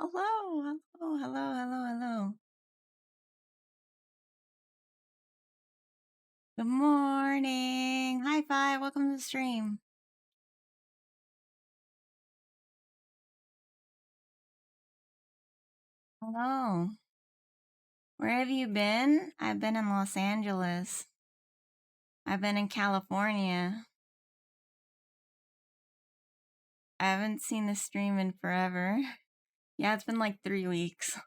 Hello, hello, hello, hello, hello. Good morning. High five. Welcome to the stream. Hello. Where have you been? I've been in Los Angeles. I've been in California. I haven't seen the stream in forever. Yeah, it's been like 3 weeks.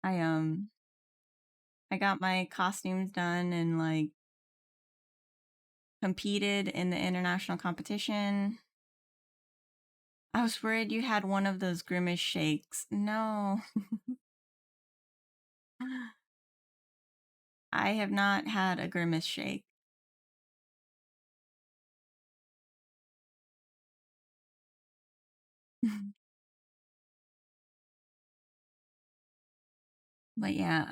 I I got my costumes done and like competed in the international competition. I was worried you had one of those grimace shakes. No. I have not had a grimace shake. But yeah,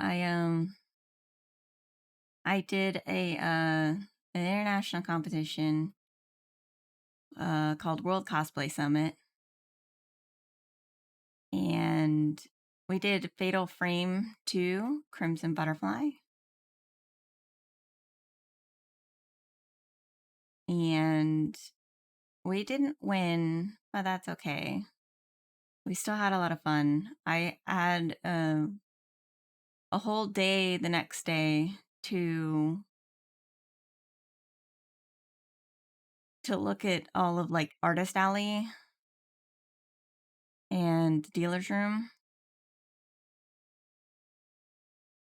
I did an international competition called World Cosplay Summit, and we did Fatal Frame 2 Crimson Butterfly, and we didn't win, but that's okay. We still had a lot of fun. I had a whole day the next day to look at all of like Artist Alley and Dealer's Room.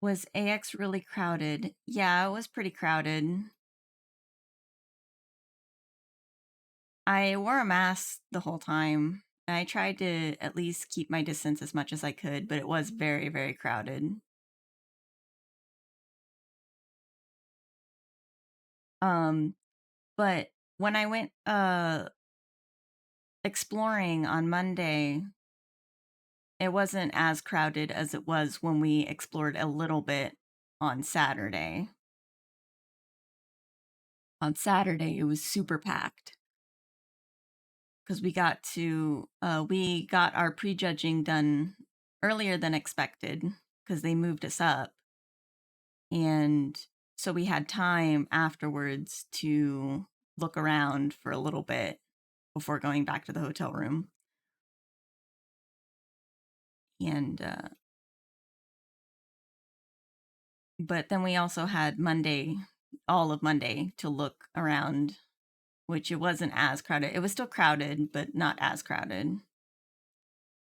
Was AX really crowded? Yeah, it was pretty crowded. I wore a mask the whole time. And I tried to at least keep my distance as much as I could, but it was very, very crowded. But when I went exploring on Monday, it wasn't as crowded as it was when we explored a little bit on Saturday. On Saturday, it was super packed because we got our prejudging done earlier than expected because they moved us up, and so we had time afterwards to look around for a little bit before going back to the hotel room. And but then we also had Monday, all of Monday, to look around, which it wasn't as crowded. It was still crowded, but not as crowded.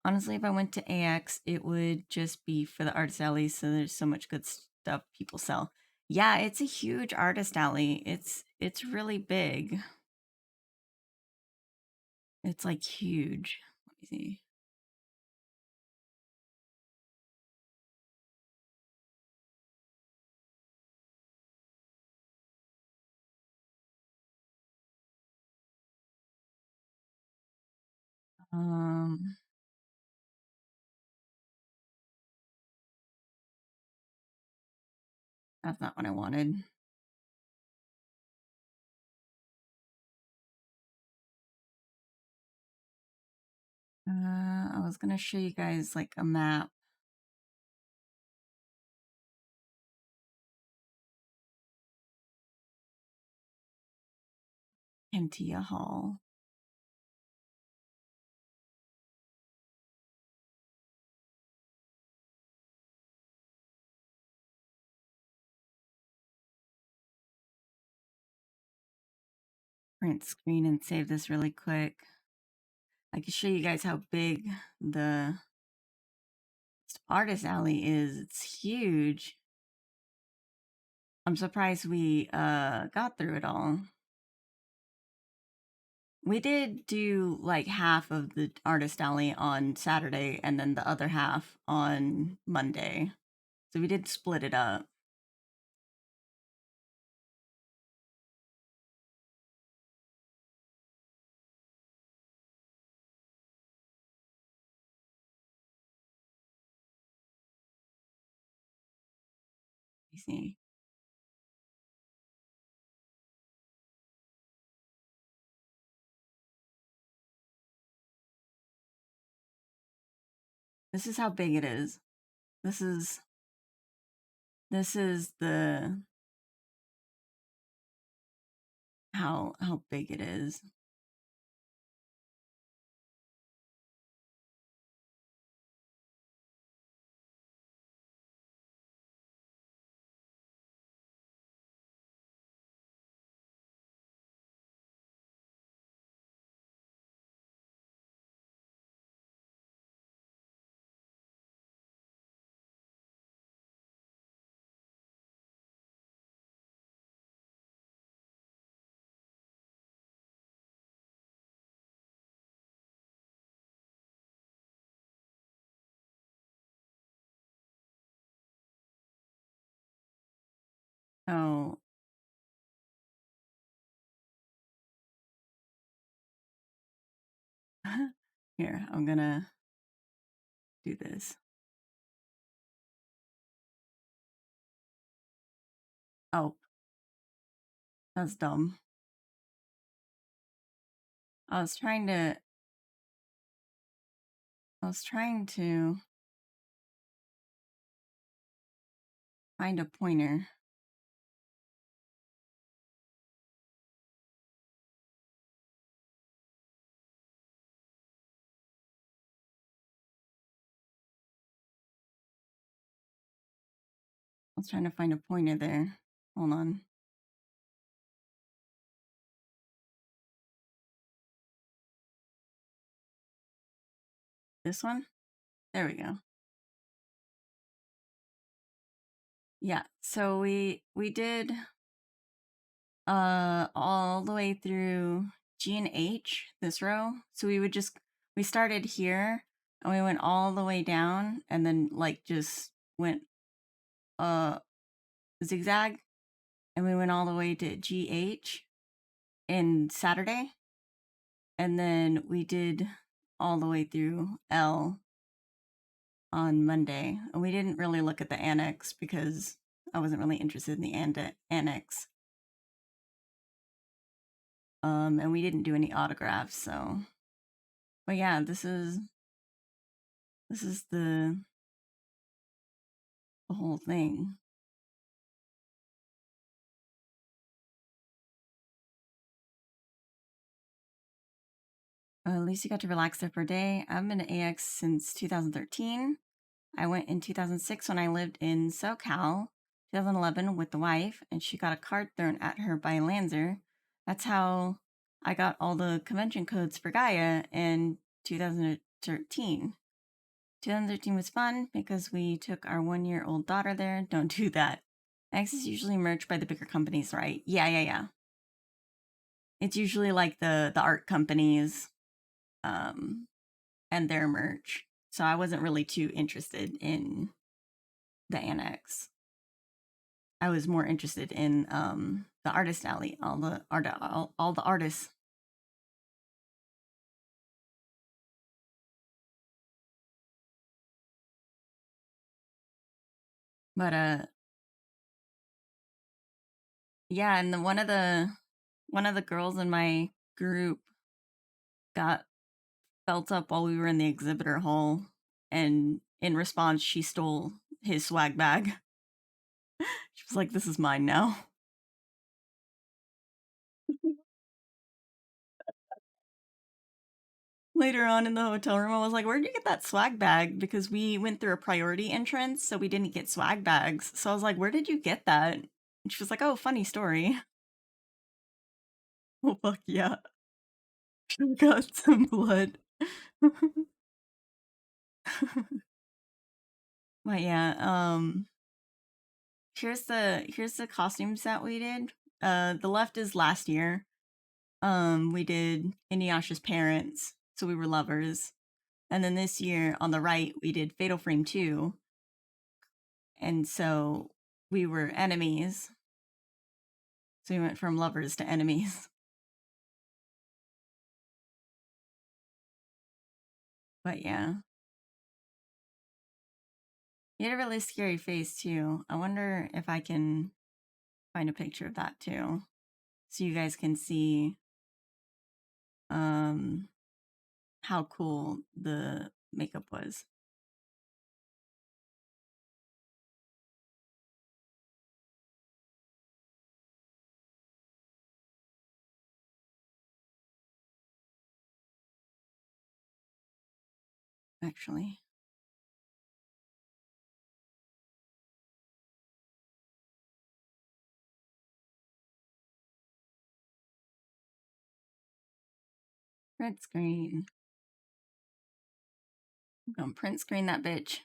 Honestly, if I went to AX, it would just be for the artist alley. So there's so much good stuff people sell. Yeah, it's a huge artist alley. It's really big. It's like huge. Let me see. Um, that's not what I wanted. I was gonna show you guys like a map. Kentia Hall. Print screen and save this really quick. I can show you guys how big the artist alley is. It's huge. I'm surprised we got through it all. We did do like half of the artist alley on Saturday and then the other half on Monday. So we did split it up. You see. This is how big it is. This is the how big it is. Oh. Here, I'm gonna do this. Oh, that's dumb. I was trying to find a pointer. I was trying to find a pointer there. Hold on. This one? There we go. Yeah, so we did all the way through G and H, this row. So we started here and we went all the way down and then like just went uh zigzag and we went all the way to GH in Saturday. And then we did all the way through L on Monday. And we didn't really look at the annex because I wasn't really interested in the annex. And we didn't do any autographs, so. But yeah, this is the whole thing. At least you got to relax there for a day. I've been to AX since 2013. I went in 2006 when I lived in SoCal, 2011 with the wife, and she got a card thrown at her by a Lancer. That's how I got all the convention codes for Gaia in 2013. 2013 was fun because we took our 1-year-old daughter there. Don't do that. X is usually merged by the bigger companies, right? Yeah. It's usually like the art companies and their merch. So I wasn't really too interested in the annex. I was more interested in the artist alley, all the artists. But yeah, and one of the girls in my group got felt up while we were in the exhibitor hall, and in response she stole his swag bag. She was like, "This is mine now." Later on in the hotel room, I was like, "Where'd you get that swag bag?" Because we went through a priority entrance, so we didn't get swag bags. So I was like, "Where did you get that?" And she was like, "Oh, funny story." Oh, fuck yeah. She got some blood. But yeah, here's the costumes that we did. The left is last year. We did Inuyasha's parents, so we were lovers. And then this year on the right, we did Fatal Frame 2. And so we were enemies. So we went from lovers to enemies. But yeah. You had a really scary face too. I wonder if I can find a picture of that too. So you guys can see how cool the makeup was. actually. Print screen. I'm gonna print screen that bitch.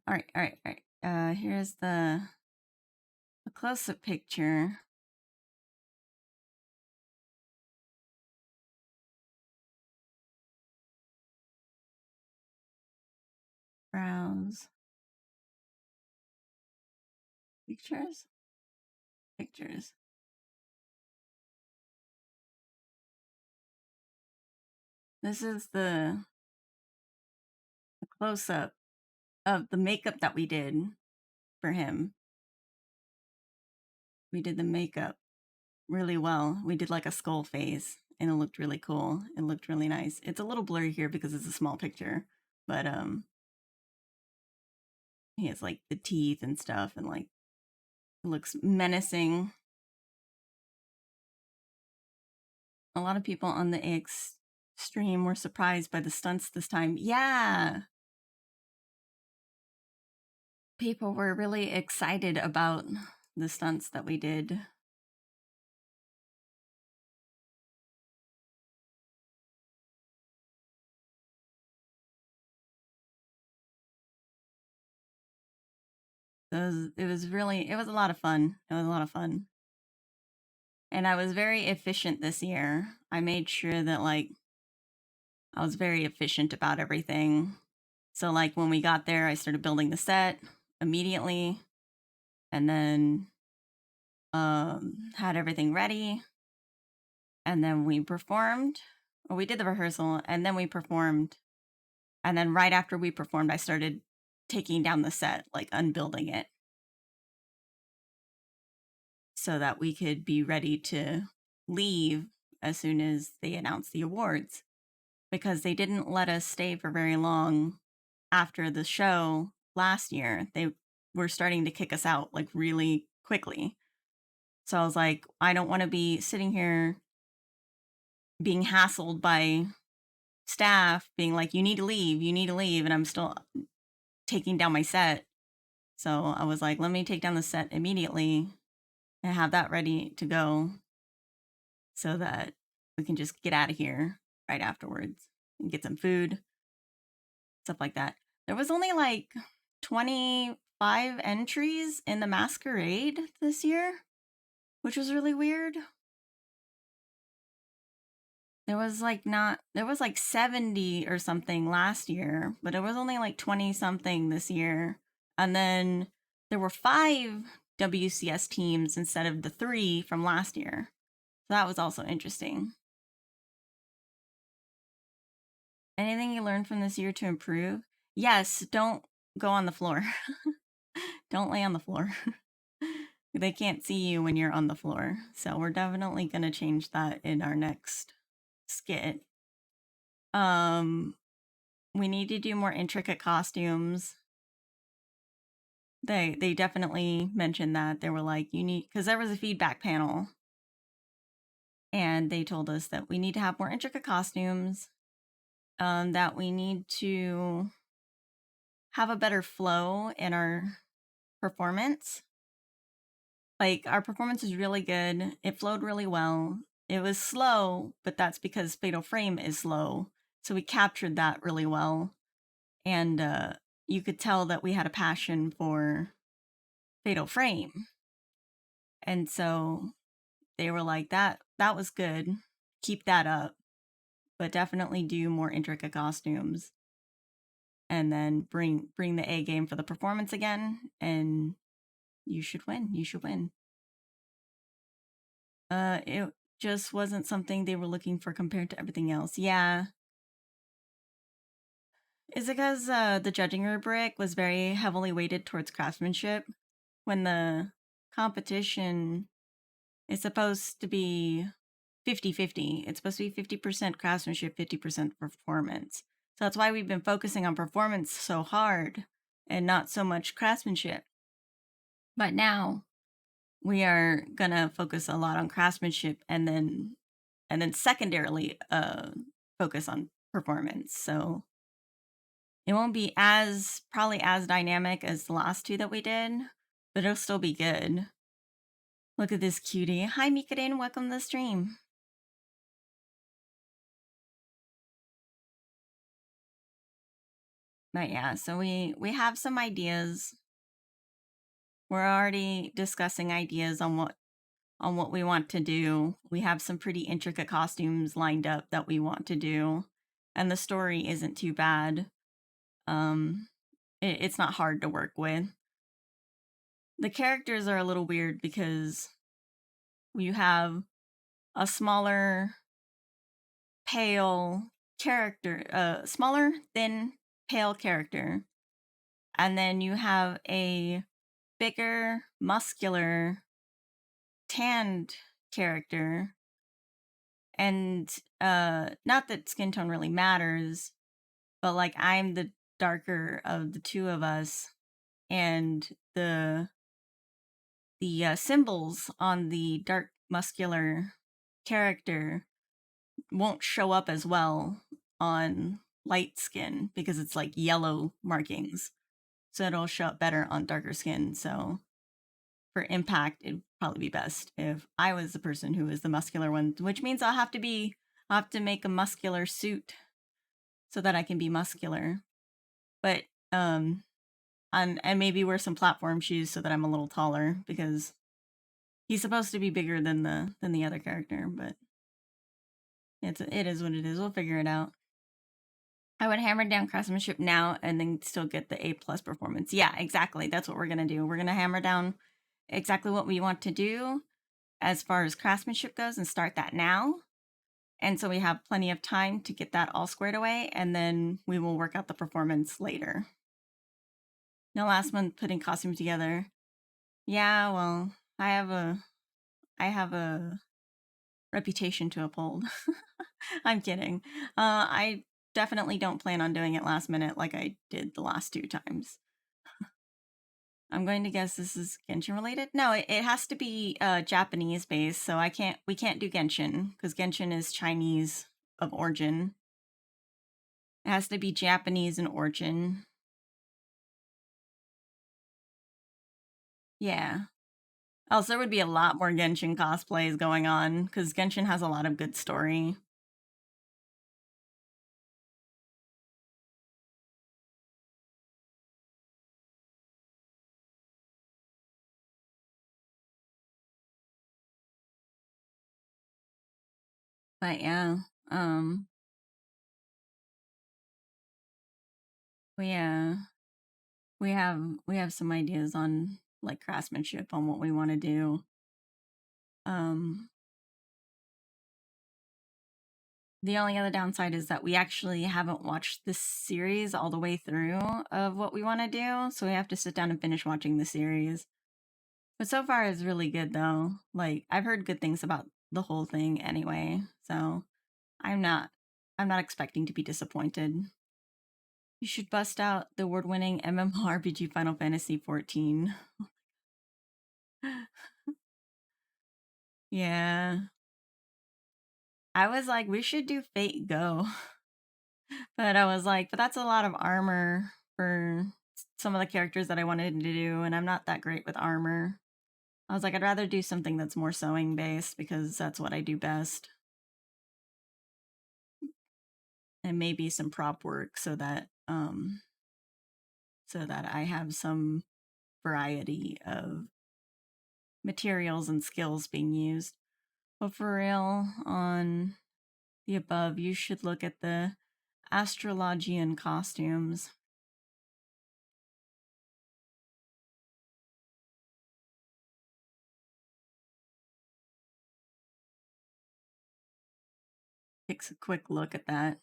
All right. Here's the close-up picture. Browse. Pictures? Pictures. This is the close-up of the makeup that we did for him. We did the makeup really well. We did like a skull face and it looked really cool. It looked really nice. It's a little blurry here because it's a small picture, but he has like the teeth and stuff and like it looks menacing. A lot of people on the AX stream were surprised by the stunts this time. Yeah. People were really excited about the stunts that we did. It was a lot of fun. It was a lot of fun. And I was very efficient this year. I made sure that like I was very efficient about everything. So like when we got there, I started building the set immediately and then had everything ready. And then we performed. Or we did the rehearsal and then we performed. And then right after we performed, I started taking down the set, like unbuilding it, so that we could be ready to leave as soon as they announced the awards, because they didn't let us stay for very long after the show last year. They were starting to kick us out like really quickly. So I was like, I don't want to be sitting here being hassled by staff being like, you need to leave. And I'm still taking down my set. So I was like, let me take down the set immediately and have that ready to go so that we can just get out of here right afterwards and get some food, stuff like that. There was only like 25 entries in the masquerade this year, which was really weird. There was like 70 or something last year, but it was only like 20 something this year. And then there were 5 WCS teams instead of the 3 from last year. So that was also interesting. Anything you learned from this year to improve? Yes, don't go on the floor. Don't lay on the floor. They can't see you when you're on the floor. So we're definitely going to change that in our next skit. We need to do more intricate costumes. They definitely mentioned that. They were like, you need, because there was a feedback panel and they told us that we need to have more intricate costumes, that we need to have a better flow in our performance. Like our performance is really good. It flowed really well. It was slow, but that's because Fatal Frame is slow. So we captured that really well. And you could tell that we had a passion for Fatal Frame. And so they were like, that was good. Keep that up. But definitely do more intricate costumes. And then bring the A game for the performance again. And you should win. You should win. It just wasn't something they were looking for compared to everything else. Yeah. Is it because the judging rubric was very heavily weighted towards craftsmanship when the competition is supposed to be 50-50? It's supposed to be 50% craftsmanship, 50% performance. So that's why we've been focusing on performance so hard and not so much craftsmanship. But now we are gonna focus a lot on craftsmanship and then secondarily focus on performance. So it won't be as probably as dynamic as the last two that we did, but it'll still be good. Look at this cutie. Hi Mikaden, welcome to the stream. But yeah, so we have some ideas. We're already discussing ideas on what we want to do. We have some pretty intricate costumes lined up that we want to do, and the story isn't too bad. It's not hard to work with. The characters are a little weird because you have a smaller, pale character, smaller, thin, pale character, and then you have a bigger, muscular, tanned character. And not that skin tone really matters, but like I'm the darker of the two of us, and the symbols on the dark muscular character won't show up as well on light skin because it's like yellow markings. So it'll show up better on darker skin. So for impact, it'd probably be best if I was the person who was the muscular one, which means I'll have to make a muscular suit so that I can be muscular. But and maybe wear some platform shoes so that I'm a little taller because he's supposed to be bigger than the other character, but it is what it is. We'll figure it out. I would hammer down craftsmanship now and then still get the A+ performance. Yeah, exactly. That's what we're gonna do. We're gonna hammer down exactly what we want to do as far as craftsmanship goes and start that now. And so we have plenty of time to get that all squared away, and then we will work out the performance later. No, last month putting costumes together. Yeah, well, I have a reputation to uphold. I'm kidding. I definitely don't plan on doing it last minute like I did the last two times. I'm going to guess this is Genshin related. No, it has to be Japanese based, so we can't do Genshin because Genshin is Chinese of origin. It has to be Japanese in origin. Yeah. Also, there would be a lot more Genshin cosplays going on because Genshin has a lot of good story. But yeah, um, we uh, we have some ideas on like craftsmanship on what we want to do. Um, the only other downside is that we actually haven't watched this series all the way through of what we want to do, so we have to sit down and finish watching the series. But so far, it's really good though. Like I've heard good things about the whole thing anyway, so I'm not I'm not expecting to be disappointed. You should bust out the award-winning MMORPG Final Fantasy 14. Yeah. I was like, we should do Fate Go. But I was like, but that's a lot of armor for some of the characters that I wanted to do, and I'm not that great with armor. I was like, I'd rather do something that's more sewing based because that's what I do best. And maybe some prop work so that I have some variety of materials and skills being used. But for real, on the above, you should look at the astrologian costumes. Takes a quick look at that.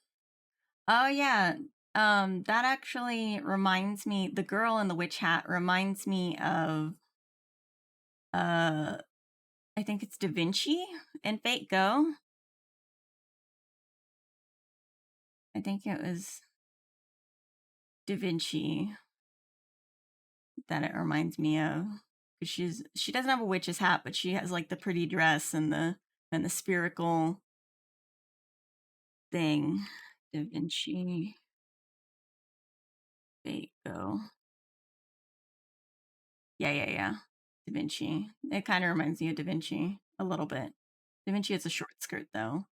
Oh yeah, That actually reminds me, the girl in the witch hat reminds me of, I think it's Da Vinci in Fate Go. I think it was Da Vinci that it reminds me of. She doesn't have a witch's hat, but she has like the pretty dress and the spherical thing. Da Vinci Fate Go. Yeah. Da Vinci. It kind of reminds me of Da Vinci a little bit. Da Vinci has a short skirt though.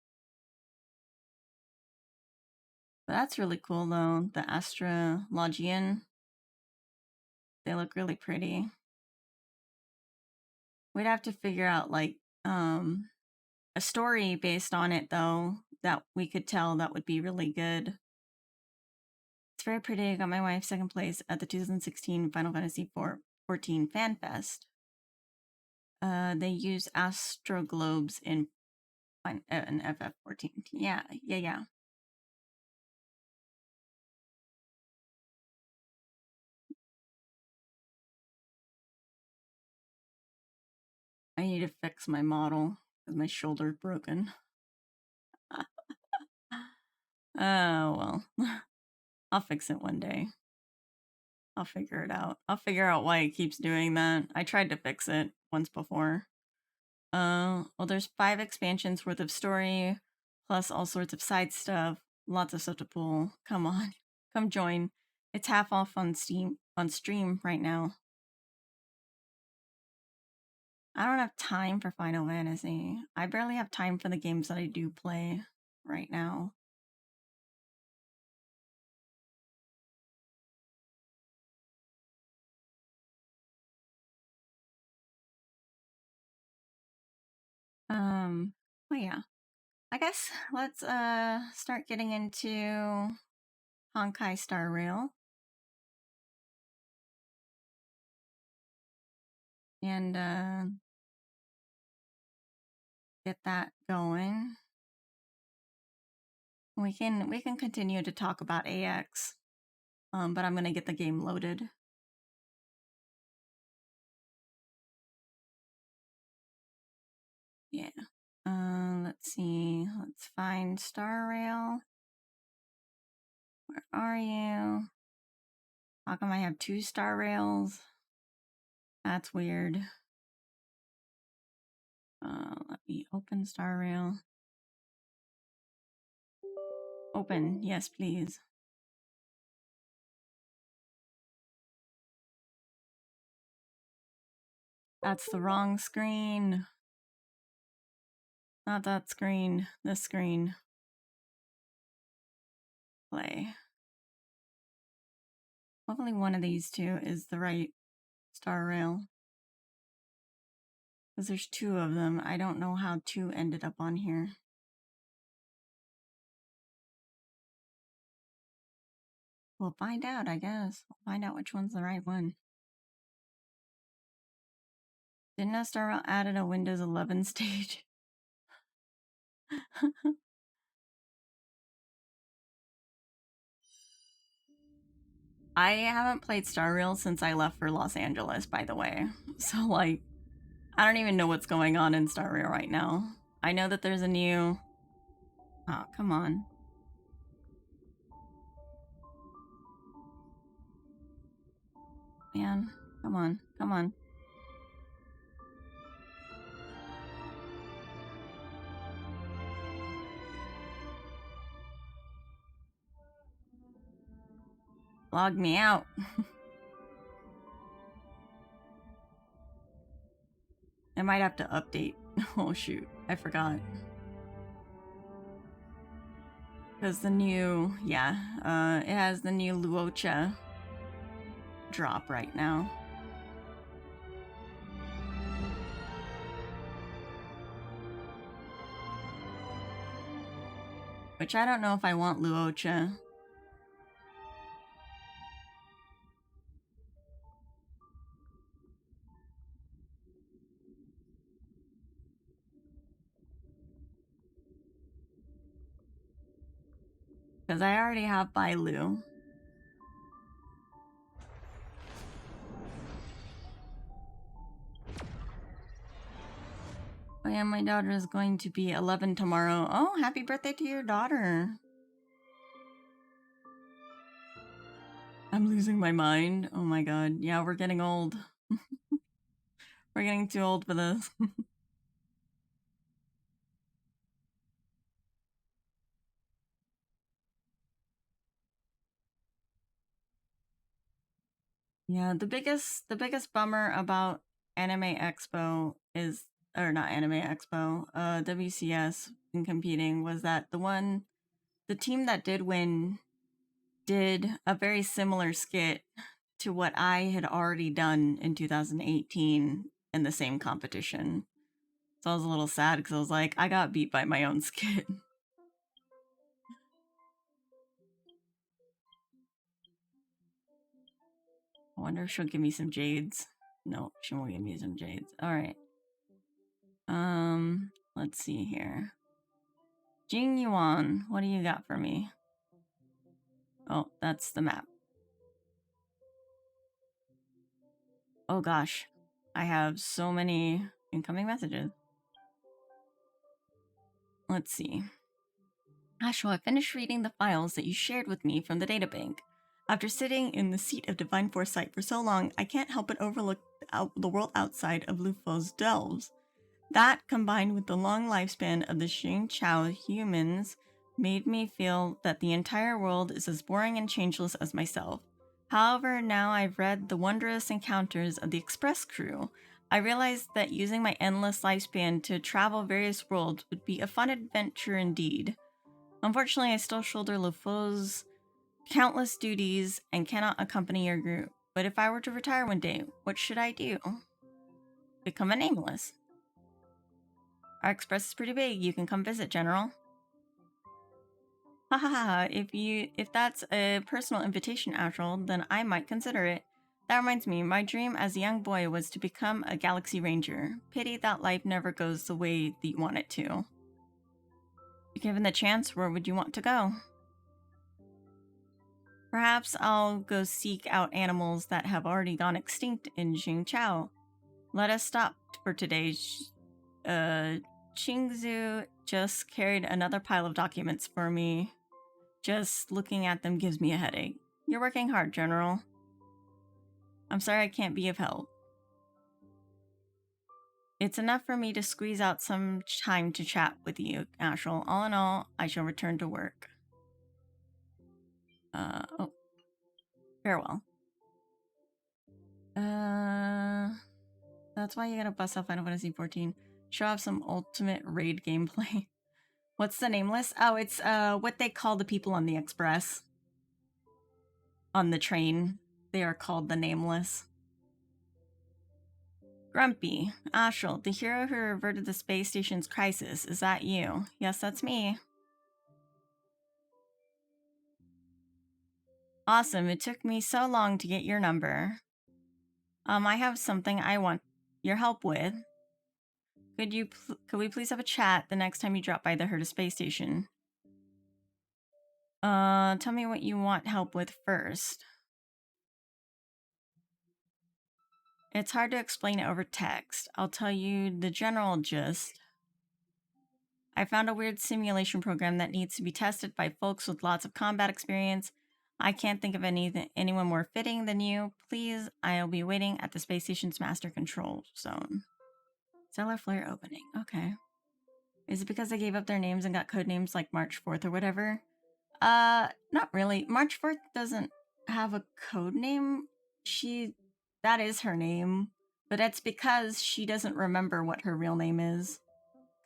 But that's really cool though. The astrologian. They look really pretty. We'd have to figure out like a story based on it though that we could tell that would be really good. It's very pretty. I got my wife second place at the 2016 Final Fantasy 14 Fan Fest. They use astroglobes in FF14. Yeah. I need to fix my model because my shoulder's broken. Oh, well. I'll fix it one day. I'll figure it out. I'll figure out why it keeps doing that. I tried to fix it once before. Well, there's 5 expansions worth of story, plus all sorts of side stuff. Lots of stuff to pull. Come on. Come join. It's half off on stream right now. I don't have time for Final Fantasy. I barely have time for the games that I do play right now. Well, yeah. I guess let's start getting into Honkai Star Rail. And get that going. We can continue to talk about AX. But I'm gonna get the game loaded. Yeah. Let's see. Let's find Star Rail. Where are you? How come I have 2 Star Rails? That's weird. Let me open Star Rail. Open, yes, please. That's the wrong screen. Not that screen. This screen. Play. Hopefully one of these 2 is the right Star Rail. Because there's 2 of them. I don't know how 2 ended up on here. We'll find out, I guess. We'll find out which one's the right one. Didn't Star Rail added a Windows 11 stage? I haven't played Star Rail since I left for Los Angeles, by the way. So, like, I don't even know what's going on in Star Rail right now. I know that there's a new... Oh, come on. Man, come on. Log me out. I might have to update. Oh, shoot. I forgot. Because the new... Yeah, it has the new Luocha drop right now. Which I don't know if I want Luocha. Because I already have Bailu. Oh yeah, my daughter is going to be 11 tomorrow. Oh, happy birthday to your daughter. I'm losing my mind. Oh my god. Yeah, we're getting old. We're getting too old for this. Yeah, the biggest bummer about Anime Expo is, or not Anime Expo, WCS in competing was that the team that did win did a very similar skit to what I had already done in 2018 in the same competition. So I was a little sad because I was like, I got beat by my own skit. I wonder if she'll give me some jades. No, she won't give me some jades. Alright. Let's see here. Jing Yuan, what do you got for me? Oh, that's the map. Oh gosh. I have so many incoming messages. Let's see. Ashwa, I finished reading the files that you shared with me from the databank. After sitting in the seat of divine foresight for so long, I can't help but overlook the world outside of Lufo's delves. That, combined with the long lifespan of the Xing Chao humans, made me feel that the entire world is as boring and changeless as myself. However, now I've read the wondrous encounters of the Express crew, I realized that using my endless lifespan to travel various worlds would be a fun adventure indeed. Unfortunately, I still shoulder Lufo's countless duties and cannot accompany your group. But if I were to retire one day, what should I do? Become a nameless. Our express is pretty big. You can come visit, General. Hahaha, if that's a personal invitation, Astral, then I might consider it. That reminds me, my dream as a young boy was to become a Galaxy Ranger. Pity that life never goes the way that you want it to. Given the chance, where would you want to go? Perhaps I'll go seek out animals that have already gone extinct in Xingqiao. Let us stop for today. Qingzu just carried another pile of documents for me. Just looking at them gives me a headache. You're working hard, General. I'm sorry I can't be of help. It's enough for me to squeeze out some time to chat with you, Ashral. All in all, I shall return to work. Oh. Farewell. That's why you gotta bust out Final Fantasy 14. Show off some ultimate raid gameplay. What's the nameless? Oh, it's what they call the people on the express. On the train. They are called the nameless. Grumpy. Ashral, the hero who averted the space station's crisis. Is that you? Yes, that's me. Awesome, it took me so long to get your number. I have something I want your help with. Could we please have a chat the next time you drop by the Herta space station? Tell me what you want help with first. It's hard to explain it over text. I'll tell you the general gist. I found a weird simulation program that needs to be tested by folks with lots of combat experience. I can't think of anyone more fitting than you. Please, I'll be waiting at the space station's master control zone. Stellar Flare opening. Okay. Is it because they gave up their names and got code names like March 4th or whatever? Not really. March 4th doesn't have a code name. That is her name. But that's because she doesn't remember what her real name is.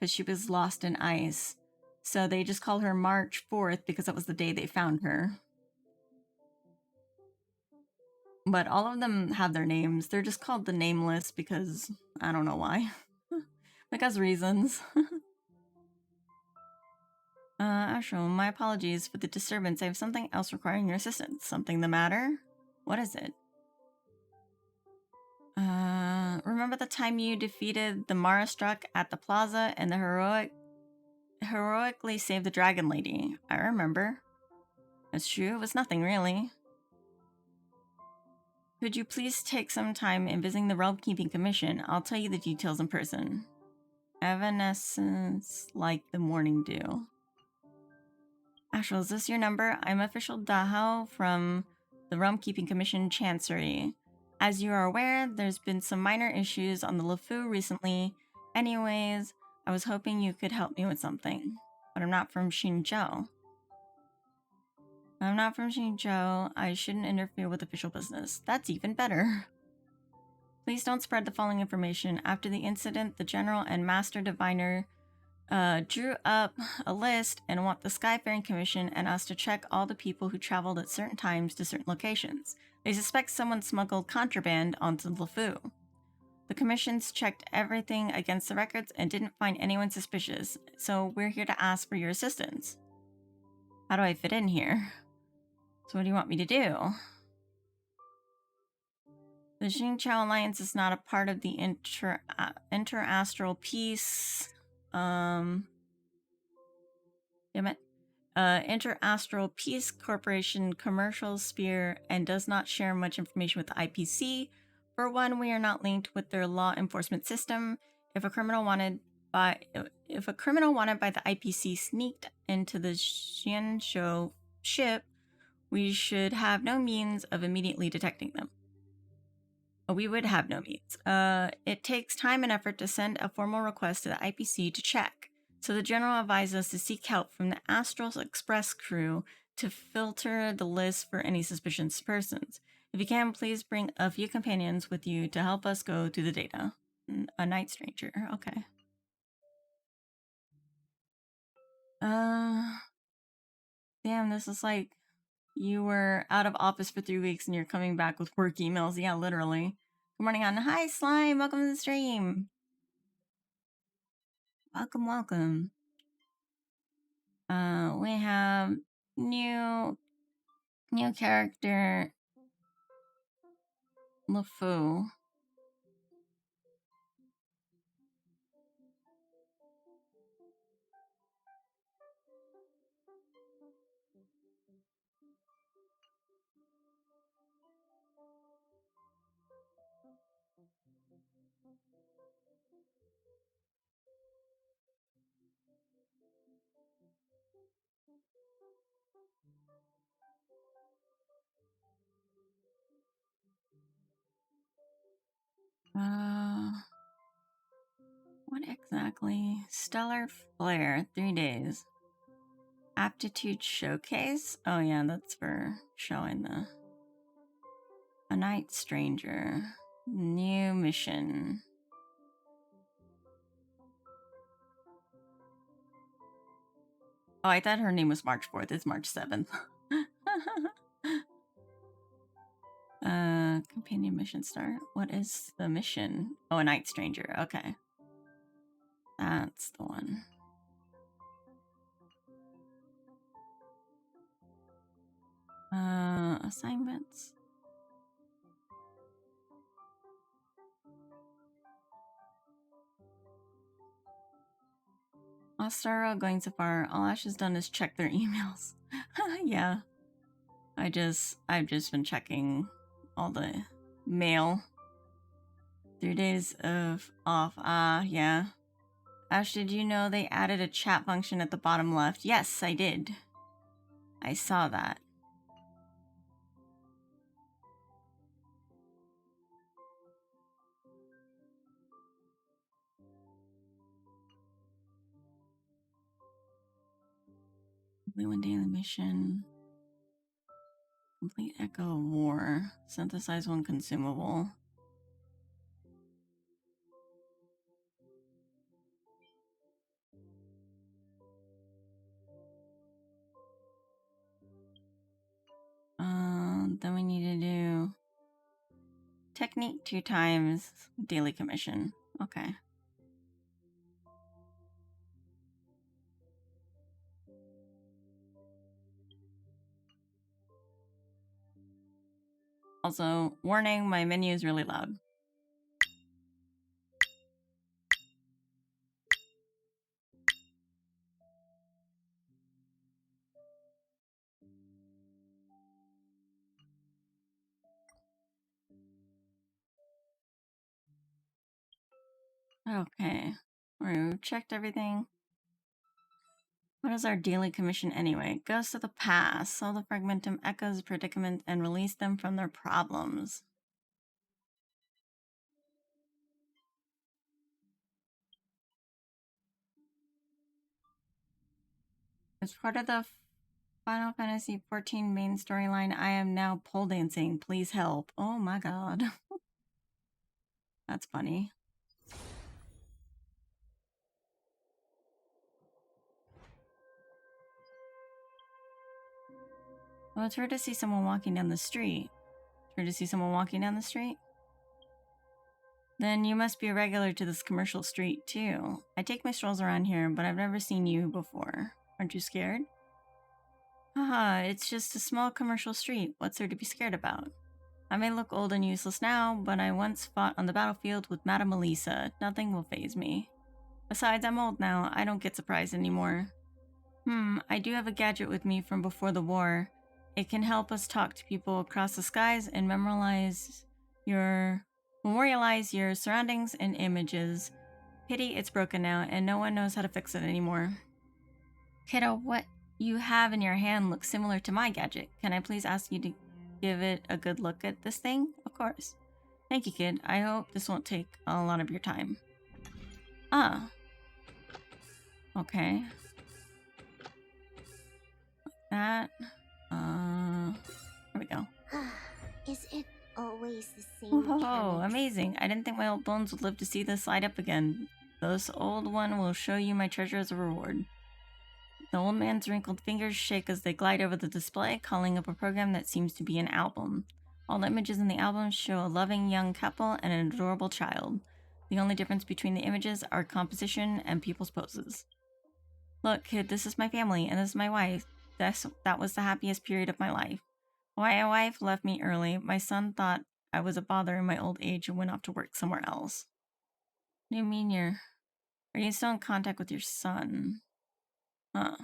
Because she was lost in ice. So they just call her March 4th because that was the day they found her. But all of them have their names. They're just called the Nameless because I don't know why. Because reasons. Ashram, my apologies for the disturbance. I have something else requiring your assistance. Something the matter? What is it? Remember the time you defeated the Mara Struck at the plaza and heroically saved the Dragon Lady? I remember. That's true, it was nothing really. Could you please take some time in visiting the Realm Keeping Commission? I'll tell you the details in person. Evanescence like the morning dew. Ashwell, is this your number? I'm official Dahao from the Realm Keeping Commission Chancery. As you are aware, there's been some minor issues on the LeFou recently. Anyways, I was hoping you could help me with something. But I'm not from Xinzhou. I'm not from Xinzhou. I shouldn't interfere with official business. That's even better. Please don't spread the following information. After the incident, the General and Master Diviner drew up a list and want the Skyfaring Commission and us to check all the people who traveled at certain times to certain locations. They suspect someone smuggled contraband onto LeFou. The commissions checked everything against the records and didn't find anyone suspicious, so we're here to ask for your assistance. How do I fit in here? So what do you want me to do? The Xingqiao Alliance is not a part of the interastral peace. Damn it. Interastral Peace Corporation commercial sphere and does not share much information with the IPC. For one, we are not linked with their law enforcement system. If a criminal wanted by the IPC sneaked into the Xianzhou ship, we should have no means of immediately detecting them. We would have no means. It takes time and effort to send a formal request to the IPC to check. So the General advised us to seek help from the Astral Express crew to filter the list for any suspicious persons. If you can, please bring a few companions with you to help us go through the data. A night stranger, okay. Damn, this is like you were out of office for 3 weeks and you're coming back with work emails. Yeah, literally. Good morning, on. Hi, Slime. Welcome to the stream. Welcome. We have new character LeFou. What exactly? Stellar Flare, 3 days. Aptitude Showcase? Oh yeah, that's for showing a night stranger. New mission. Oh, I thought her name was March 4th. It's March 7th. Companion mission start. What is the mission? Oh, a night stranger. Okay. That's the one. Assignments. Astara going so far. All Ash has done is check their emails. Yeah. I've just been checking all the mail. 3 days of off. Yeah. Ash, did you know they added a chat function at the bottom left? Yes, I did. I saw that. Only one day in the mission. Complete Echo of War. Synthesize one consumable. Then we need to do technique 2 times daily commission. Okay. Also, warning, my menu is really loud. Okay. We've checked everything. What is our daily commission anyway? Ghosts of the past. Solve the fragmentum echoes predicament and release them from their problems. As part of the Final Fantasy XIV main storyline, I am now pole dancing. Please help. Oh my god. That's funny. Well, it's weird to see someone walking down the street. It's weird to see someone walking down the street? Then you must be a regular to this commercial street, too. I take my strolls around here, but I've never seen you before. Aren't you scared? Haha, it's just a small commercial street. What's there to be scared about? I may look old and useless now, but I once fought on the battlefield with Madame Elisa. Nothing will faze me. Besides, I'm old now. I don't get surprised anymore. I do have a gadget with me from before the war. It can help us talk to people across the skies and memorialize your surroundings and images. Pity it's broken now, and no one knows how to fix it anymore. Kiddo, what you have in your hand looks similar to my gadget. Can I please ask you to give it a good look at this thing? Of course. Thank you, kid. I hope this won't take a lot of your time. Ah. Okay. That. There we go. Is it always the same Oh, mechanics? amazing. I didn't think my old bones would live to see this light up again. This old one will show you my treasure as a reward. The old man's wrinkled fingers shake as they glide over the display, calling up a program that seems to be an album. All the images in the album show a loving young couple and an adorable child. The only difference between the images are composition and people's poses. Look, kid, this is my family, and this is my wife. That was the happiest period of my life. My wife left me early. My son thought I was a bother in my old age and went off to work somewhere else. What do you mean Are you still in contact with your son? Huh.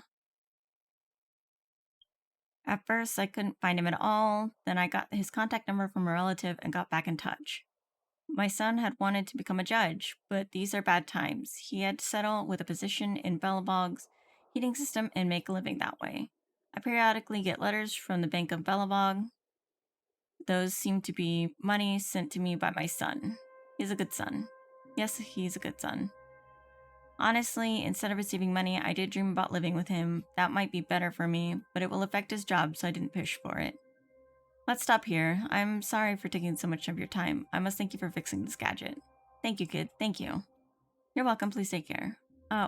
At first, I couldn't find him at all. Then I got his contact number from a relative and got back in touch. My son had wanted to become a judge, but these are bad times. He had to settle with a position in Belobog's heating system and make a living that way. I periodically get letters from the Bank of Belobog. Those seem to be money sent to me by my son. He's a good son. Yes, he's a good son. Honestly, instead of receiving money, I did dream about living with him. That might be better for me, but it will affect his job, so I didn't push for it. Let's stop here. I'm sorry for taking so much of your time. I must thank you for fixing this gadget. Thank you, kid. Thank you. You're welcome. Please take care.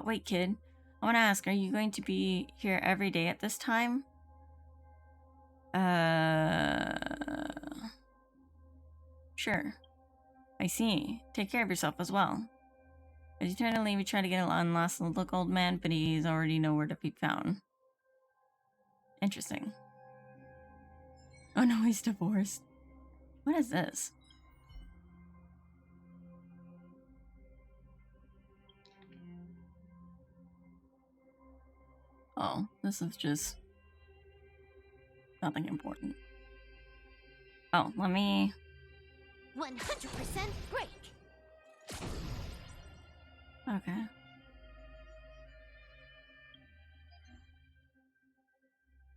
Wait, kid. I want to ask, are you going to be here every day at this time? Sure. I see. Take care of yourself as well. As you turn to leave, you try to get on last look, old man, but he's already nowhere to be found. Interesting. Oh no, he's divorced. What is this? Oh, this is just nothing important. Oh, let me... 100% break! Okay.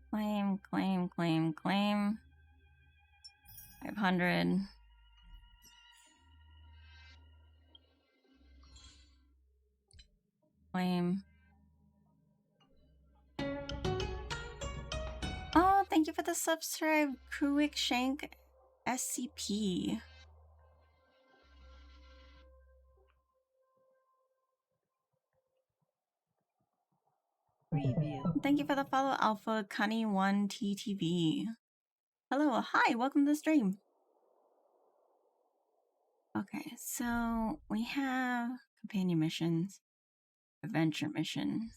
Claim, claim, claim, claim. 500. Claim. Oh, thank you for the subscribe, Kruik Shank SCP. Review. Thank you for the follow, Alpha Cunny1 TTV. Hello, hi, welcome to the stream. Okay, so we have companion missions, adventure mission.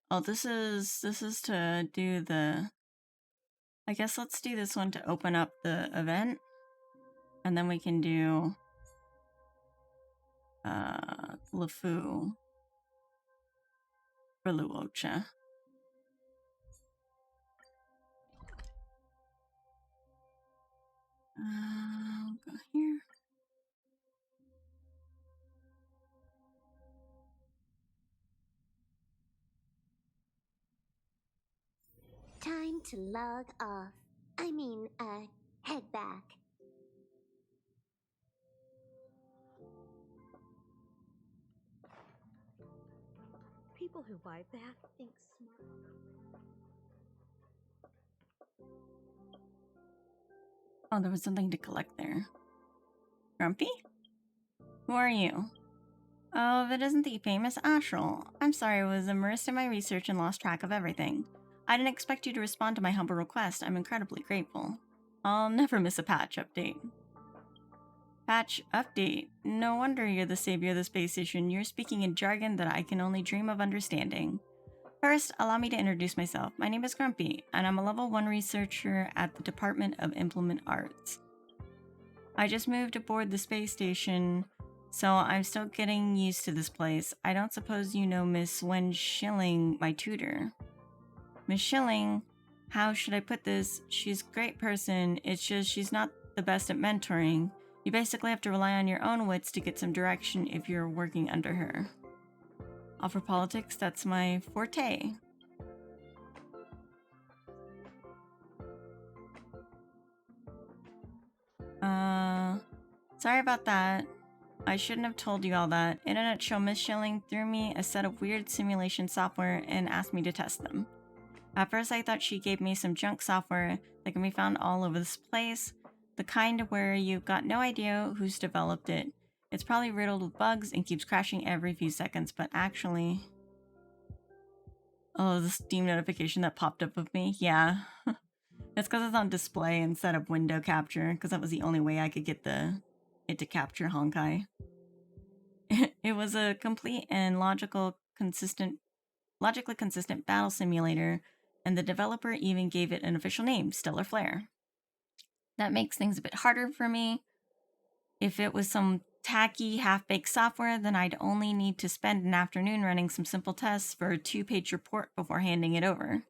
Oh, this is to do the... I guess let's do this one to open up the event. And then we can do LeFou for Luocha. I'll go here. Time to log off. Head back. People who buy that think smart. Oh, there was something to collect there. Grumpy? Who are you? Oh, if it isn't the famous Astral. I'm sorry, I was immersed in my research and lost track of everything. I didn't expect you to respond to my humble request. I'm incredibly grateful. I'll never miss a patch update. Patch update. No wonder you're the savior of the space station. You're speaking in jargon that I can only dream of understanding. First, allow me to introduce myself. My name is Grumpy, and I'm a level 1 researcher at the Department of Implement Arts. I just moved aboard the space station, so I'm still getting used to this place. I don't suppose you know Miss Wen Schilling, my tutor. Miss Schilling, how should I put this? She's a great person, it's just she's not the best at mentoring. You basically have to rely on your own wits to get some direction if you're working under her. All for politics, that's my forte. Sorry about that. I shouldn't have told you all that. In a nutshell, Miss Schilling threw me a set of weird simulation software and asked me to test them. At first I thought she gave me some junk software that can be found all over this place, the kind where you've got no idea who's developed it. It's probably riddled with bugs and keeps crashing every few seconds, but actually... Oh, the Steam notification that popped up of me? Yeah. It's because it's on display instead of window capture, because that was the only way I could get it to capture Honkai. It was a complete and logically consistent battle simulator, and the developer even gave it an official name, Stellar Flare. That makes things a bit harder for me. If it was some tacky, half-baked software, then I'd only need to spend an afternoon running some simple tests for a 2-page report before handing it over.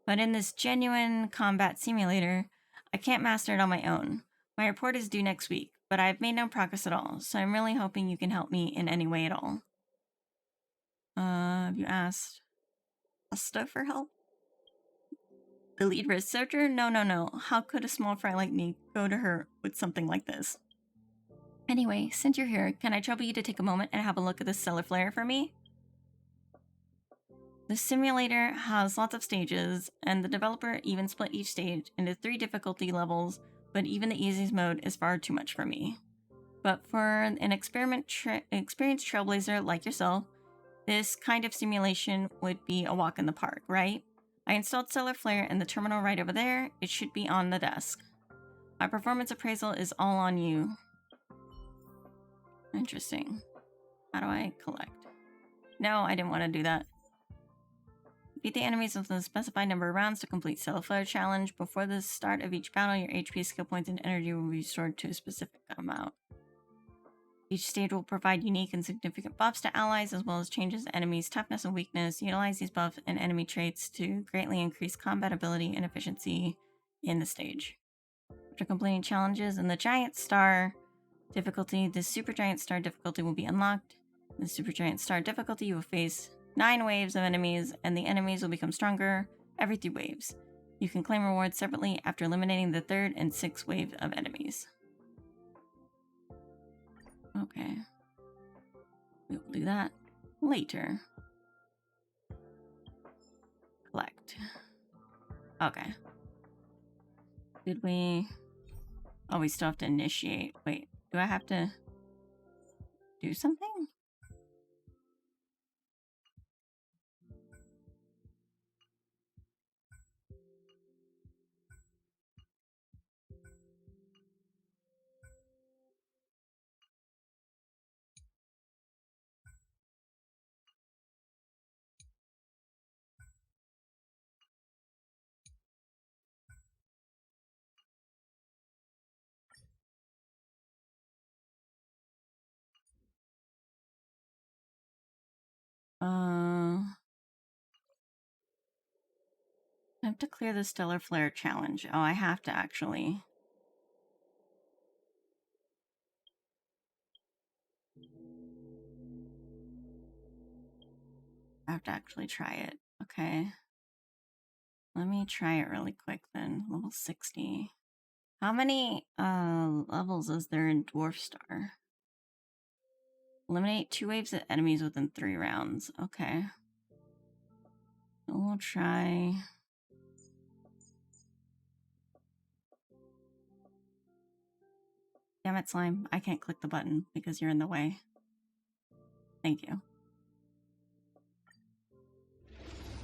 But in this genuine combat simulator, I can't master it on my own. My report is due next week, but I've made no progress at all, so I'm really hoping you can help me in any way at all. Have you asked Asta for help? The lead researcher? No. How could a small fry like me go to her with something like this? Anyway, since you're here, can I trouble you to take a moment and have a look at this Stellar Flare for me? The simulator has lots of stages, and the developer even split each stage into 3 difficulty levels, but even the easiest mode is far too much for me. But for an experienced trailblazer like yourself, this kind of simulation would be a walk in the park, right? I installed Stellar Flare in the terminal right over there. It should be on the desk. My performance appraisal is all on you. Interesting. How do I collect? No, I didn't want to do that. Beat the enemies with a specified number of rounds to complete Stellar Flare challenge. Before the start of each battle, your HP, skill points, and energy will be restored to a specific amount. Each stage will provide unique and significant buffs to allies, as well as changes the enemy's toughness and weakness. Utilize these buffs and enemy traits to greatly increase combat ability and efficiency in the stage. After completing challenges in the Giant Star difficulty, the Super Giant Star difficulty will be unlocked. In the Super Giant Star difficulty, you will face 9 waves of enemies, and the enemies will become stronger every 3 waves. You can claim rewards separately after eliminating the 3rd and 6th wave of enemies. Okay. We will do that later. Collect. Okay. Did we... Oh, we still have to initiate. Wait, do I have to do something? I have to clear the Stellar Flare challenge. Oh, I have to actually... I have to actually try it. Okay. Let me try it really quick then. Level 60. How many levels is there in Dwarf Star? Eliminate 2 waves of enemies within 3 rounds. Okay. So we'll try... Damn it, Slime. I can't click the button because you're in the way. Thank you.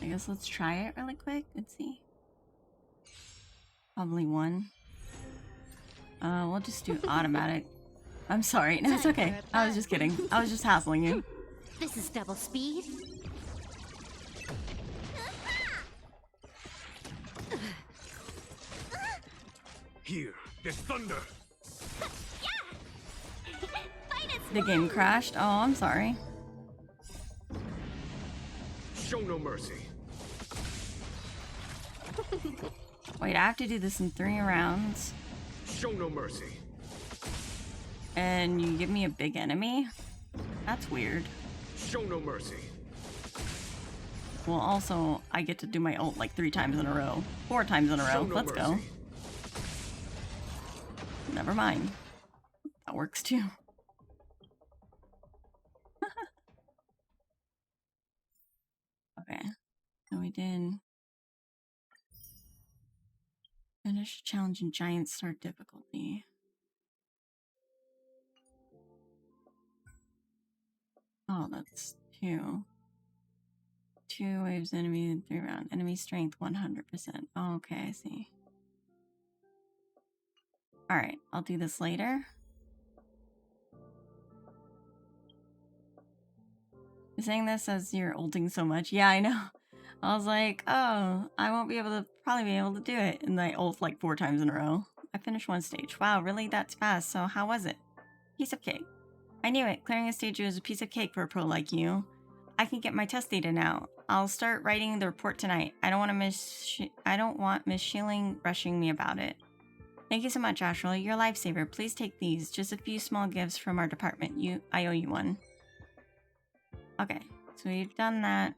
I guess let's try it really quick and see. Probably 1. We'll just do automatic. I'm sorry. No, it's okay. I was just kidding. I was just hassling you. This is double speed. Here, there's thunder. The game crashed. Oh, I'm sorry. Show no mercy. Wait, I have to do this in 3 rounds. Show no mercy. And you give me a big enemy? That's weird. Show no mercy. Well, also, I get to do my ult like 3 times in a row. 4 times in a row. Show no Let's go. mercy. Never mind. That works too. Okay. So we did finish challenge in giant start difficulty. Oh, that's 2. 2 waves enemy in 3 round. Enemy strength 100%. Oh, okay, I see. Alright, I'll do this later. You're saying this as you're ulting so much. Yeah, I know. I was like, oh, I won't probably be able to do it. And I ult like 4 times in a row. I finished 1 stage. Wow, really? That's fast. So how was it? Piece of cake. I knew it. Clearing a stage was a piece of cake for a pro like you. I can get my test data now. I'll start writing the report tonight. I don't want Miss Schilling rushing me about it. Thank you so much, Astral. You're a lifesaver. Please take these. Just a few small gifts from our department. I owe you one. Okay, so we've done that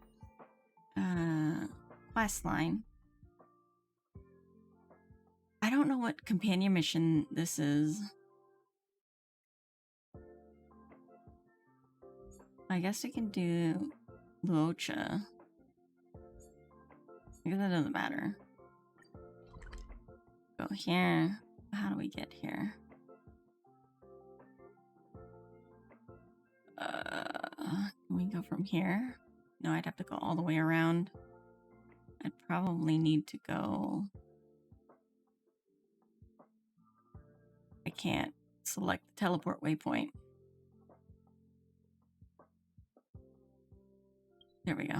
quest line. I don't know what companion mission this is. I guess we can do Luocha. I guess that doesn't matter. Go here. How do we get here? Can we go from here? No, I'd have to go all the way around. I'd probably need to go... I can't select the teleport waypoint. There we go.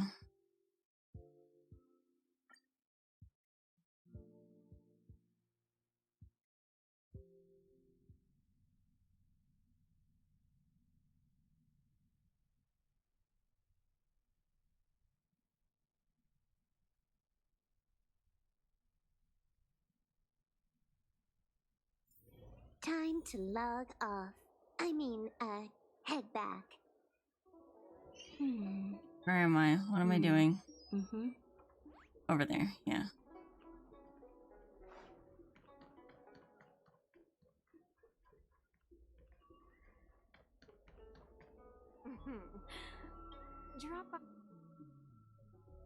Time to log off. Head back. Where am I? What am I doing? Mm-hmm. Over there, yeah. Drop.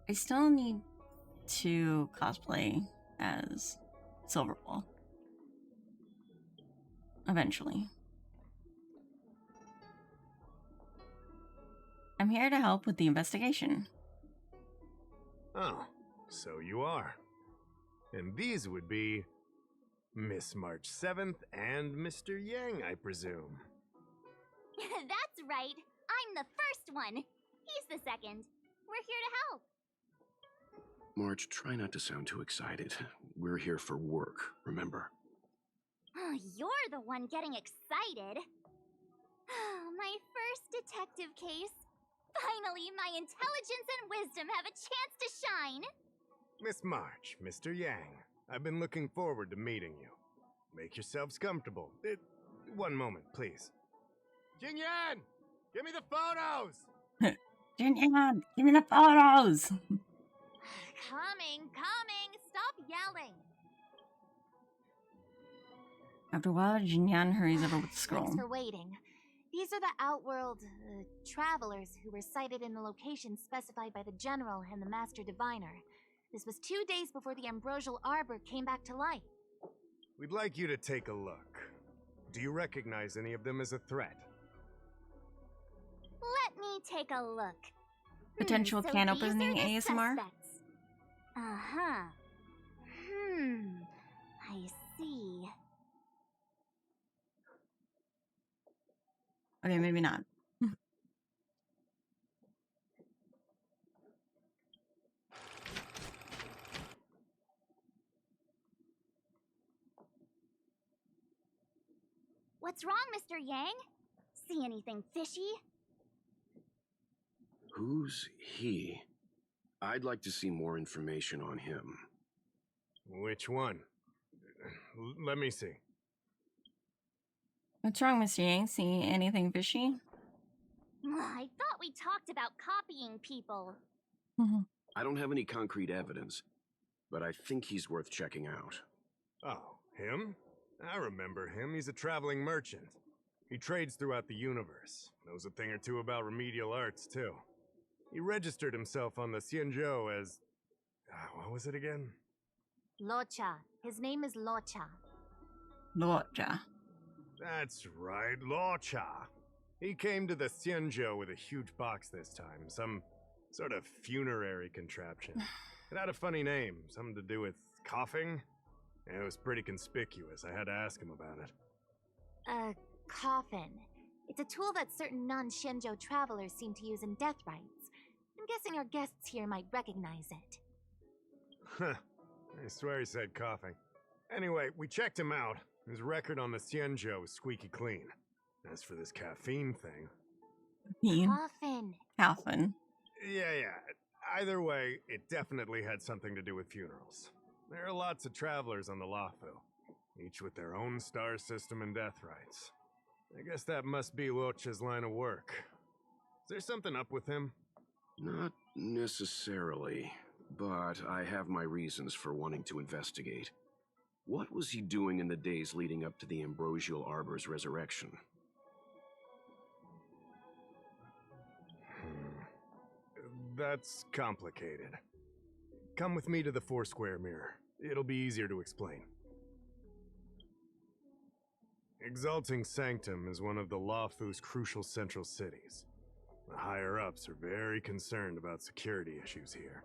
I still need to cosplay as Silverball. Eventually. I'm here to help with the investigation. Oh, so you are. And these would be Miss March 7th and Mr. Yang, I presume. That's right. I'm the first one. He's the second. We're here to help. March, try not to sound too excited. We're here for work, remember? Oh, you're the one getting excited. My first detective case. Finally, my intelligence and wisdom have a chance to shine. Miss March, Mr. Yang, I've been looking forward to meeting you. Make yourselves comfortable. One moment, please. Jingyan! Give me the photos! Jinyan, give me the photos! Coming, coming! Stop yelling! After a while, Jinyan hurries over with the scroll. Thanks for waiting. These are the Outworld travelers who were sighted in the location specified by the General and the Master Diviner. This was 2 days before the Ambrosial Arbor came back to life. We'd like you to take a look. Do you recognize any of them as a threat? Let me take a look. Potential so can these are opening the ASMR? suspects. Uh-huh. I see. Okay, maybe not. What's wrong, Mr. Yang? See anything fishy? Who's he? I'd like to see more information on him. Which one? Let me see. What's wrong, Mr. Yang? See anything fishy? I thought we talked about copying people. I don't have any concrete evidence, but I think he's worth checking out. Oh, him? I remember him. He's a traveling merchant. He trades throughout the universe. Knows a thing or two about remedial arts, too. He registered himself on the Xianzhou as... what was it again? Luocha. His name is Luocha. Luocha. That's right, Luocha. He came to the Xianzhou with a huge box this time. Some sort of funerary contraption. It had a funny name. Something to do with coughing. It was pretty conspicuous. I had to ask him about it. A coffin. It's a tool that certain non-Shenzhou travelers seem to use in death rites. I'm guessing our guests here might recognize it. Huh. I swear he said coughing. Anyway, we checked him out. His record on the Xianzhou is squeaky clean. As for this caffeine thing... Coffin. Coffin. Yeah. Either way, it definitely had something to do with funerals. There are lots of travelers on the Luofu, each with their own star system and death rites. I guess that must be Luocha's line of work. Is there something up with him? Not necessarily, but I have my reasons for wanting to investigate. What was he doing in the days leading up to the Ambrosial Arbor's resurrection? That's complicated. Come with me to the Four-Square Mirror. It'll be easier to explain. Exalting Sanctum is one of the Luofu's crucial central cities. The higher-ups are very concerned about security issues here.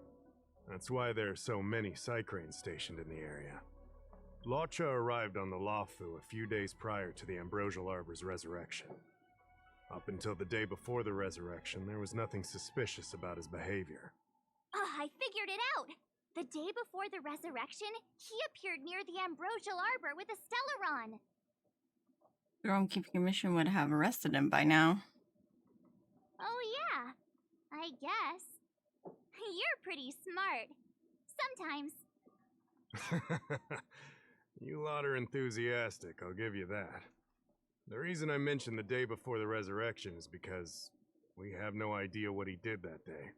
That's why there are so many Psycranes stationed in the area. Luocha arrived on the Luofu a few days prior to the Ambrosial Arbor's resurrection. Up until the day before the resurrection, there was nothing suspicious about his behavior. I figured it out! The day before the resurrection, he appeared near the Ambrosial Arbor with a Stellaron. The Romekeeper Commission would have arrested him by now. Oh yeah, I guess. You're pretty smart. Sometimes. You lot are enthusiastic, I'll give you that. The reason I mentioned the day before the resurrection is because we have no idea what he did that day.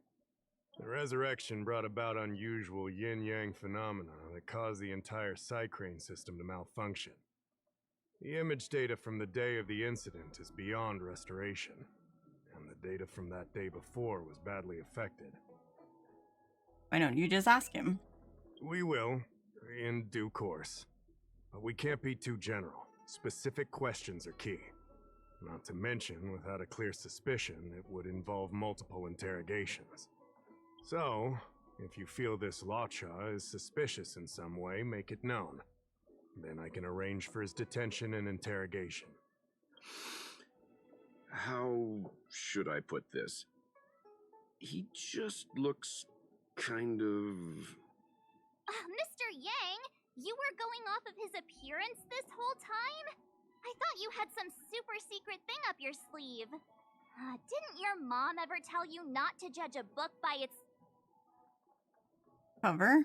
The resurrection brought about unusual yin-yang phenomena that caused the entire Psycrane system to malfunction. The image data from the day of the incident is beyond restoration, and the data from that day before was badly affected. Why don't you just ask him? We will, in due course. But we can't be too general. Specific questions are key. Not to mention, without a clear suspicion, it would involve multiple interrogations. So, if you feel this Luocha is suspicious in some way, make it known. Then I can arrange for his detention and interrogation. How should I put this? He just looks kind of... Mr. Yang, you were going off of his appearance this whole time? I thought you had some super secret thing up your sleeve. Didn't your mom ever tell you not to judge a book by its... Cover?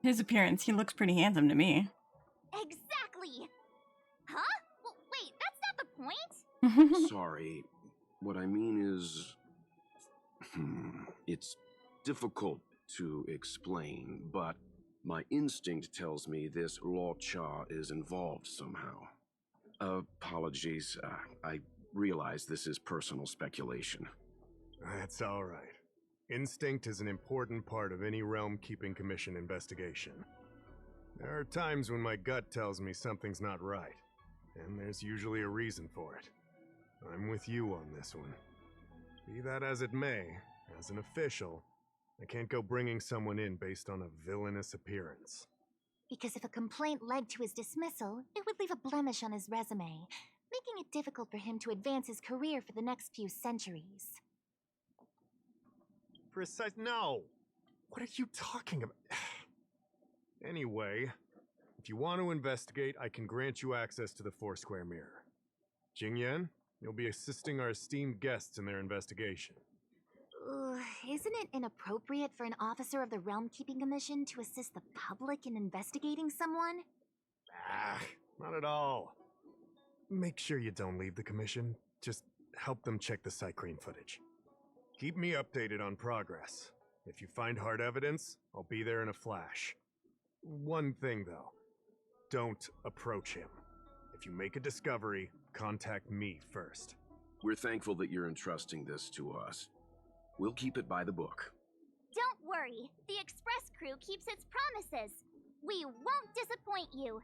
His appearance, he looks pretty handsome to me. Exactly! Huh? Well, wait, that's not the point! Sorry. What I mean is... It's difficult to explain, but my instinct tells me this Luocha is involved somehow. Apologies, I realize this is personal speculation. That's all right. Instinct is an important part of any Realm Keeping Commission investigation. There are times when my gut tells me something's not right, and there's usually a reason for it. I'm with you on this one. Be that as it may, as an official, I can't go bringing someone in based on a villainous appearance. Because if a complaint led to his dismissal, it would leave a blemish on his resume, making it difficult for him to advance his career for the next few centuries. No! What are you talking about? Anyway, if you want to investigate, I can grant you access to the Foursquare Mirror. Jingyan, you'll be assisting our esteemed guests in their investigation. Isn't it inappropriate for an officer of the Realm Keeping Commission to assist the public in investigating someone? Not at all. Make sure you don't leave the commission. Just help them check the Cycrane footage. Keep me updated on progress. If you find hard evidence, I'll be there in a flash. One thing, though. Don't approach him. If you make a discovery, contact me first. We're thankful that you're entrusting this to us. We'll keep it by the book. Don't worry, the Express crew keeps its promises. We won't disappoint you.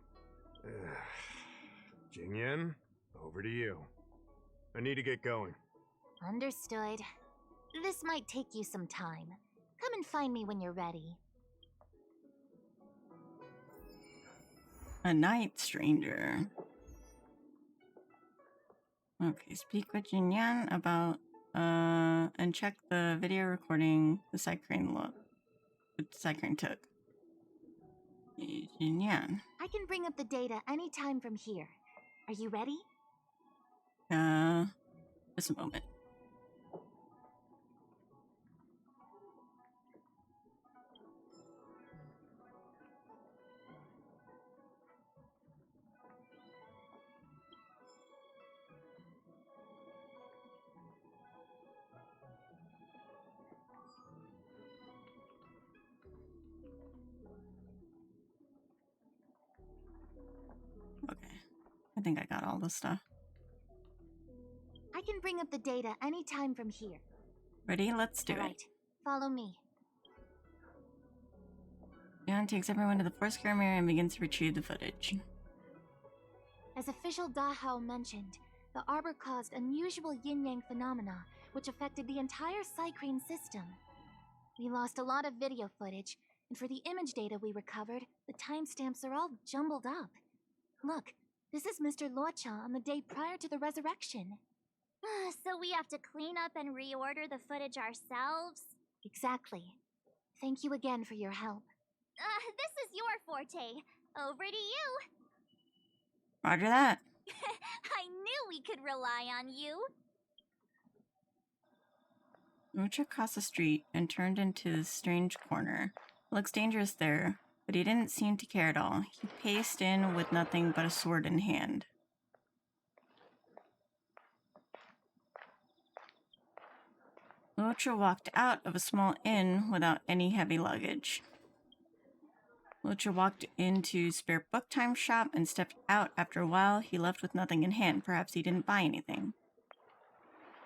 Jingyan, over to you. I need to get going. Understood. This might take you some time. Come and find me when you're ready. A night stranger. Okay, speak with Jinyan about and check the video recording the Cycrane took. Jinyan. I can bring up the data anytime from here. Are you ready? Just a moment. Okay, I think I got all this stuff. I can bring up the data anytime from here. Ready? Let's do Right. it. Follow me. Jan takes everyone to the Foursquare Mirror and begins to retrieve the footage. As official Dahao mentioned, the Arbor caused unusual yin-yang phenomena, which affected the entire Cycrane system. We lost a lot of video footage, and for the image data we recovered, the timestamps are all jumbled up. Look, this is Mr. Luocha on the day prior to the resurrection. So we have to clean up and reorder the footage ourselves? Exactly. Thank you again for your help. This is your forte. Over to you. Roger that. I knew we could rely on you. Luocha crossed the street and turned into this strange corner. It looks dangerous there, but he didn't seem to care at all. He paced in with nothing but a sword in hand. Luocha walked out of a small inn without any heavy luggage. Luocha walked into spare book time shop and stepped out. After a while, he left with nothing in hand. Perhaps he didn't buy anything.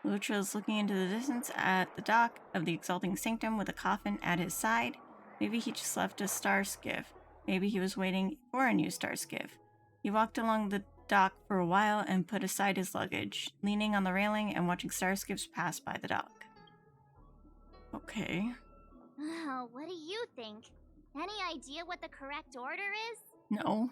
Luocha was looking into the distance at the dock of the Exalting Sanctum with a coffin at his side. Maybe he just left a star skiff. Maybe he was waiting for a new star skiff. He walked along the dock for a while and put aside his luggage, leaning on the railing and watching star skiffs pass by the dock. Okay. What do you think? Any idea what the correct order is? No.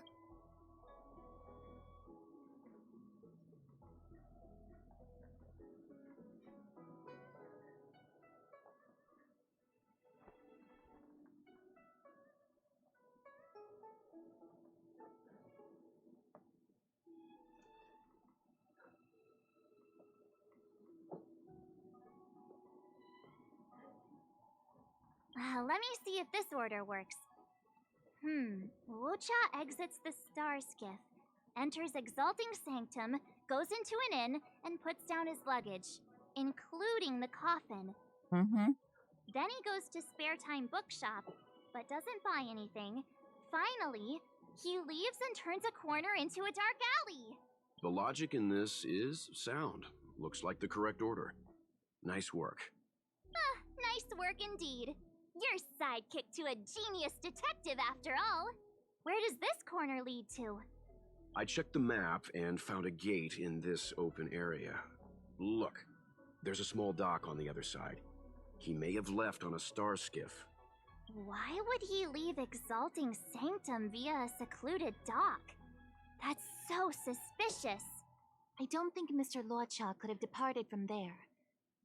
Let me see if this order works. Luocha exits the star skiff, enters Exalting Sanctum, goes into an inn, and puts down his luggage, including the coffin. Mm-hmm. Then he goes to Spare Time Bookshop, but doesn't buy anything. Finally, he leaves and turns a corner into a dark alley. The logic in this is sound. Looks like the correct order. Nice work. Nice work indeed. Your sidekick to a genius detective, after all. Where does this corner lead to? I checked the map and found a gate in this open area. Look, there's a small dock on the other side. He may have left on a star skiff. Why would he leave Exalting Sanctum via a secluded dock? That's so suspicious. I don't think Mr. Luocha could have departed from there.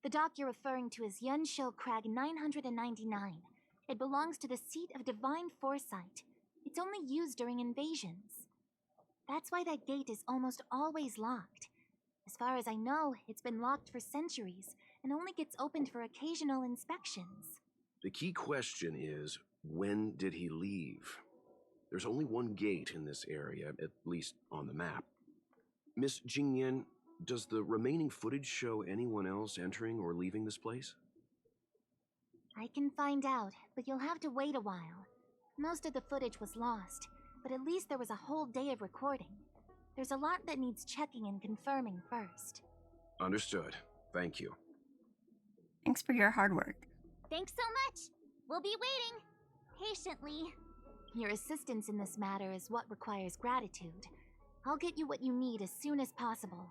The dock you're referring to is Yunsho Crag 999. It belongs to the seat of divine foresight. It's only used during invasions. That's why that gate is almost always locked. As far as I know, it's been locked for centuries and only gets opened for occasional inspections. The key question is, when did he leave? There's only one gate in this area, at least on the map. Miss Jingyan, does the remaining footage show anyone else entering or leaving this place? I can find out, but you'll have to wait a while. Most of the footage was lost, but at least there was a whole day of recording. There's a lot that needs checking and confirming first. Understood. Thank you. Thanks for your hard work. Thanks so much. We'll be waiting. Patiently. Your assistance in this matter is what requires gratitude. I'll get you what you need as soon as possible.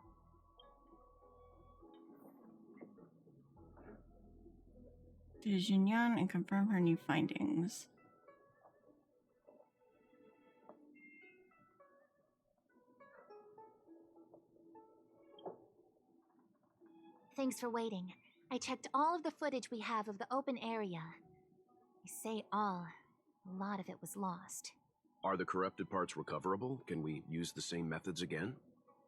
To Jinyan and confirm her new findings. Thanks for waiting. I checked all of the footage we have of the open area. I say all. A lot of it was lost. Are the corrupted parts recoverable? Can we use the same methods again?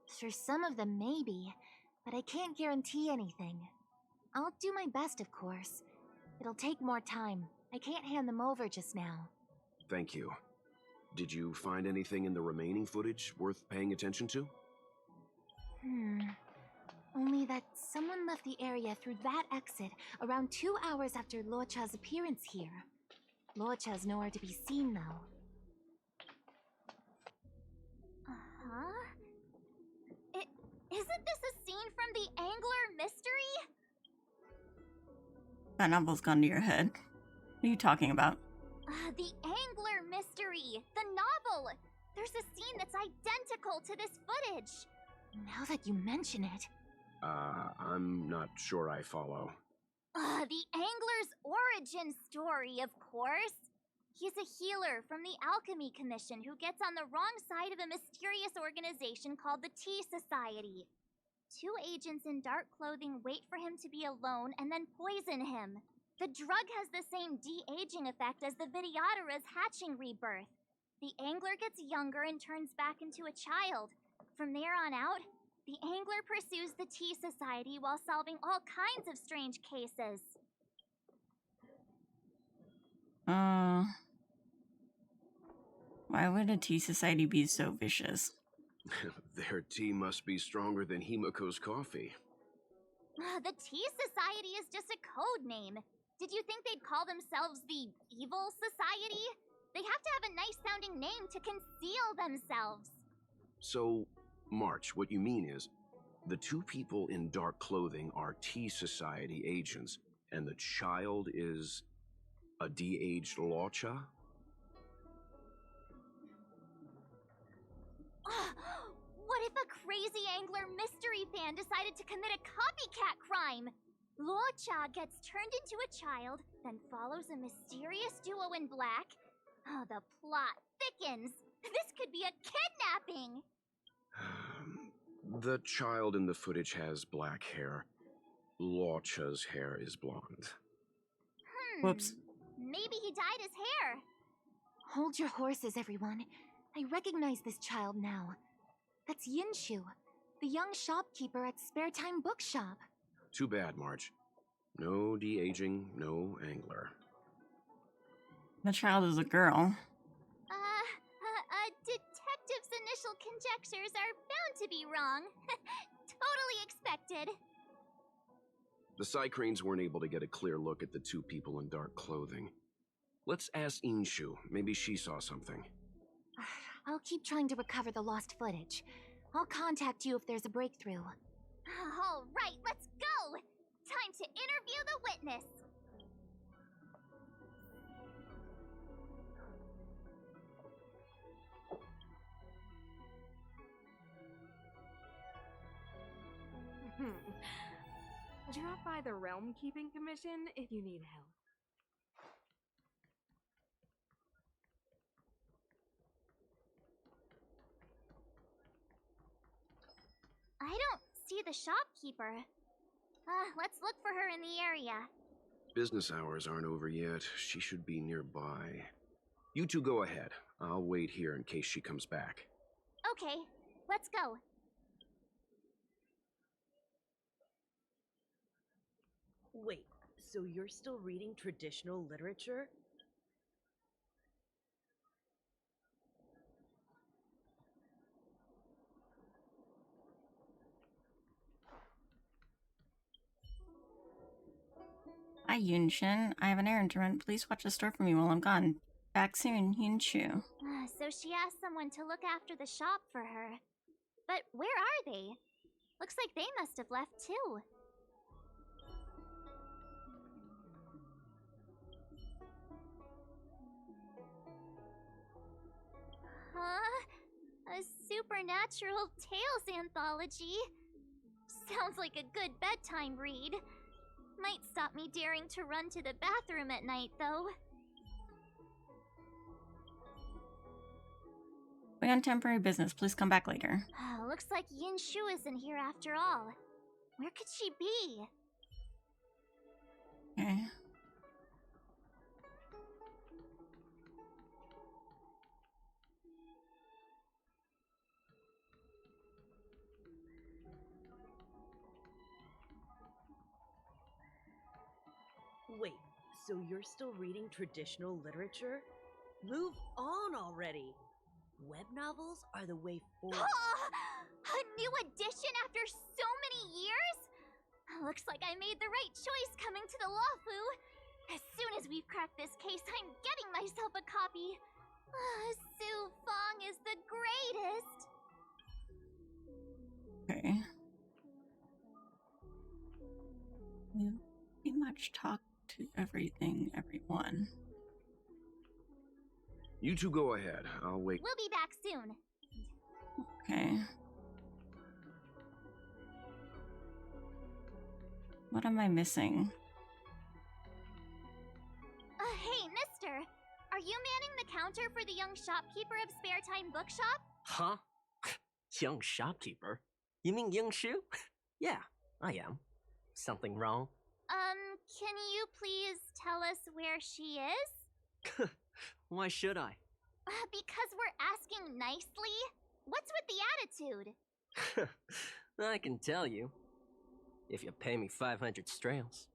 For some of them, maybe, but I can't guarantee anything. I'll do my best, of course. It'll take more time. I can't hand them over just now. Thank you. Did you find anything in the remaining footage worth paying attention to? Only that someone left the area through that exit around 2 hours after Luocha's appearance here. Luocha's nowhere to be seen, though. Isn't this a scene from the Angler Mystery? That novel's gone to your head. What are you talking about? The Angler Mystery, the novel. There's a scene that's identical to this footage. Now that you mention it... I'm not sure I follow. The Angler's origin story, of course. He's a healer from the Alchemy Commission who gets on the wrong side of a mysterious organization called the Tea Society. 2 agents in dark clothing wait for him to be alone and then poison him. The drug has the same de-aging effect as the Vidyadhara's hatching rebirth. The Angler gets younger and turns back into a child. From there on out, the Angler pursues the Tea Society while solving all kinds of strange cases. Why would a tea society be so vicious? Their tea must be stronger than Himiko's coffee. The Tea Society is just a code name. Did you think they'd call themselves the Evil Society? They have to have a nice-sounding name to conceal themselves. So, March, what you mean is, the 2 people in dark clothing are Tea Society agents, and the child is a de-aged Luocha? What if a crazy Angler mystery fan decided to commit a copycat crime? Luocha gets turned into a child, then follows a mysterious duo in black. Oh, the plot thickens. This could be a kidnapping. The child in the footage has black hair. Luocha's hair is blonde. Whoops. Maybe he dyed his hair. Hold your horses, everyone. I recognize this child now. That's Yinshu, the young shopkeeper at Spare Time Bookshop. Too bad, March. No de-aging, no Angler. The child is a girl. Detective's initial conjectures are bound to be wrong. Totally expected. The Cycranes weren't able to get a clear look at the two people in dark clothing. Let's ask Inshu. Maybe she saw something. I'll keep trying to recover the lost footage. I'll contact you if there's a breakthrough. All right, let's go! Time to interview the witness. Drop by the Realm Keeping Commission if you need help. I don't see the shopkeeper. Let's look for her in the area. Business hours aren't over yet. She should be nearby. You two go ahead. I'll wait here in case she comes back. Okay, let's go. Wait, so you're still reading traditional literature? Hi, Yunshin. I have an errand to run. Please watch the store for me while I'm gone. Back soon, Yunshu. So she asked someone to look after the shop for her. But where are they? Looks like they must have left too. Huh? A supernatural tales anthology? Sounds like a good bedtime read. Might stop me daring to run to the bathroom at night, though. We're on temporary business. Please come back later. Looks like Yinshu isn't here after all. Where could she be? Okay. Wait, so you're still reading traditional literature? Move on already! Web novels are the way forward. A new edition after so many years? Looks like I made the right choice coming to the Lawfu. As soon as we've cracked this case, I'm getting myself a copy. Su Fong is the greatest. Okay. We pretty much talked to everyone. You two go ahead. I'll wait. We'll be back soon. Okay. What am I missing? Hey, mister. Are you manning the counter for the young shopkeeper of Spare Time Bookshop? Huh? Young shopkeeper? You mean Young Shu? Yeah, I am. Something wrong? Can you please tell us where she is? Why should I? Because we're asking nicely. What's with the attitude? I can tell you. If you pay me 500 strails.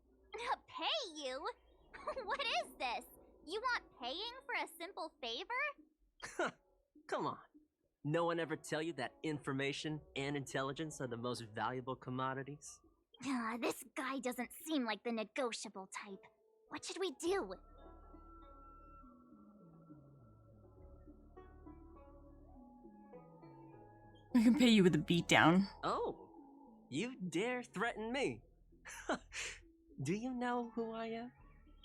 Pay you? What is this? You want paying for a simple favor? Come on. No one ever tell you that information and intelligence are the most valuable commodities? This guy doesn't seem like the negotiable type. What should we do? I can pay you with a beatdown. Oh, you dare threaten me? Do you know who I am?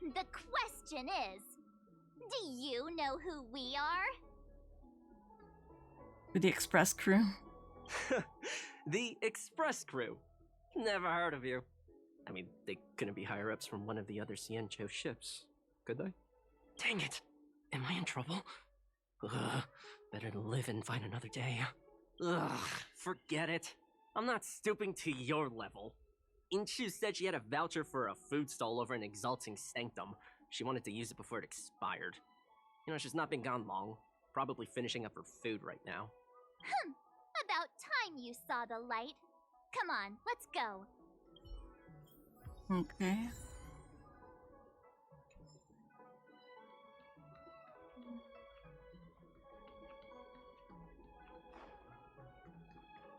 The question is, do you know who we are? With the express crew. The Express Crew. Never heard of you. I mean, they couldn't be higher-ups from one of the other Ciencho ships, could they? Dang it! Am I in trouble? Ugh, better to live and find another day. Ugh, forget it. I'm not stooping to your level. Inshu said she had a voucher for a food stall over in Exalting Sanctum. She wanted to use it before it expired. You know, she's not been gone long. Probably finishing up her food right now. About time you saw the light. Come on, let's go. Okay.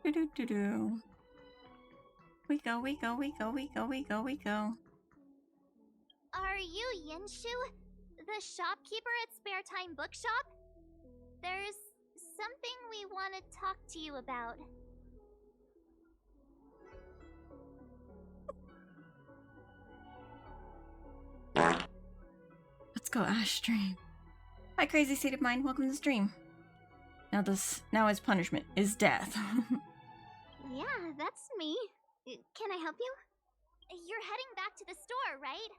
Do-do-do-do. We go, we go, we go, we go, we go, we go. Are you Yinshu, the shopkeeper at Spare Time Bookshop? There's something we want to talk to you about. Let's go, Ash Stream. Hi, crazy state of mind. Welcome to the stream. Now his punishment is death. Yeah, that's me. Can I help you? You're heading back to the store, right?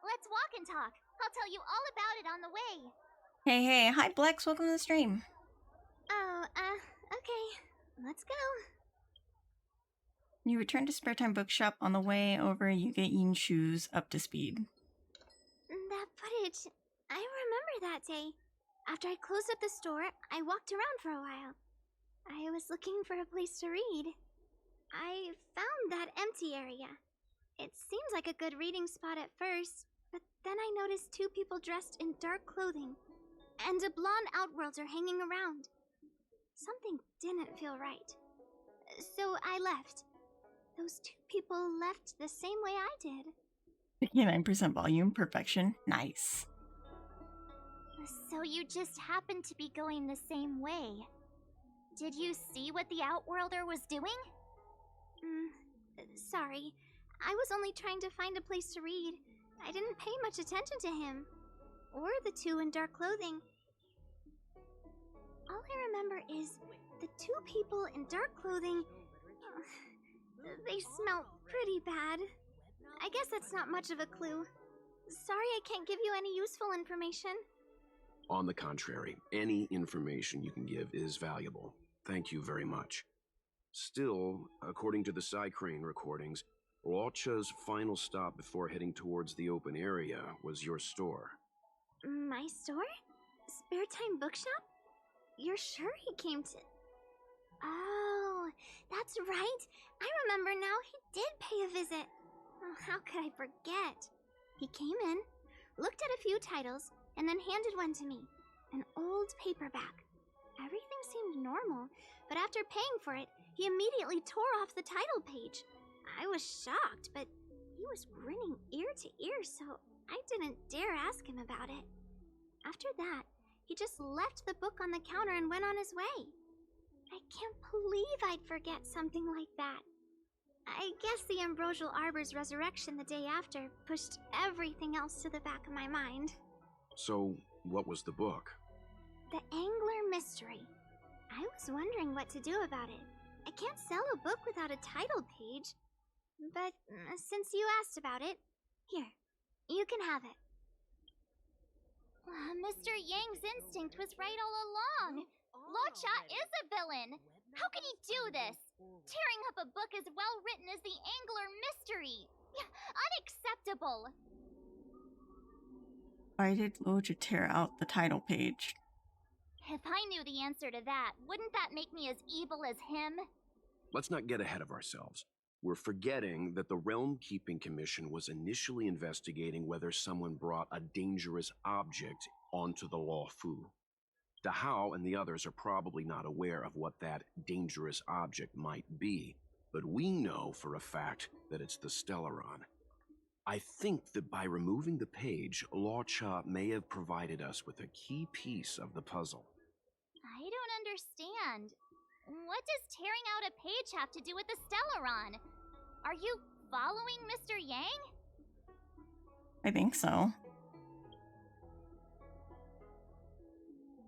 Let's walk and talk. I'll tell you all about it on the way. Hey, hi, Blex. Welcome to the stream. Oh, okay. Let's go. You return to Spare Time Bookshop. On the way over, you get Yinshu's up to speed. That footage. I remember that day. After I closed up the store, I walked around for a while. I was looking for a place to read. I found that empty area. It seemed like a good reading spot at first, but then I noticed two people dressed in dark clothing, and a blonde outworlder hanging around. Something didn't feel right. So I left. Those two people left the same way I did. 59% volume, perfection, nice. So you just happened to be going the same way. Did you see what the Outworlder was doing? Sorry. I was only trying to find a place to read. I didn't pay much attention to him. Or the two in dark clothing. All I remember is the two people in dark clothing. They smell pretty bad. I guess that's not much of a clue. Sorry I can't give you any useful information. On the contrary, any information you can give is valuable. Thank you very much. Still, according to the Psycrane recordings, Luocha's final stop before heading towards the open area was your store. My store? Spare Time Bookshop? You're sure he came to... Oh, that's right. I remember now, he did pay a visit. Oh, how could I forget? He came in, looked at a few titles, and then handed one to me. An old paperback. Everything seemed normal, but after paying for it, he immediately tore off the title page. I was shocked, but he was grinning ear to ear, so I didn't dare ask him about it. After that, he just left the book on the counter and went on his way. I can't believe I'd forget something like that. I guess the Ambrosial Arbor's resurrection the day after pushed everything else to the back of my mind. So, what was the book? The Angler Mystery. I was wondering what to do about it. I can't sell a book without a title page. But since you asked about it, here, you can have it. Mr. Yang's instinct was right all along. Luocha is a villain. How can he do this? Tearing up a book as well written as the Angler Mystery. Unacceptable. Why did Luocha tear out the title page? If I knew the answer to that, wouldn't that make me as evil as him? Let's not get ahead of ourselves. We're forgetting that the Realm Keeping Commission was initially investigating whether someone brought a dangerous object onto the Luofu. Dahao and the others are probably not aware of what that dangerous object might be, but we know for a fact that it's the Stellaron. I think that by removing the page, Luocha may have provided us with a key piece of the puzzle. I don't understand. What does tearing out a page have to do with the Stellaron? Are you following Mr. Yang? I think so.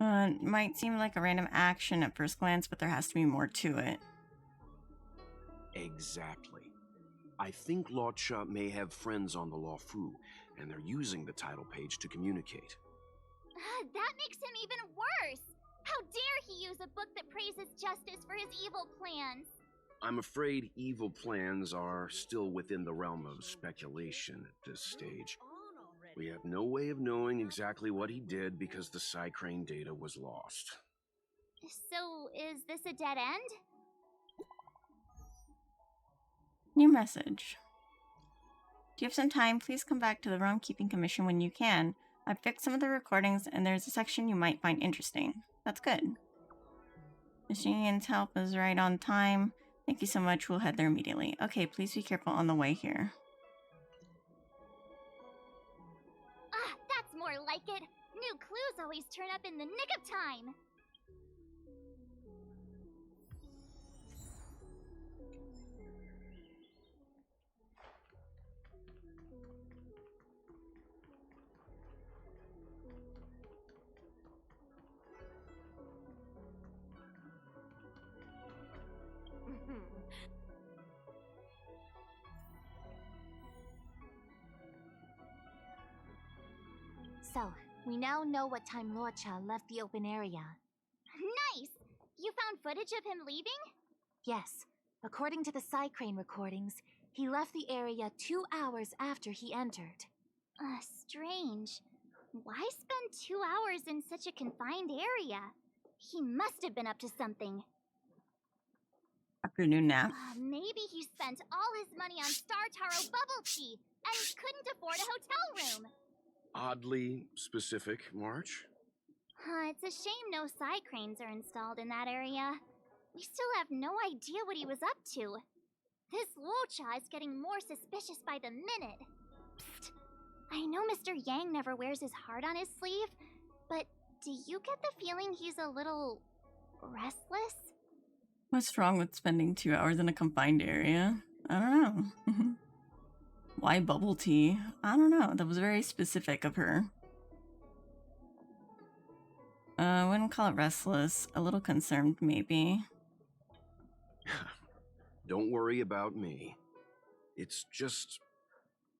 Might seem like a random action at first glance, but there has to be more to it. Exactly. I think Luocha may have friends on the Luofu, and they're using the title page to communicate. That makes him even worse! How dare he use a book that praises justice for his evil plans? I'm afraid evil plans are still within the realm of speculation at this stage. We have no way of knowing exactly what he did because the Psycrane data was lost. So, is this a dead end? New message. Do you have some time? Please come back to the Realm Keeping Commission when you can. I've fixed some of the recordings and there's a section you might find interesting. That's good. Mr. Yan's help is right on time. Thank you so much. We'll head there immediately. Okay, please be careful on the way here. Ah, that's more like it. New clues always turn up in the nick of time. So, we now know what time Luocha left the open area. Nice! You found footage of him leaving? Yes, according to the Psycrane recordings, he left the area 2 hours after he entered. Strange. Why spend 2 hours in such a confined area? He must have been up to something. Afternoon nap. Maybe he spent all his money on Star Taro bubble tea and couldn't afford a hotel room. Oddly specific, March. It's a shame no Psycranes are installed in that area. We still have no idea what he was up to. This Luocha is getting more suspicious by the minute. Psst. I know Mr. Yang never wears his heart on his sleeve, but do you get the feeling he's a little restless? What's wrong with spending 2 hours in a confined area? I don't know. Why bubble tea? I don't know. That was very specific of her. I wouldn't call it restless. A little concerned, maybe. Don't worry about me. It's just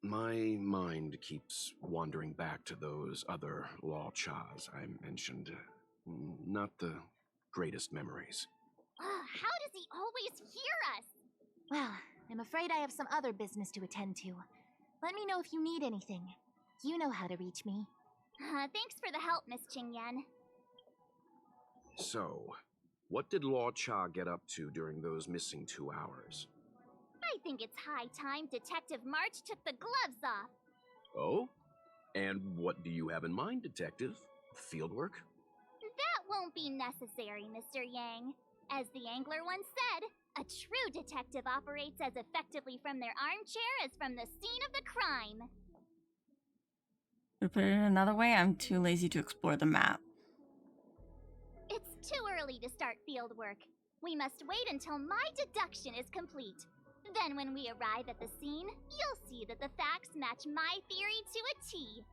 my mind keeps wandering back to those other Luochas I mentioned. Not the greatest memories. How does he always hear us? Well, I'm afraid I have some other business to attend to. Let me know if you need anything. You know how to reach me. Thanks for the help, Miss Qingyan. So, what did Luocha get up to during those missing 2 hours? I think it's high time Detective March took the gloves off. Oh? And what do you have in mind, Detective? Fieldwork? That won't be necessary, Mr. Yang. As the angler once said, a true detective operates as effectively from their armchair as from the scene of the crime. To put it another way, I'm too lazy to explore the map. It's too early to start field work. We must wait until my deduction is complete. Then when we arrive at the scene, you'll see that the facts match my theory to a T.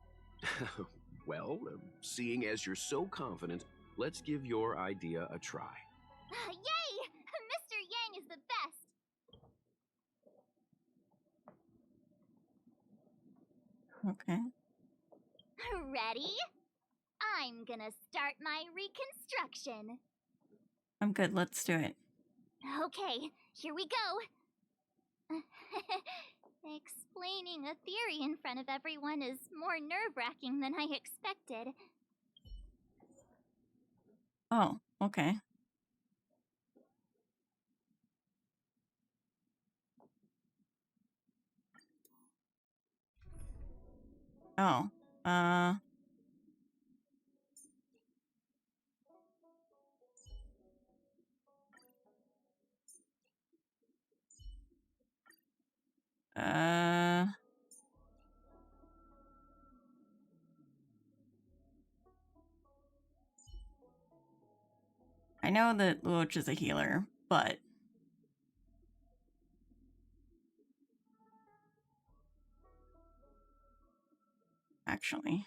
Well, seeing as you're so confident, let's give your idea a try. Yay! Mr. Yang is the best! Okay. Ready? I'm gonna start my reconstruction. I'm good. Let's do it. Okay, here we go. Explaining a theory in front of everyone is more nerve-wracking than I expected. Oh, okay. Oh, I know that Luocha is a healer, but actually,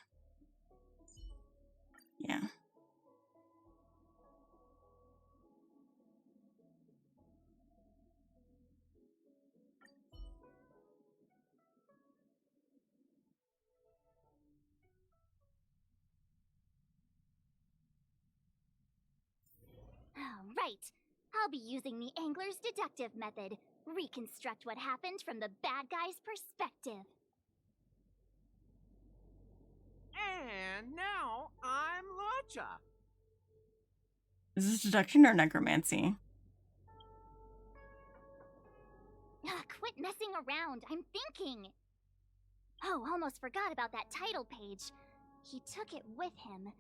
yeah. Right. I'll be using the angler's deductive method. Reconstruct what happened from the bad guy's perspective. And now I'm Luocha. Is this deduction or necromancy? Quit messing around. I'm thinking. Oh, almost forgot about that title page. He took it with him,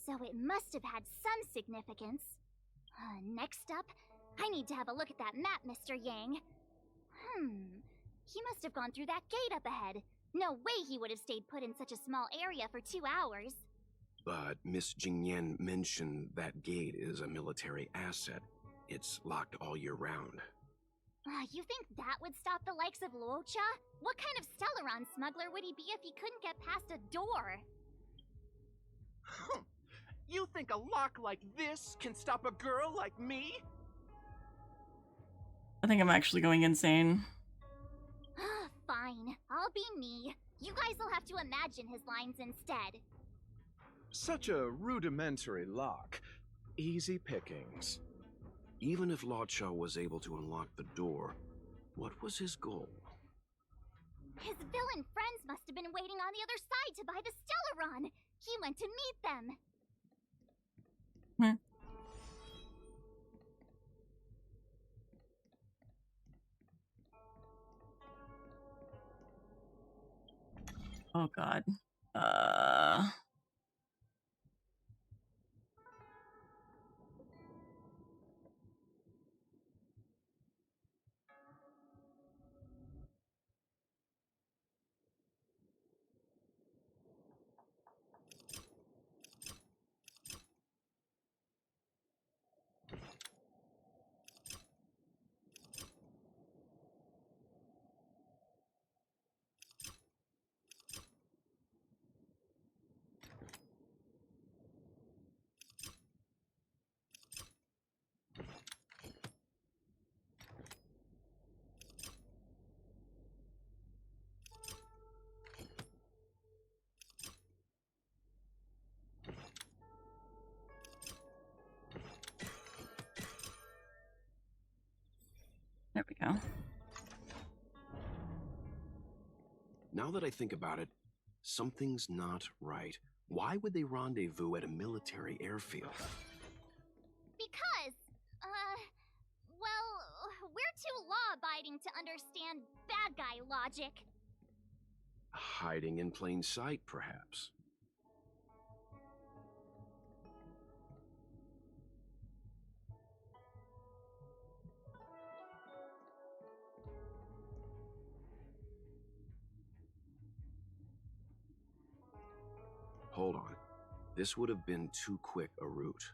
so it must have had some significance. Next up, I need to have a look at that map, Mr. Yang. He must have gone through that gate up ahead. No way he would have stayed put in such a small area for 2 hours. But Miss Jingyan mentioned that gate is a military asset. It's locked all year round. You think that would stop the likes of Luocha? What kind of Stellaron smuggler would he be if he couldn't get past a door? You think a lock like this can stop a girl like me? I think I'm actually going insane. Fine, I'll be me. You guys will have to imagine his lines instead. Such a rudimentary lock. Easy pickings. Even if Luocha was able to unlock the door, what was his goal? His villain friends must have been waiting on the other side to buy the Stellaron. He went to meet them. Oh god. There we go. Now that I think about it, something's not right. Why would they rendezvous at a military airfield? Because, well, we're too law-abiding to understand bad guy logic. Hiding in plain sight, perhaps. Hold on. This would have been too quick a route.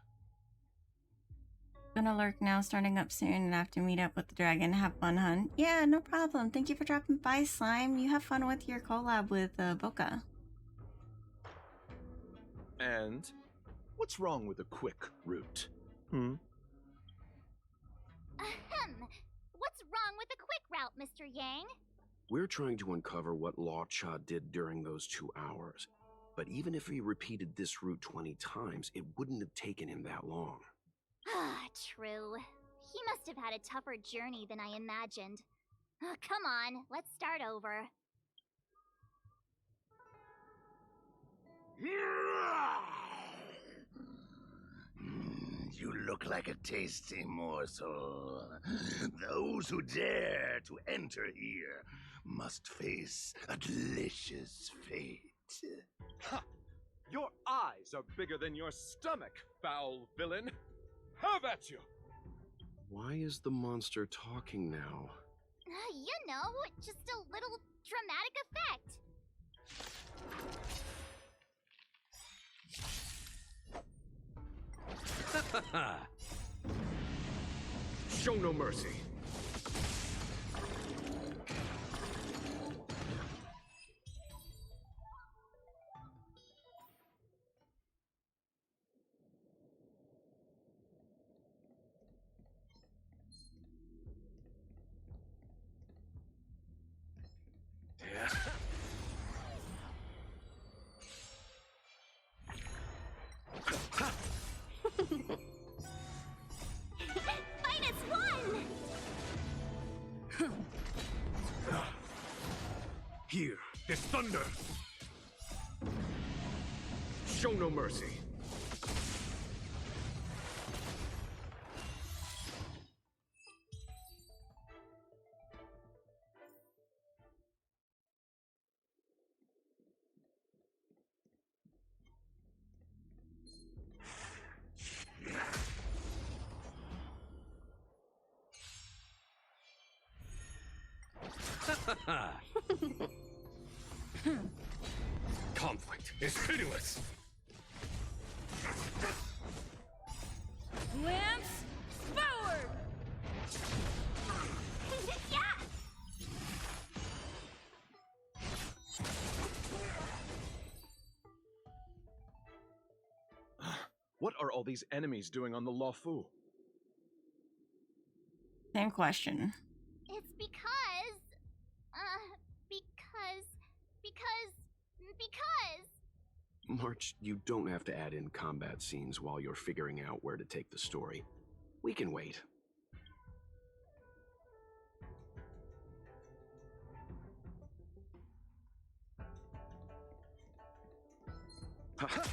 Gonna lurk now, starting up soon, and have to meet up with the dragon. Have fun, hun. Yeah, no problem. Thank you for dropping by, Slime. You have fun with your collab with Boca. And what's wrong with a quick route? What's wrong with the quick route, Mr. Yang? We're trying to uncover what Luocha did during those 2 hours. But even if he repeated this route 20 times, it wouldn't have taken him that long. True. He must have had a tougher journey than I imagined. Come on, let's start over. You look like a tasty morsel. Those who dare to enter here must face a delicious fate. Ha! Your eyes are bigger than your stomach, foul villain! Have at you! Why is the monster talking now? You know, just a little dramatic effect. Show no mercy. Here, this thunder! Show no mercy. Conflict is pitiless. Lance, forward! Yeah! What are all these enemies doing on the Luofu? Same question. It's because... March, you don't have to add in combat scenes while you're figuring out where to take the story. We can wait. Ha-ha!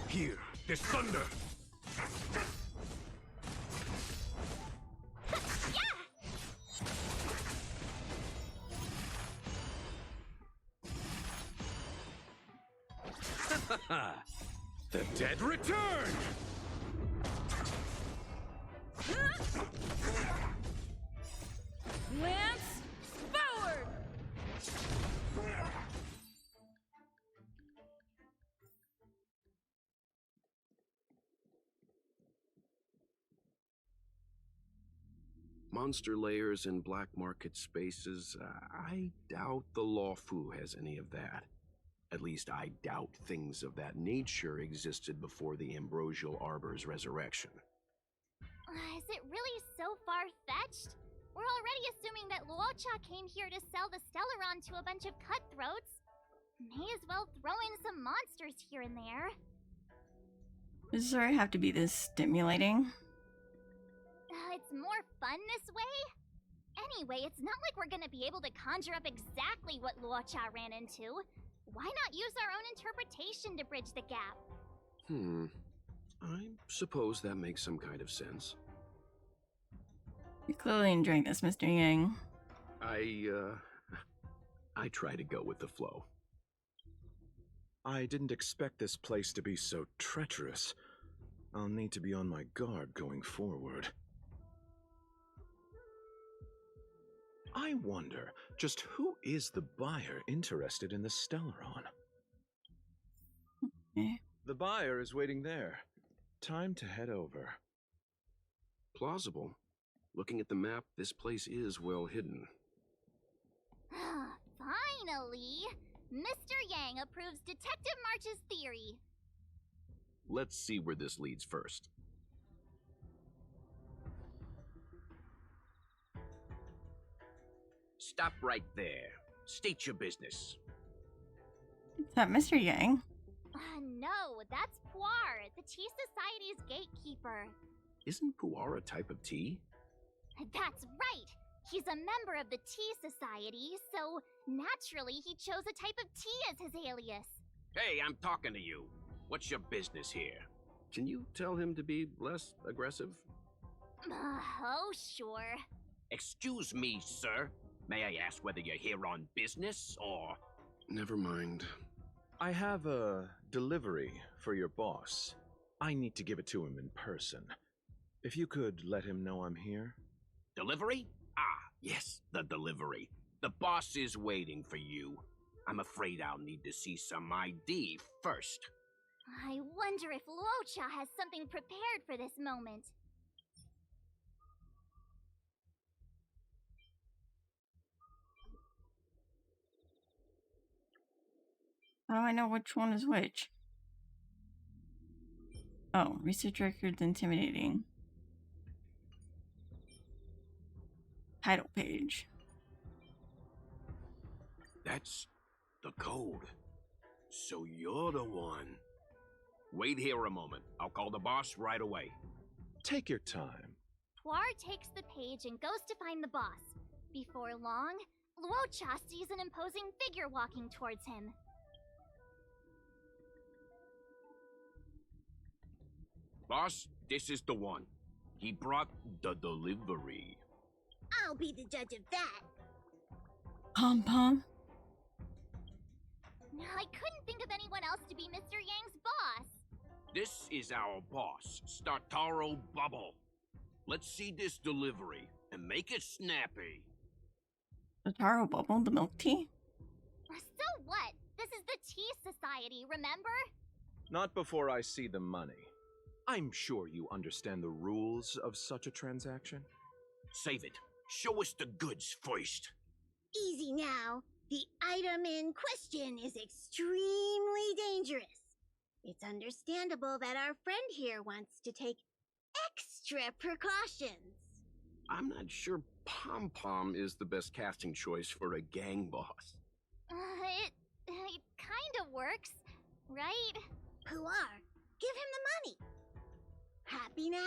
Here, this thunder. The dead return! Lance, forward! Monster layers and black market spaces, I doubt the Luofu has any of that. At least I doubt things of that nature existed before the Ambrosial Arbor's resurrection. Is it really so far-fetched? We're already assuming that Luocha came here to sell the Stellaron to a bunch of cutthroats. May as well throw in some monsters here and there. Does it have to be this stimulating? It's more fun this way? Anyway, it's not like we're gonna be able to conjure up exactly what Luocha ran into. Why not use our own interpretation to bridge the gap? I suppose that makes some kind of sense. You're clearly enjoying this, Mr. Yang. I try to go with the flow. I didn't expect this place to be so treacherous. I'll need to be on my guard going forward. I wonder, just who is the buyer interested in the Stellaron? The buyer is waiting there. Time to head over. Plausible. Looking at the map, this place is well hidden. Finally! Mr. Yang approves Detective March's theory. Let's see where this leads first. Stop right there. State your business. Is that Mr. Yang? No, that's Puar, the Tea Society's gatekeeper. Isn't Puar a type of tea? That's right! He's a member of the Tea Society, so naturally he chose a type of tea as his alias. Hey, I'm talking to you. What's your business here? Can you tell him to be less aggressive? Oh, sure. Excuse me, sir. May I ask whether you're here on business, or... Never mind. I have a delivery for your boss. I need to give it to him in person. If you could let him know I'm here. Delivery? Ah, yes, the delivery. The boss is waiting for you. I'm afraid I'll need to see some ID first. I wonder if Luocha has something prepared for this moment. How do I know which one is which? Oh, research records intimidating. Title page. That's the code. So you're the one. Wait here a moment. I'll call the boss right away. Take your time. Puar takes the page and goes to find the boss. Before long, Luocha sees an imposing figure walking towards him. Boss, this is the one. He brought the delivery. I'll be the judge of that. Pom Pom? I couldn't think of anyone else to be Mr. Yang's boss. This is our boss, Startaro Bubble. Let's see this delivery and make it snappy. The taro bubble, the milk tea? So what? This is the Tea Society, remember? Not before I see the money. I'm sure you understand the rules of such a transaction. Save it. Show us the goods first. Easy now. The item in question is extremely dangerous. It's understandable that our friend here wants to take extra precautions. I'm not sure Pom Pom is the best casting choice for a gang boss. It kind of works, right? Puar, give him the money. Happy now?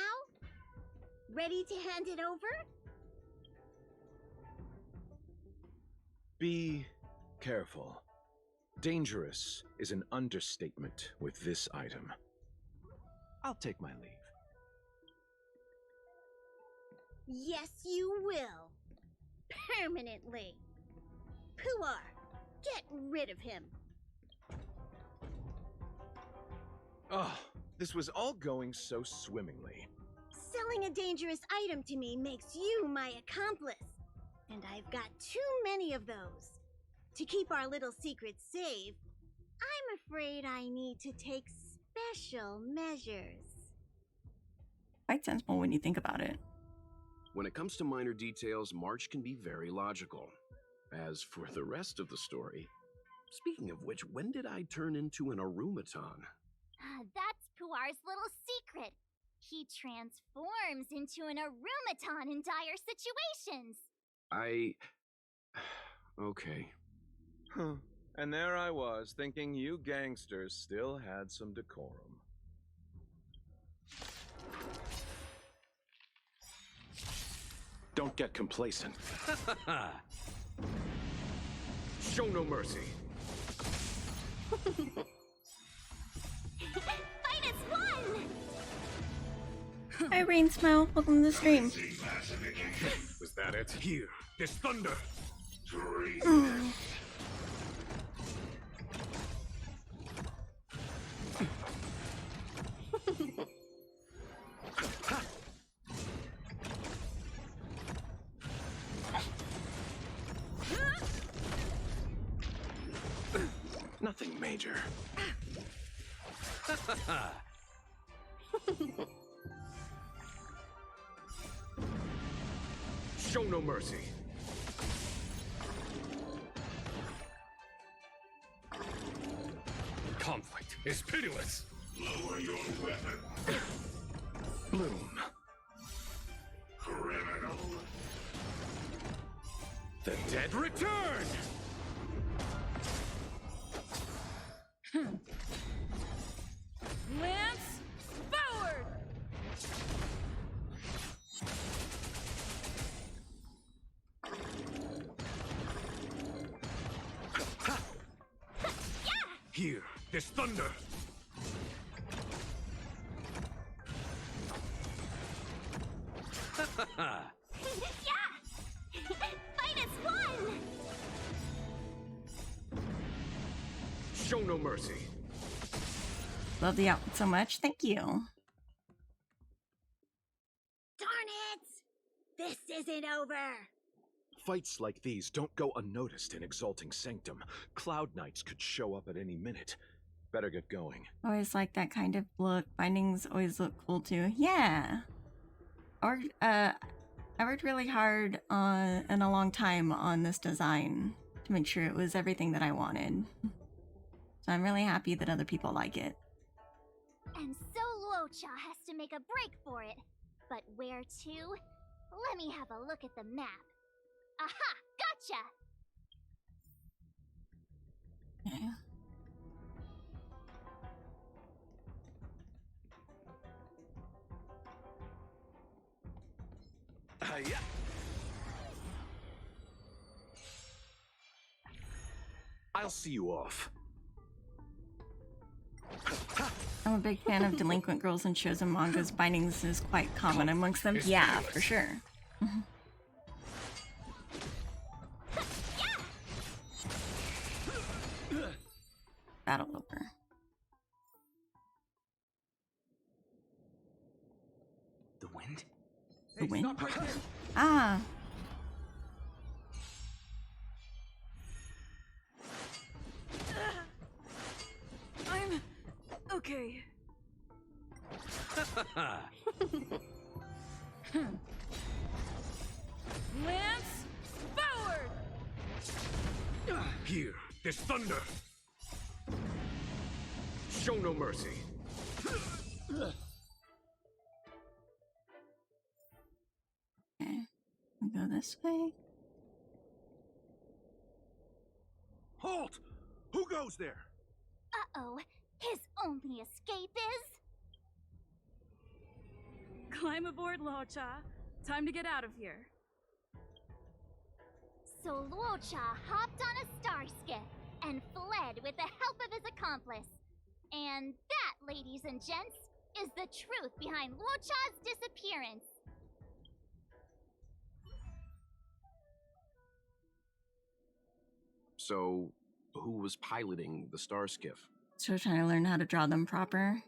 Ready to hand it over? Be careful. Dangerous is an understatement with this item. I'll take my leave. Yes, you will. Permanently. Puar, get rid of him. Oh, this was all going so swimmingly. Selling a dangerous item to me makes you my accomplice. And I've got too many of those. To keep our little secret safe, I'm afraid I need to take special measures. Quite sensible when you think about it. When it comes to minor details, March can be very logical. As for the rest of the story, speaking of which, when did I turn into an Arumaton? That's Puar's little secret. He transforms into an Arumaton in dire situations. Okay. Huh. And there I was, thinking you gangsters still had some decorum. Don't get complacent. Show no mercy. Fight as one! Hi, Rain Smile. Welcome to the stream. Was that it? Here, this thunder! Nothing major. Show no mercy. Conflict is pitiless. Lower your weapon. Bloom. Criminal. The dead return! Lance forward! Here, this thunder! Yeah! Fight as one! Show no mercy. Love the outfit so much. Thank you. Darn it! This isn't over. Fights like these don't go unnoticed in Exalting Sanctum. Cloud Knights could show up at any minute. Better get going. Always like that kind of look. Bindings always look cool too. Yeah. I worked really hard in a long time on this design to make sure it was everything that I wanted. So I'm really happy that other people like it. And so Luocha has to make a break for it. But where to? Let me have a look at the map. Aha! Gotcha! Okay. Yeah. I'll see you off. I'm a big fan of delinquent girls in shows and mangas. Bindings is quite common amongst them. Yeah, for sure. Battle over. win. Stop right there. Ah. I'm okay. Lance, forward! Here, there's thunder. Show no mercy. Okay. We go this way. Halt! Who goes there? Uh-oh. His only escape is... Climb aboard, Luocha. Time to get out of here. So Luocha hopped on a star skiff and fled with the help of his accomplice. And that, ladies and gents, is the truth behind Luocha's disappearance. So, who was piloting the star skiff? Still trying to learn how to draw them proper.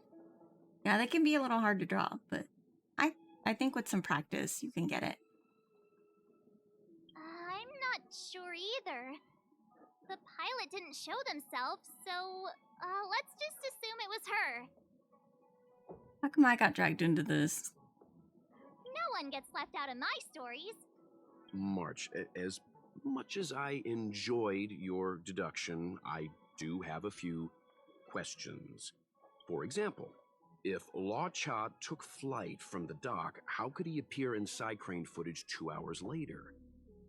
Yeah, they can be a little hard to draw, but I think with some practice you can get it. I'm not sure either. The pilot didn't show themselves, so let's just assume it was her. How come I got dragged into this? No one gets left out of my stories. March, as much as I enjoyed your deduction, I do have a few questions. For example, if Luocha took flight from the dock, how could he appear in side crane footage 2 hours later?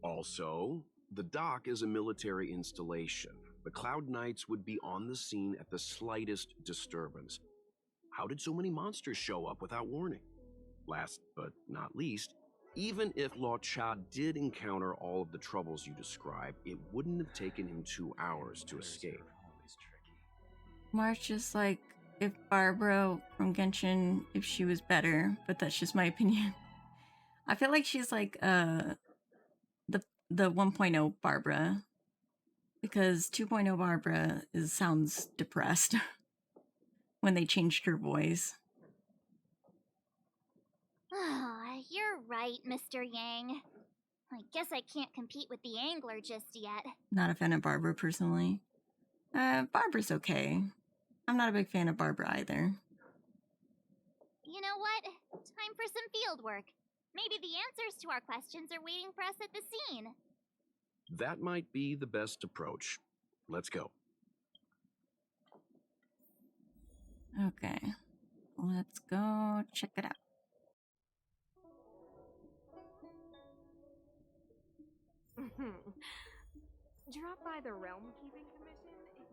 Also, the dock is a military installation. The Cloud Knights would be on the scene at the slightest disturbance. How did so many monsters show up without warning? Last but not least, even if Luocha did encounter all of the troubles you described, it wouldn't have taken him 2 hours to escape. March is like if Barbara from Genshin, if she was better, but that's just my opinion. I feel like she's like the 1.0 Barbara, because 2.0 Barbara sounds depressed when they changed her voice. You're right, Mr. Yang. I guess I can't compete with the angler just yet. Not a fan of Barbara personally. Barbara's okay. I'm not a big fan of Barbara either. You know what? Time for some field work. Maybe the answers to our questions are waiting for us at the scene. That might be the best approach. Let's go. Okay. Let's go check it out. Drop by the Realm Keeping Commission if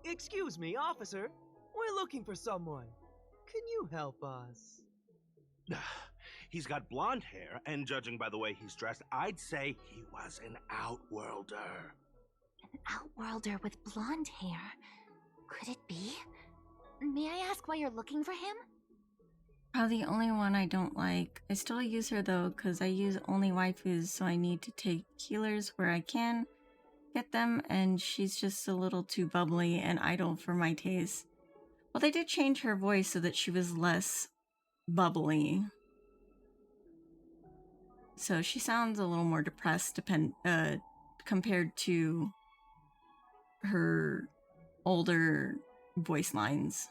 you... Excuse me, officer. We're looking for someone. Can you help us? He's got blonde hair, and judging by the way he's dressed, I'd say he was an outworlder. An outworlder with blonde hair? Could it be? May I ask why you're looking for him? Probably the only one I don't like. I still use her though, because I use only waifus, so I need to take healers where I can get them, and she's just a little too bubbly and idle for my taste. Well, they did change her voice so that she was less bubbly. So she sounds a little more depressed compared to her older voice lines.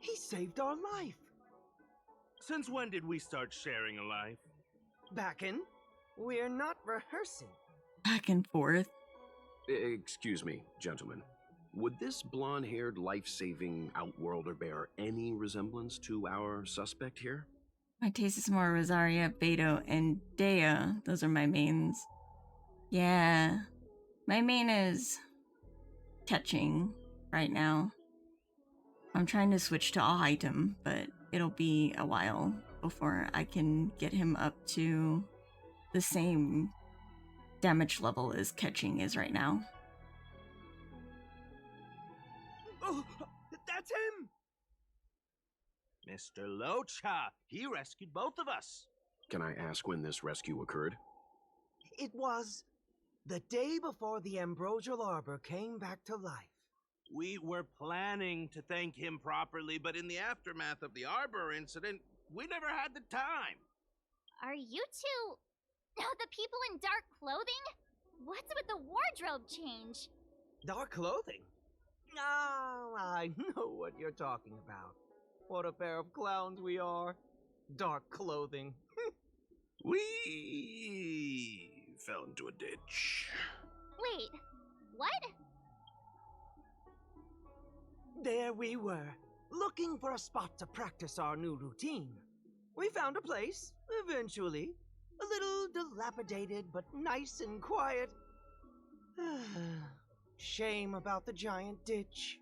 He saved our life. Since when did we start sharing a life? Backin, we're not rehearsing. Back and forth. Excuse me, gentlemen. Would this blonde-haired, life-saving outworlder bear any resemblance to our suspect here? My taste is more Rosaria, Beto, and Dea. Those are my mains. Yeah. My main is catching right now. I'm trying to switch to all item, but it'll be a while before I can get him up to the same damage level as catching is right now. Oh, that's him! Mr. Luocha, he rescued both of us. Can I ask when this rescue occurred? It was the day before the Ambrosial Arbor came back to life. We were planning to thank him properly, but in the aftermath of the Arbor incident, we never had the time. Are you two the people in dark clothing? What's with the wardrobe change? Dark clothing? Ah, I know what you're talking about. What a pair of clowns we are. Dark clothing. We fell into a ditch. Wait, what? There we were, looking for a spot to practice our new routine. We found a place, eventually. A little dilapidated, but nice and quiet. Shame about the giant ditch.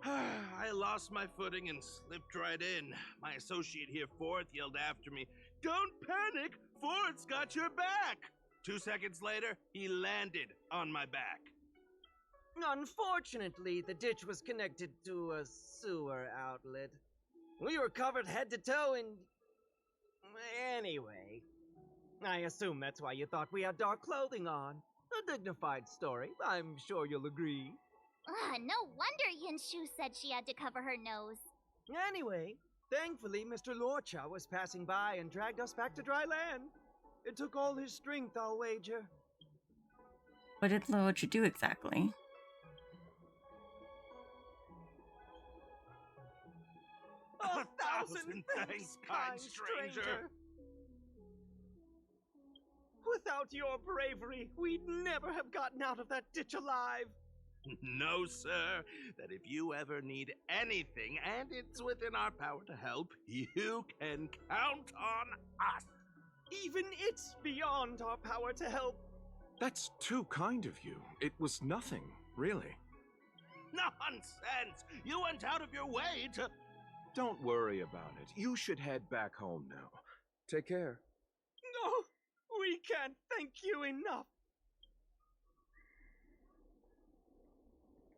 I lost my footing and slipped right in. My associate here, Fourth, yelled after me, "Don't panic! Fourth's got your back!" 2 seconds later, he landed on my back. Unfortunately, the ditch was connected to a sewer outlet. We were covered head to toe in... Anyway, I assume that's why you thought we had dark clothing on. A dignified story, I'm sure you'll agree. No wonder Yinshu said she had to cover her nose. Anyway, thankfully Mr. Luocha was passing by and dragged us back to dry land. It took all his strength, I'll wager. What did Luocha do exactly? 1,000 thanks, kind stranger. Without your bravery, we'd never have gotten out of that ditch alive. No, sir. That if you ever need anything, and it's within our power to help, you can count on us. Even it's beyond our power to help. That's too kind of you. It was nothing, really. Nonsense! You went out of your way to... Don't worry about it. You should head back home now. Take care. No, we can't thank you enough.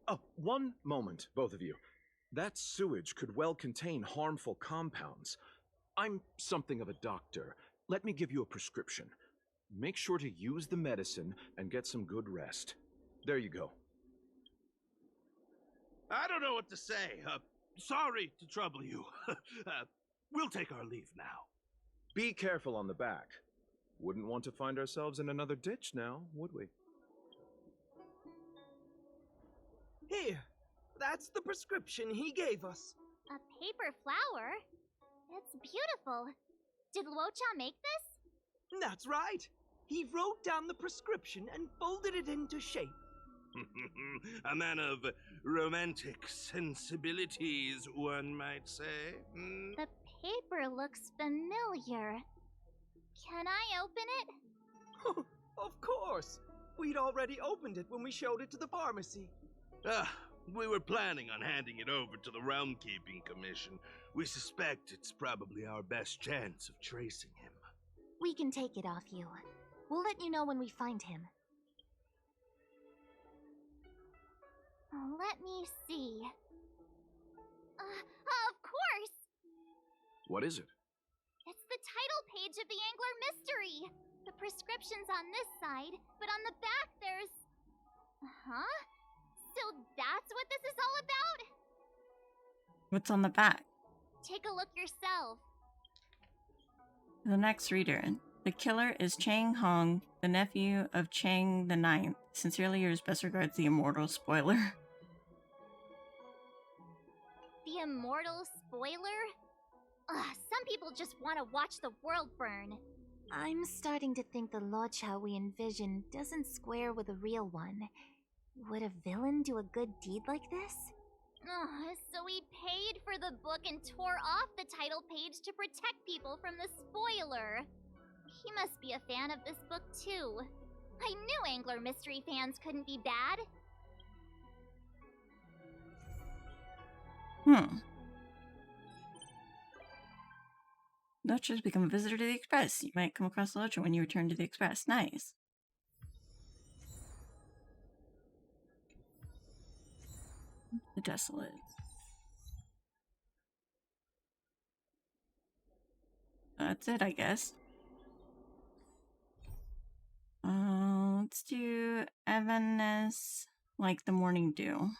Oh, one moment, both of you. That sewage could well contain harmful compounds. I'm something of a doctor. Let me give you a prescription. Make sure to use the medicine and get some good rest. There you go. I don't know what to say. Sorry to trouble you. We'll take our leave now. Be careful on the back. Wouldn't want to find ourselves in another ditch now, would we? Here, that's the prescription he gave us. A paper flower? It's beautiful. Did Luocha make this? That's right. He wrote down the prescription and folded it into shape. A man of romantic sensibilities, one might say. The paper looks familiar. Can I open it? Of course. We'd already opened it when we showed it to the pharmacy. We were planning on handing it over to the Realm Keeping Commission. We suspect it's probably our best chance of tracing him. We can take it off you. We'll let you know when we find him. Let me see. Of course! What is it? It's the title page of the Angler Mystery! The prescription's on this side, but on the back there's... Huh? So that's what this is all about? What's on the back? Take a look yourself. The next reader. The killer is Chang Hong, the nephew of Chang the Ninth. Sincerely yours, best regards, the immortal spoiler. The immortal spoiler? Some people just want to watch the world burn. I'm starting to think the Luocha we envision doesn't square with a real one. Would a villain do a good deed like this? So he paid for the book and tore off the title page to protect people from the spoiler. He must be a fan of this book too. I knew Angler Mystery fans couldn't be bad. Luocha has become a visitor to the Express. You might come across Luocha when you return to the Express. Nice. The Desolate. That's it, I guess. Evenness like the morning dew.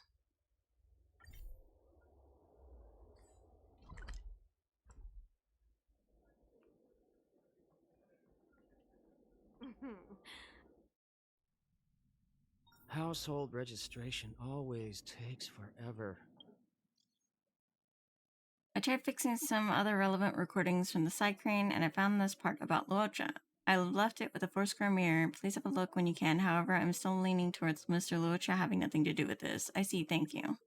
Household registration always takes forever. I tried fixing some other relevant recordings from the side crane, and I found this part about Luocha. I left it with a Foursquare mirror. Please have a look when you can. However, I'm still leaning towards Mr. Luocha having nothing to do with this. I see. Thank you.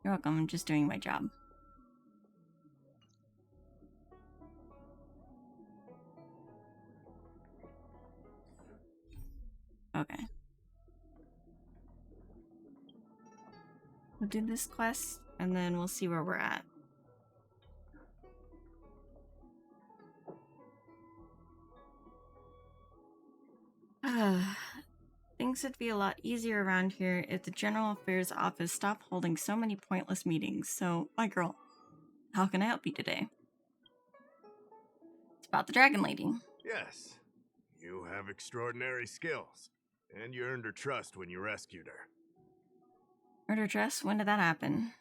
You're welcome. I'm just doing my job. Okay. We'll do this quest, and then we'll see where we're at. Things would be a lot easier around here if the General Affairs Office stopped holding so many pointless meetings. So, my girl, how can I help you today? It's about the Dragon Lady. Yes. You have extraordinary skills, and you earned her trust when you rescued her. Earned her trust? When did that happen?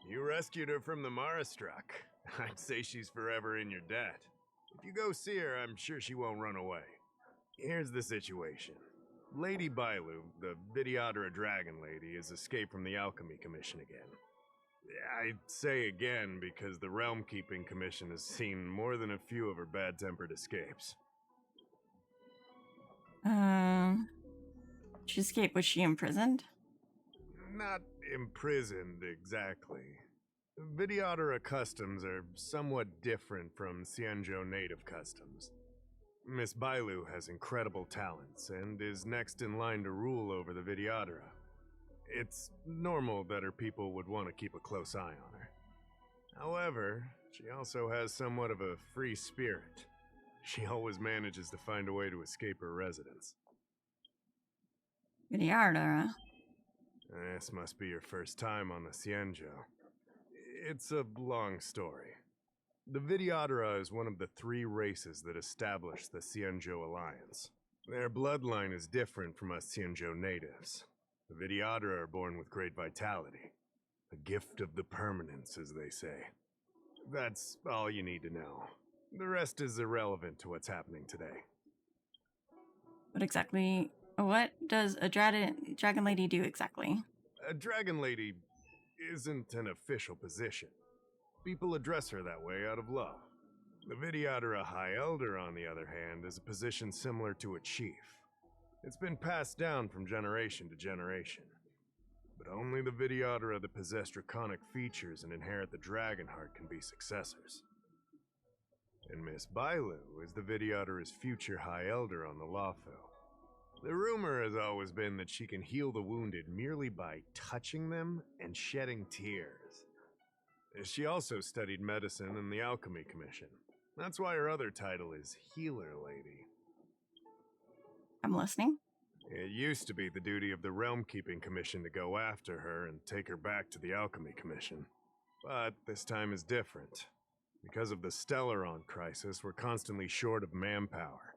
You rescued her from the Mara struck. I'd say she's forever in your debt. If you go see her, I'm sure she won't run away. Here's the situation. Lady Bailu, the Videodora Dragon Lady, has escaped from the Alchemy Commission again. I say again because the Realm Keeping Commission has seen more than a few of her bad-tempered escapes. She escaped. Was she imprisoned? Not imprisoned, exactly. Videodora customs are somewhat different from Xianzhou native customs. Miss Bailu has incredible talents and is next in line to rule over the Videodora. It's normal that her people would want to keep a close eye on her. However, she also has somewhat of a free spirit. She always manages to find a way to escape her residence. Videodora? This must be your first time on the Xianzhou. It's a long story. The Videodora is one of the 3 races that established the Xianzhou Alliance. Their bloodline is different from us Xianzhou natives. The Videodora are born with great vitality. A gift of the permanence, as they say. That's all you need to know. The rest is irrelevant to what's happening today. What does a Dragon Lady do exactly? A Dragon Lady isn't an official position. People address her that way out of love. The Videodora High Elder, on the other hand, is a position similar to a chief. It's been passed down from generation to generation. But only the Videodora that possess draconic features and inherit the dragon heart can be successors. And Miss Bailu is the Videodora's future High Elder on the Lawfo. The rumor has always been that she can heal the wounded merely by touching them and shedding tears. She also studied medicine in the Alchemy Commission. That's why her other title is Healer Lady. I'm listening. It used to be the duty of the Realm Keeping Commission to go after her and take her back to the Alchemy Commission. But this time is different. Because of the Stellaron crisis, we're constantly short of manpower.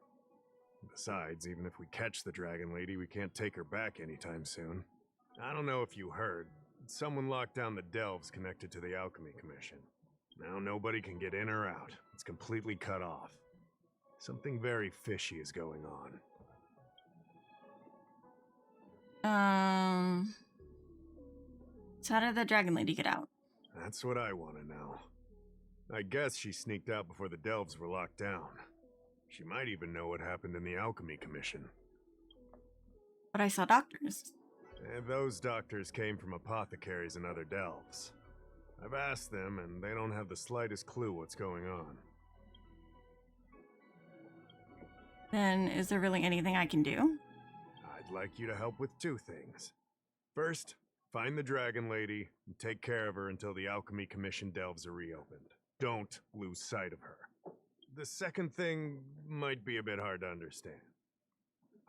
Besides, even if we catch the Dragon Lady, we can't take her back anytime soon. I don't know if you heard, someone locked down the delves connected to the Alchemy Commission. Now nobody can get in or out. It's completely cut off. Something very fishy is going on. So how did the Dragon Lady get out? That's what I want to know. I guess she sneaked out before the delves were locked down. She might even know what happened in the Alchemy Commission. But I saw doctors. And those doctors came from apothecaries and other delves. I've asked them, and they don't have the slightest clue what's going on. Then is there really anything I can do? I'd like you to help with 2 things. First, find the Dragon Lady and take care of her until the Alchemy Commission delves are reopened. Don't lose sight of her. The second thing might be a bit hard to understand.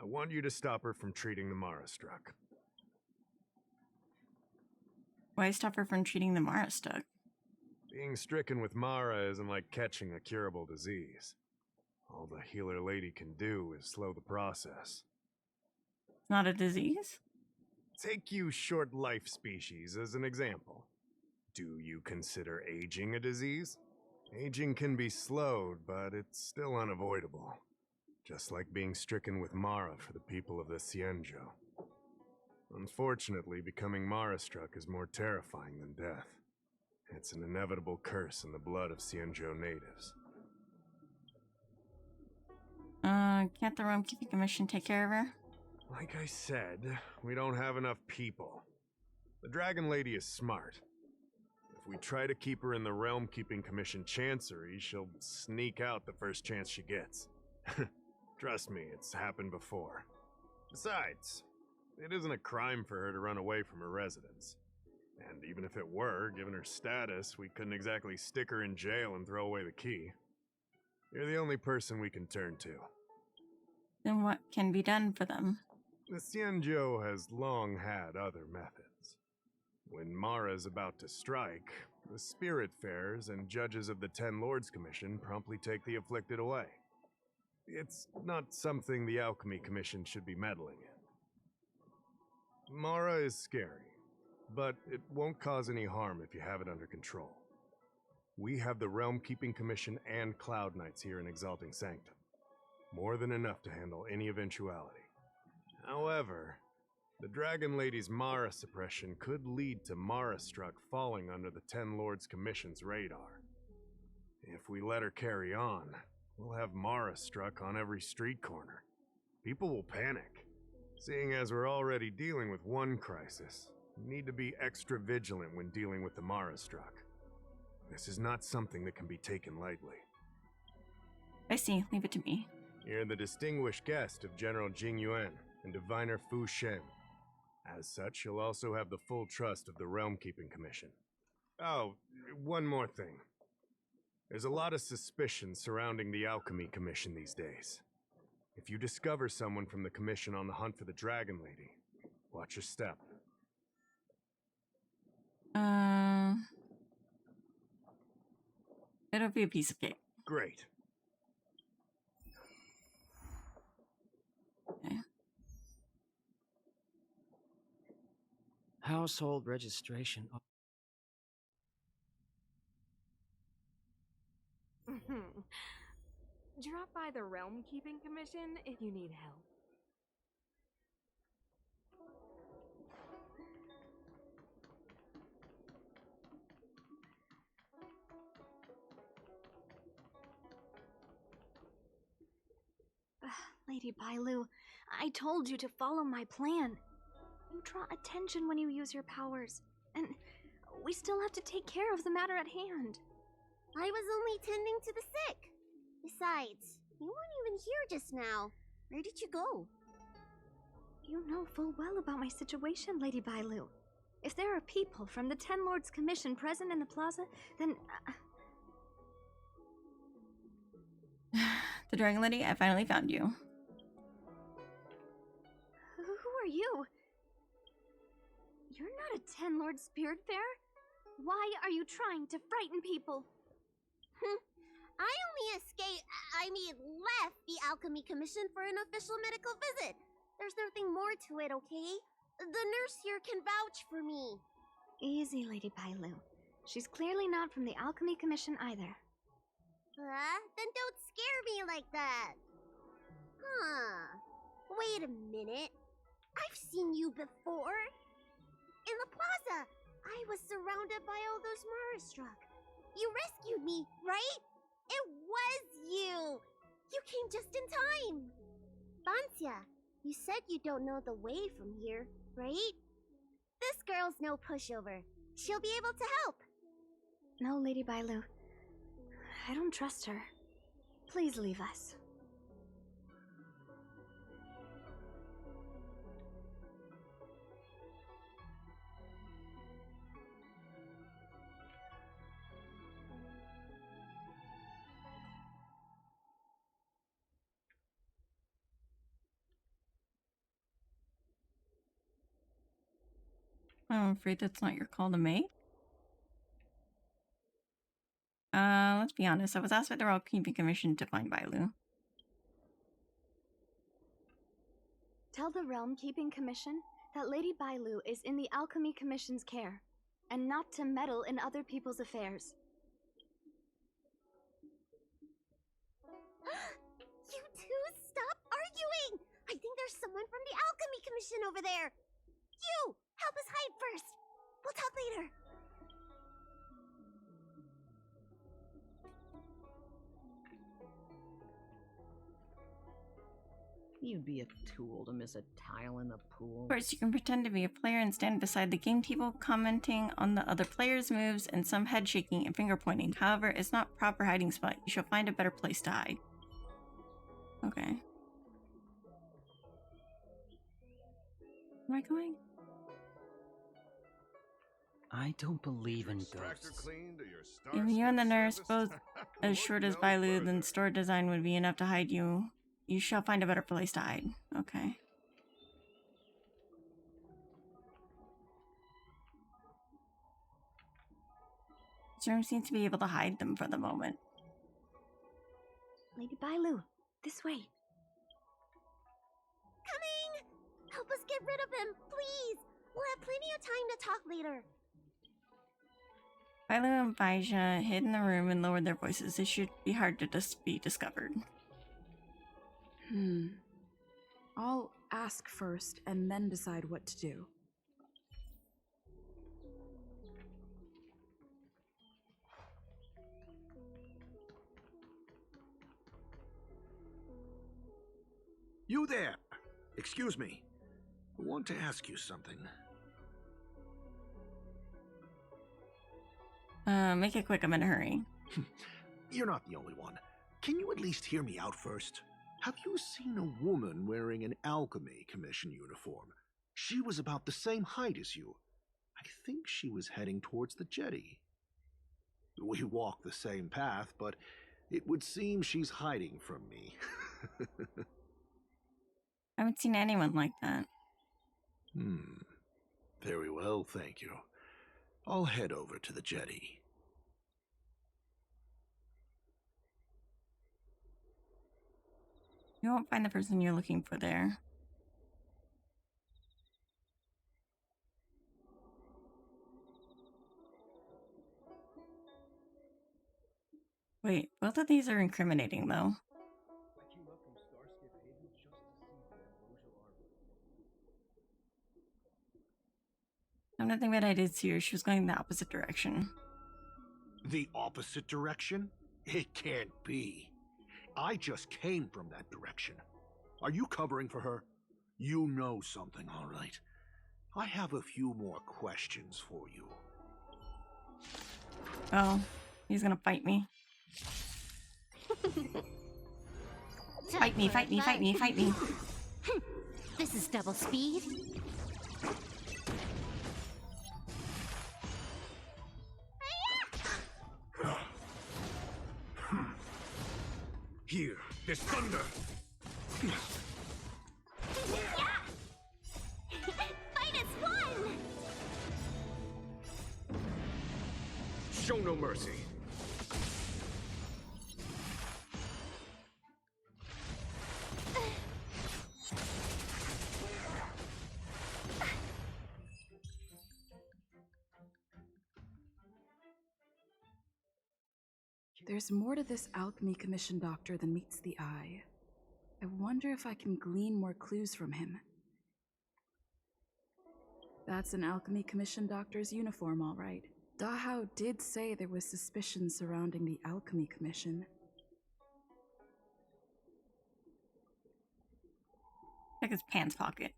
I want you to stop her from treating the Mara struck. Why stop her from treating the Mara struck? Being stricken with Mara isn't like catching a curable disease. All the healer lady can do is slow the process. It's not a disease? Take you short life species as an example. Do you consider aging a disease? Aging can be slowed, but it's still unavoidable. Just like being stricken with Mara for the people of the Cienjo. Unfortunately, becoming Mara-struck is more terrifying than death. It's an inevitable curse in the blood of Cienjo natives. Can't the Realm Keeping Commission take care of her? Like I said, we don't have enough people. The Dragon Lady is smart. If we try to keep her in the Realm Keeping Commission Chancery, she'll sneak out the first chance she gets. Trust me, it's happened before. Besides, it isn't a crime for her to run away from her residence. And even if it were, given her status, we couldn't exactly stick her in jail and throw away the key. You're the only person we can turn to. Then what can be done for them? The Cienjo has long had other methods. When Mara's about to strike, the Spiritfarers and judges of the Ten Lords Commission promptly take the afflicted away. It's not something the Alchemy Commission should be meddling in. Mara is scary, but it won't cause any harm if you have it under control. We have the Realm Keeping Commission and Cloud Knights here in Exalting Sanctum. More than enough to handle any eventuality. However, the Dragon Lady's Mara suppression could lead to Mara-struck falling under the Ten Lords Commission's radar. If we let her carry on, we'll have Mara-struck on every street corner. People will panic. Seeing as we're already dealing with one crisis, we need to be extra vigilant when dealing with the Mara-struck. This is not something that can be taken lightly. I see. Leave it to me. You're the distinguished guest of General Jing Yuan and Diviner Fu Shen. As such, you'll also have the full trust of the Realm Keeping Commission. Oh, one more thing. There's a lot of suspicion surrounding the Alchemy Commission these days. If you discover someone from the Commission on the hunt for the Dragon Lady, watch your step. It'll be a piece of cake. Great. Okay. Household registration. Drop by the Realm Keeping Commission if you need help. Lady Bailu, I told you to follow my plan. You draw attention when you use your powers, and we still have to take care of the matter at hand. I was only tending to the sick. Besides, you weren't even here just now. Where did you go? You know full well about my situation, Lady Bailu. If there are people from the Ten Lords Commission present in the plaza, then... The Dragon Lady, I finally found you. Who are you? You're not a Ten Lord Spiritfarer? Why are you trying to frighten people? I only left the Alchemy Commission for an official medical visit. There's nothing more to it, okay? The nurse here can vouch for me. Easy, Lady Bailu. She's clearly not from the Alchemy Commission either. Then don't scare me like that. Wait a minute. I've seen you before. In the plaza, I was surrounded by all those Mara-struck. You rescued me, right? It was you! You came just in time! Vancia, you said you don't know the way from here, right? This girl's no pushover. She'll be able to help. No, Lady Bailu. I don't trust her. Please leave us. I'm afraid that's not your call to make. Let's be honest. I was asked by the Royal Keeping Commission to find Bailu. Tell the Realm Keeping Commission that Lady Bailu is in the Alchemy Commission's care, and not to meddle in other people's affairs. You two, stop arguing! I think there's someone from the Alchemy Commission over there! You! Help us hide first! We'll talk later! You'd be a tool to miss a tile in the pool. Of course, you can pretend to be a player and stand beside the game table, commenting on the other players' moves and some head shaking and finger pointing. However, it's not a proper hiding spot. You shall find a better place to hide. Okay. Where am I going? I don't believe in ghosts. If you and the nurse both as short as Bailu, then store design would be enough to hide you. You shall find a better place to hide. Okay. This room seems to be able to hide them for the moment. Lady Bailu, this way. Coming! Help us get rid of him, please! We'll have plenty of time to talk later. Bailu and Baija hid in the room and lowered their voices. They should be hard to be discovered. I'll ask first and then decide what to do. You there! Excuse me. I want to ask you something. Make it quick, I'm in a hurry. You're not the only one. Can you at least hear me out first? Have you seen a woman wearing an Alchemy Commission uniform? She was about the same height as you. I think she was heading towards the jetty. We walk the same path, but it would seem she's hiding from me. I haven't seen anyone like that. Very well, thank you. I'll head over to the jetty. You won't find the person you're looking for there. Wait, both of these are incriminating, though. I'm not thinking that I did see her. She was going the opposite direction. The opposite direction? It can't be. I just came from that direction. Are you covering for her? You know something, all right. I have a few more questions for you. Oh, he's gonna fight me. Fight me, fight me, fight me, fight me. This is double speed. Here, there's thunder! Fight is won! Show no mercy. There's more to this Alchemy Commission doctor than meets the eye. I wonder if I can glean more clues from him. That's an Alchemy Commission doctor's uniform, all right. Dahao did say there was suspicion surrounding the Alchemy Commission. Check his pants pocket.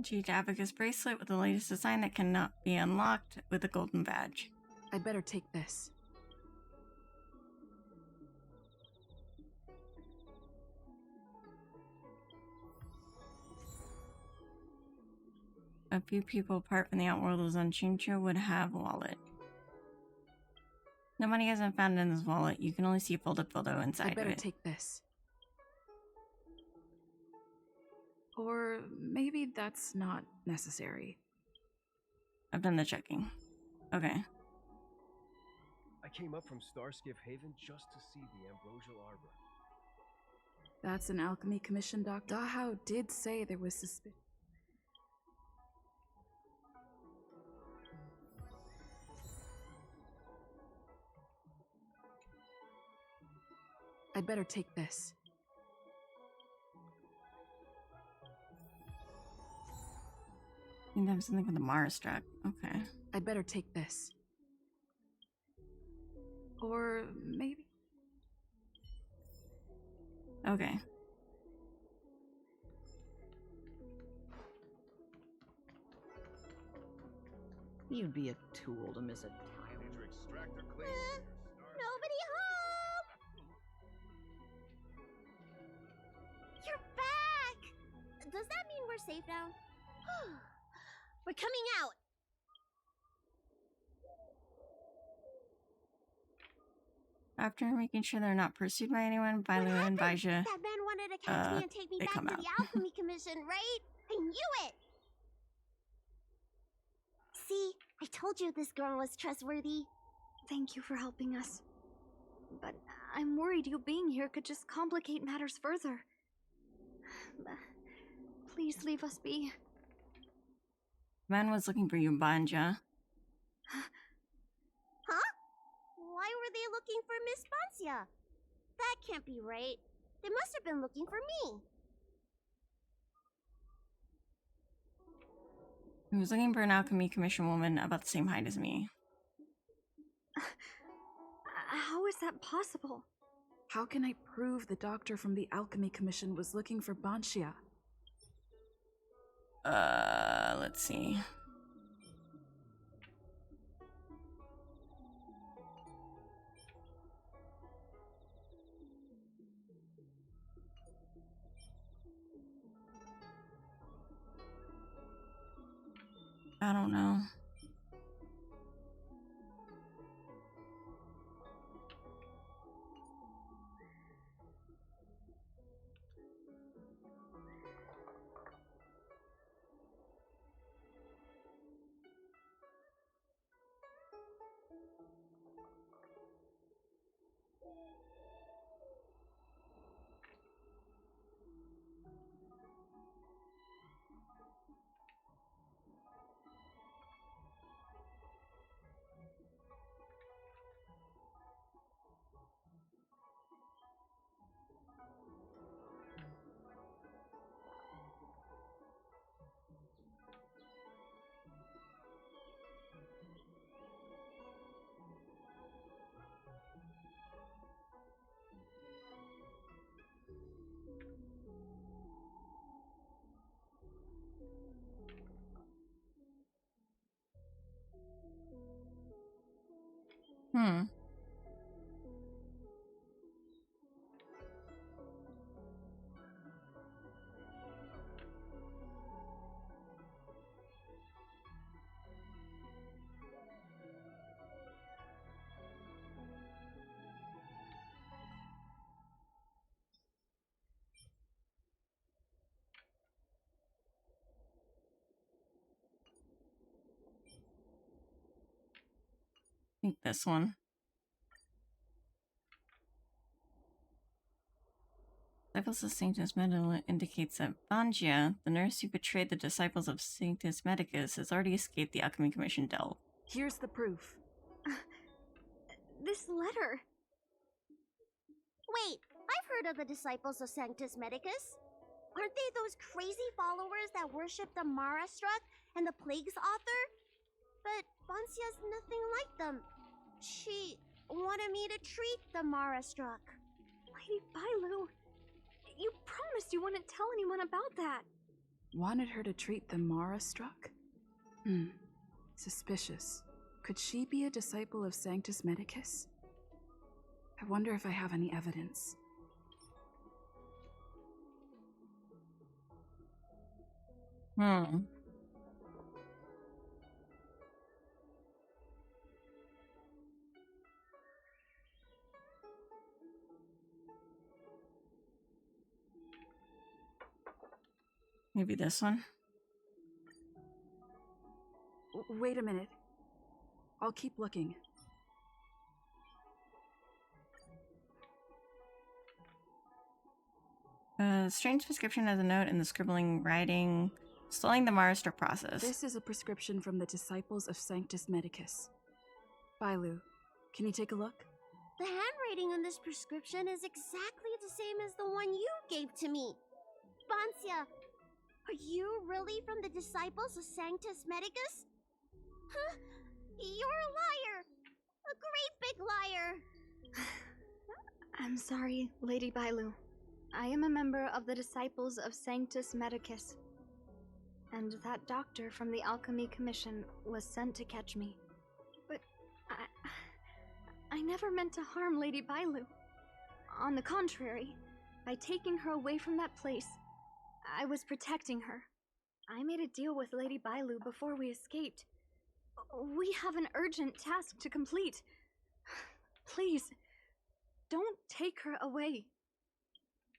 G Abacus bracelet with the latest design that cannot be unlocked with a golden badge. I'd better take this. A few people apart from the outworld of Zanchincho would have a wallet. No money has been found in this wallet. You can only see a folded photo inside I'd better of it. take this. Or maybe that's not necessary. I've done the checking. Okay. I came up from Starskiff Haven just to see the Ambrosial Arbor. That's an Alchemy Commission, Doc. Dahao did say there was suspicion. I'd better take this. I think that was something with the Mara struck. Okay. I'd better take this. Or maybe. Okay. You'd be a tool to miss a tile. Nobody home! You're back! Does that mean we're safe now? We're coming out. After making sure they're not pursued by anyone, Bailu and Baija, That man wanted to catch me and take me they back come to out. the Alchemy Commission, right? I knew it! See, I told you this girl was trustworthy. Thank you for helping us. But I'm worried you being here could just complicate matters further. Please leave us be. Man was looking for you, Banja. Huh? Why were they looking for Miss Bancia? That can't be right. They must have been looking for me. He was looking for an Alchemy Commission woman about the same height as me. How is that possible? How can I prove the doctor from the Alchemy Commission was looking for Banshia? Let's see. I don't know. Hmm. I think this one. Disciples of Sanctus Medicus indicates that Bangia, the nurse who betrayed the disciples of Sanctus Medicus, has already escaped the Alchemy Commission Delve. Here's the proof. This letter. Wait, I've heard of the disciples of Sanctus Medicus. Aren't they those crazy followers that worship the Mara Struck and the Plague's author? But Bancia's nothing like them. She wanted me to treat the Mara Struck. Lady Bailu, you promised you wouldn't tell anyone about that. Wanted her to treat the Mara struck? Suspicious. Could she be a disciple of Sanctus Medicus? I wonder if I have any evidence. Maybe this one? Wait a minute. I'll keep looking. Strange prescription has a note in the scribbling writing, slowing the Marastra process. This is a prescription from the Disciples of Sanctus Medicus. Bailu, can you take a look? The handwriting on this prescription is exactly the same as the one you gave to me. Bancia, are you really from the Disciples of Sanctus Medicus? Huh? You're a liar! A great big liar! I'm sorry, Lady Bailu. I am a member of the Disciples of Sanctus Medicus. And that doctor from the Alchemy Commission was sent to catch me. But I never meant to harm Lady Bailu. On the contrary, by taking her away from that place, I was protecting her. I made a deal with Lady Bailu before we escaped. We have an urgent task to complete. Please, don't take her away.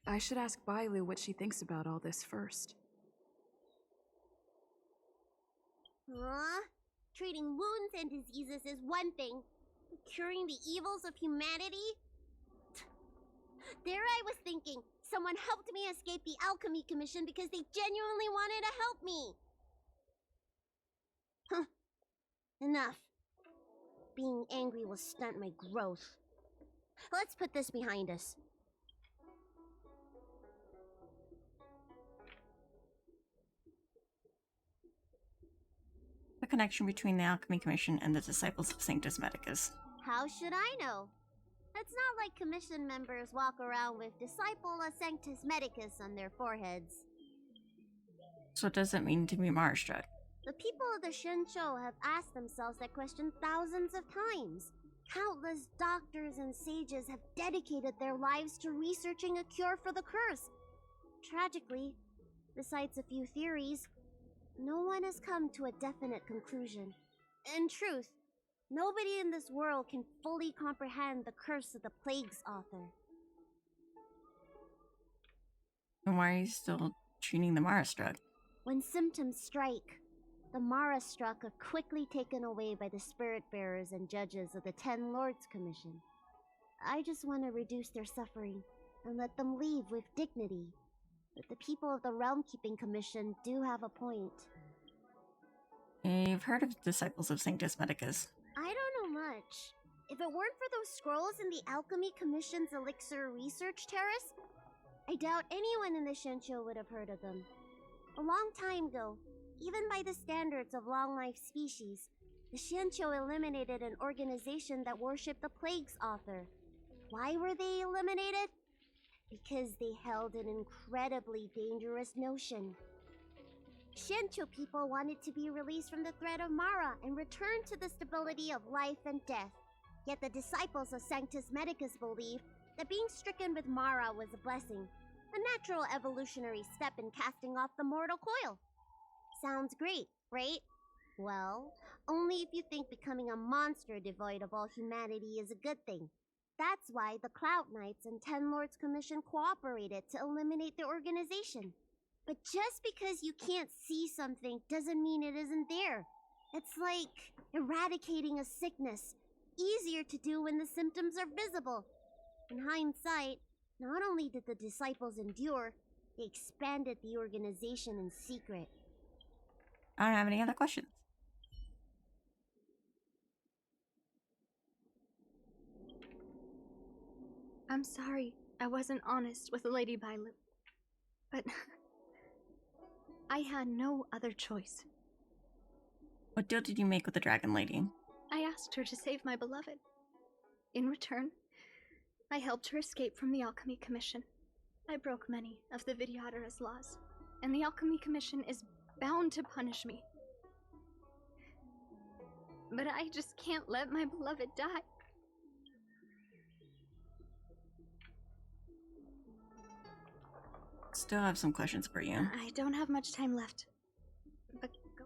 I should ask Bailu what she thinks about all this first. Treating wounds and diseases is one thing. Curing the evils of humanity? There I was thinking, someone helped me escape the Alchemy Commission because they genuinely wanted to help me. Enough. Being angry will stunt my growth. Let's put this behind us. The connection between the Alchemy Commission and the Disciples of Sanctus Medicus. How should I know? It's not like commission members walk around with Disciple of Sanctus Medicus on their foreheads. So what does it mean to be Marstruck? The people of the Shincho have asked themselves that question thousands of times. Countless doctors and sages have dedicated their lives to researching a cure for the curse. Tragically, besides a few theories, no one has come to a definite conclusion. In truth, nobody in this world can fully comprehend the curse of the Plague's author. Then why are you still treating the Marstruck? When symptoms strike, the Mara-struck are quickly taken away by the spirit bearers and judges of the Ten Lords Commission. I just want to reduce their suffering and let them leave with dignity. But the people of the Realm Keeping Commission do have a point. You've heard of Disciples of Sanctus Medicus. I don't know much. If it weren't for those scrolls in the Alchemy Commission's Elixir Research Terrace, I doubt anyone in the Shincho would have heard of them. A long time ago, even by the standards of long-life species, the Shincho eliminated an organization that worshipped the Plague's author. Why were they eliminated? Because they held an incredibly dangerous notion. Shincho people wanted to be released from the threat of Mara and return to the stability of life and death. Yet the Disciples of Sanctus Medicus believed that being stricken with Mara was a blessing, a natural evolutionary step in casting off the mortal coil. Sounds great, right? Well, only if you think becoming a monster devoid of all humanity is a good thing. That's why the Cloud Knights and Ten Lords Commission cooperated to eliminate the organization. But just because you can't see something doesn't mean it isn't there. It's like eradicating a sickness. Easier to do when the symptoms are visible. In hindsight, not only did the disciples endure, they expanded the organization in secret. I don't have any other questions. I'm sorry I wasn't honest with Lady Bailu. But I had no other choice. What deal did you make with the Dragon Lady? I asked her to save my beloved. In return, I helped her escape from the Alchemy Commission. I broke many of the Vidyadhara's laws, and the Alchemy Commission is bound to punish me. But I just can't let my beloved die. Still have some questions for you. I don't have much time left. But go.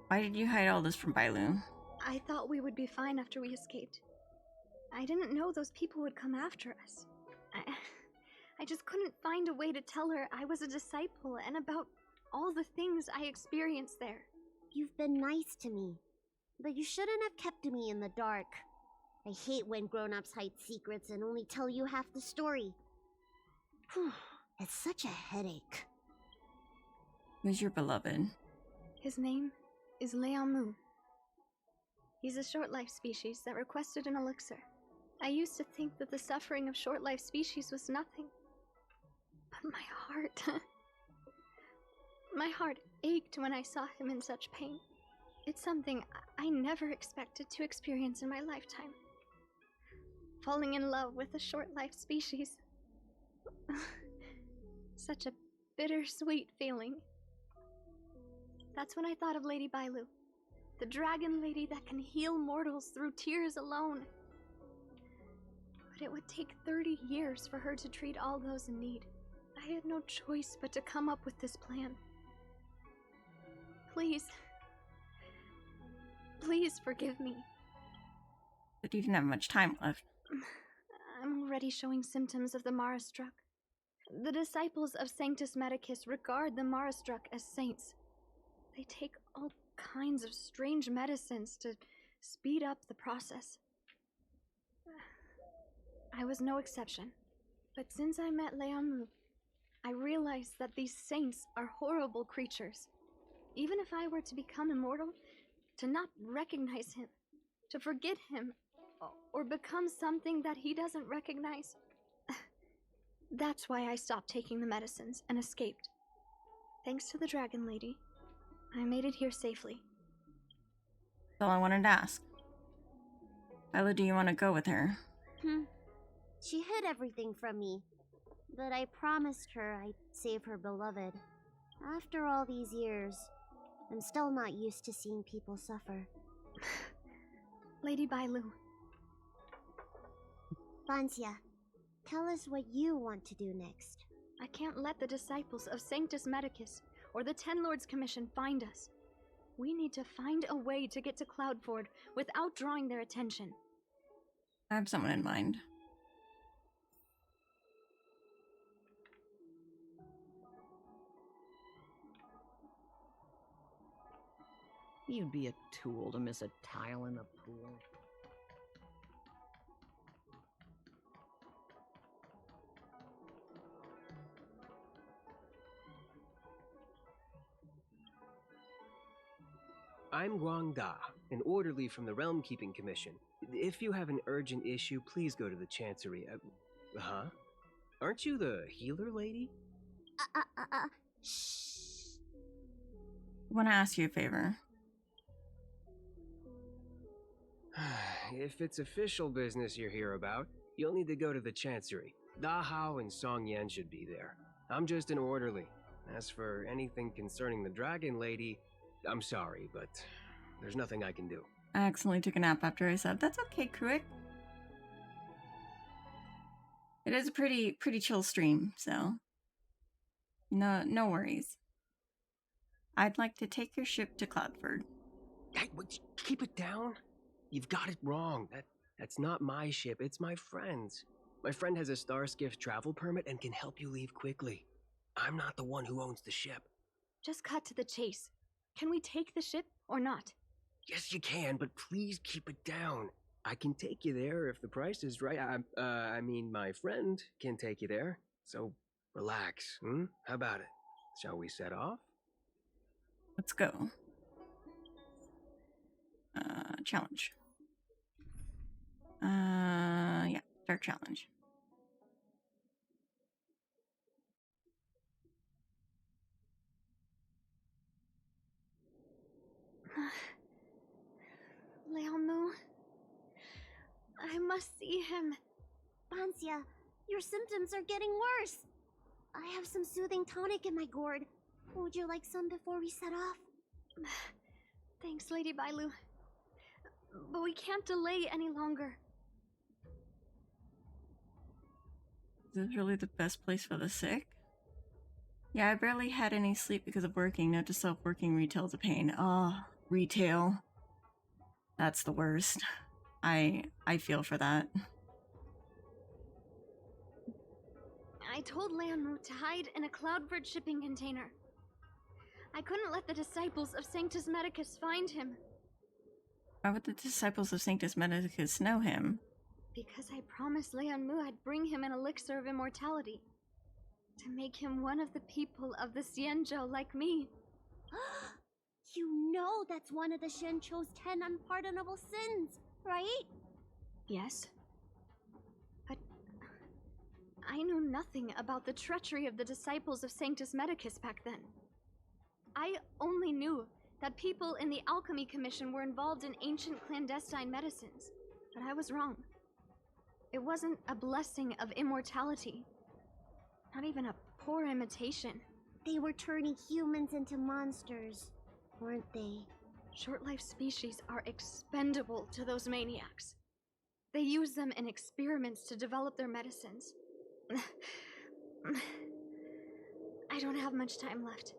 Why did you hide all this from Bailu? I thought we would be fine after we escaped. I didn't know those people would come after us. I just couldn't find a way to tell her I was a disciple and about all the things I experienced there. You've been nice to me, but you shouldn't have kept me in the dark. I hate when grown-ups hide secrets and only tell you half the story. It's such a headache. Who's your beloved? His name is Leamu. He's a short-life species that requested an elixir. I used to think that the suffering of short-life species was nothing. But my heart... my heart ached when I saw him in such pain. It's something I never expected to experience in my lifetime. Falling in love with a short-life species. Such a bittersweet feeling. That's when I thought of Lady Bailu, the dragon lady that can heal mortals through tears alone. But it would take 30 years for her to treat all those in need. I had no choice but to come up with this plan. Please. Please forgive me. But you didn't have much time left. I'm already showing symptoms of the Marastruck. The disciples of Sanctus Medicus regard the Marastruck as saints. They take all kinds of strange medicines to speed up the process. I was no exception. But since I met Leamu, I realized that these saints are horrible creatures. Even if I were to become immortal, to not recognize him, to forget him, or become something that he doesn't recognize. That's why I stopped taking the medicines and escaped. Thanks to the Dragon Lady, I made it here safely. That's all I wanted to ask. Bailu, do you want to go with her? She hid everything from me, but I promised her I'd save her beloved. After all these years, I'm still not used to seeing people suffer. Lady Bailu. Bansia, tell us what you want to do next. I can't let the disciples of Sanctus Medicus or the Ten Lords Commission find us. We need to find a way to get to Cloudford without drawing their attention. I have someone in mind. You'd be a tool to miss a tile in the pool. I'm Guang Da, an orderly from the Realm Keeping Commission. If you have an urgent issue, please go to the Chancery. Huh? Aren't you the healer lady? Shh. I want to ask you a favor. If it's official business you're here about, you'll need to go to the Chancery. Da Hao and Song Yan should be there. I'm just an orderly. As for anything concerning the Dragon Lady, I'm sorry, but there's nothing I can do. I accidentally took a nap after I said, that's okay, Kruik. It is a pretty chill stream, so no worries. I'd like to take your ship to Cloudford. Hey, keep it down. You've got it wrong. That's not my ship, it's my friend's. My friend has a Starskiff travel permit and can help you leave quickly. I'm not the one who owns the ship. Just cut to the chase. Can we take the ship or not? Yes, you can, but please keep it down. I can take you there if the price is right. I mean, my friend can take you there. So, relax, How about it? Shall we set off? Let's go. Challenge. Yeah, start challenge. Leamu. I must see him. Bansia, your symptoms are getting worse. I have some soothing tonic in my gourd. Would you like some before we set off? Thanks, Lady Bailu. But we can't delay any longer. Is this really the best place for the sick? Yeah, I barely had any sleep because of working. Note to self, working retail's a pain. Retail. That's the worst. I feel for that. I told Leamu to hide in a Cloudford shipping container. I couldn't let the disciples of Sanctus Medicus find him. Why would the disciples of Sanctus Medicus know him? Because I promised Leamu I'd bring him an elixir of immortality. to make him one of the people of the Xianzhou like me. You know that's one of the Shenchou's 10 unpardonable sins, right? Yes. But I knew nothing about the treachery of the disciples of Sanctus Medicus back then. I only knew that people in the Alchemy Commission were involved in ancient clandestine medicines, but I was wrong. It wasn't a blessing of immortality. Not even a poor imitation. They were turning humans into monsters, weren't they? Short-life species are expendable to those maniacs. They use them in experiments to develop their medicines. I don't have much time left.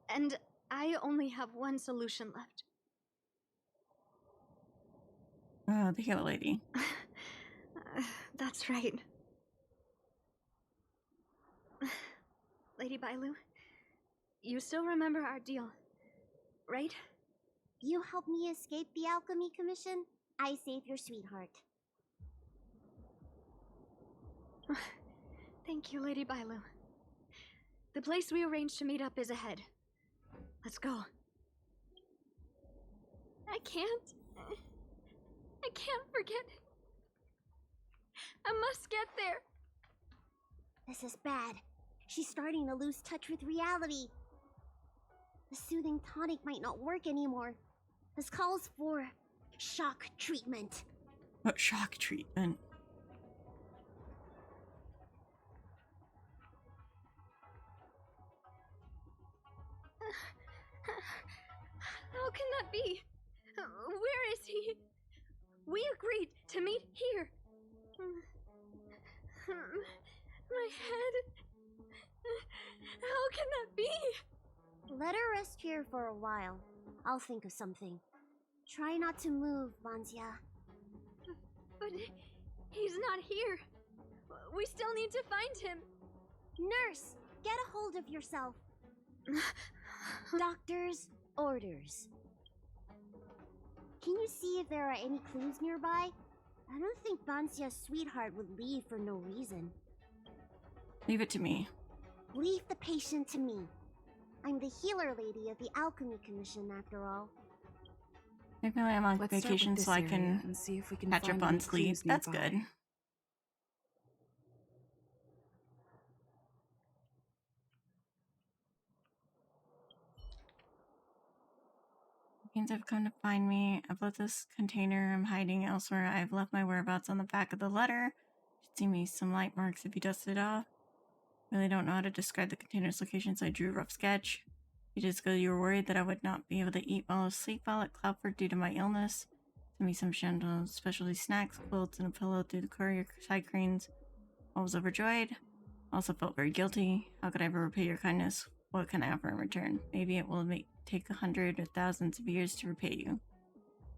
And I only have one solution left. Oh, the healer lady. That's right. Lady Bailu, you still remember our deal, right? You helped me escape the Alchemy Commission, I save your sweetheart. Thank you, Lady Bailu. The place we arranged to meet up is ahead. Let's go. I can't forget. I must get there. This is bad. She's starting to lose touch with reality. The soothing tonic might not work anymore. This calls for shock treatment. What shock treatment? How can that be? Where is he? We agreed to meet here. My head. How can that be? Let her rest here for a while. I'll think of something. Try not to move, Banxia. But he's not here. We still need to find him. Nurse, get a hold of yourself. Doctor's orders. Can you see if there are any clues nearby? I don't think Banxia's sweetheart would leave for no reason. Leave it to me. Leave the patient to me. I'm the healer lady of the Alchemy Commission, after all. Maybe I'm on Let's start vacation with so this I can area and see if we can catch find up on any sleep. clues That's nearby. good. Means have come to find me. I've left this container. I'm hiding elsewhere. I've left my whereabouts on the back of the letter. Should see me some light marks if you dust it off. Really don't know how to describe the container's location, so I drew a rough sketch. You just go. You were worried that I would not be able to eat while asleep while at Cloudford due to my illness. Send me some Shandong specialty snacks, quilts, and a pillow through the courier side cranes. I was overjoyed. Also felt very guilty. How could I ever repay your kindness? What can I offer in return? Maybe it will take 100 or thousands of years to repay you.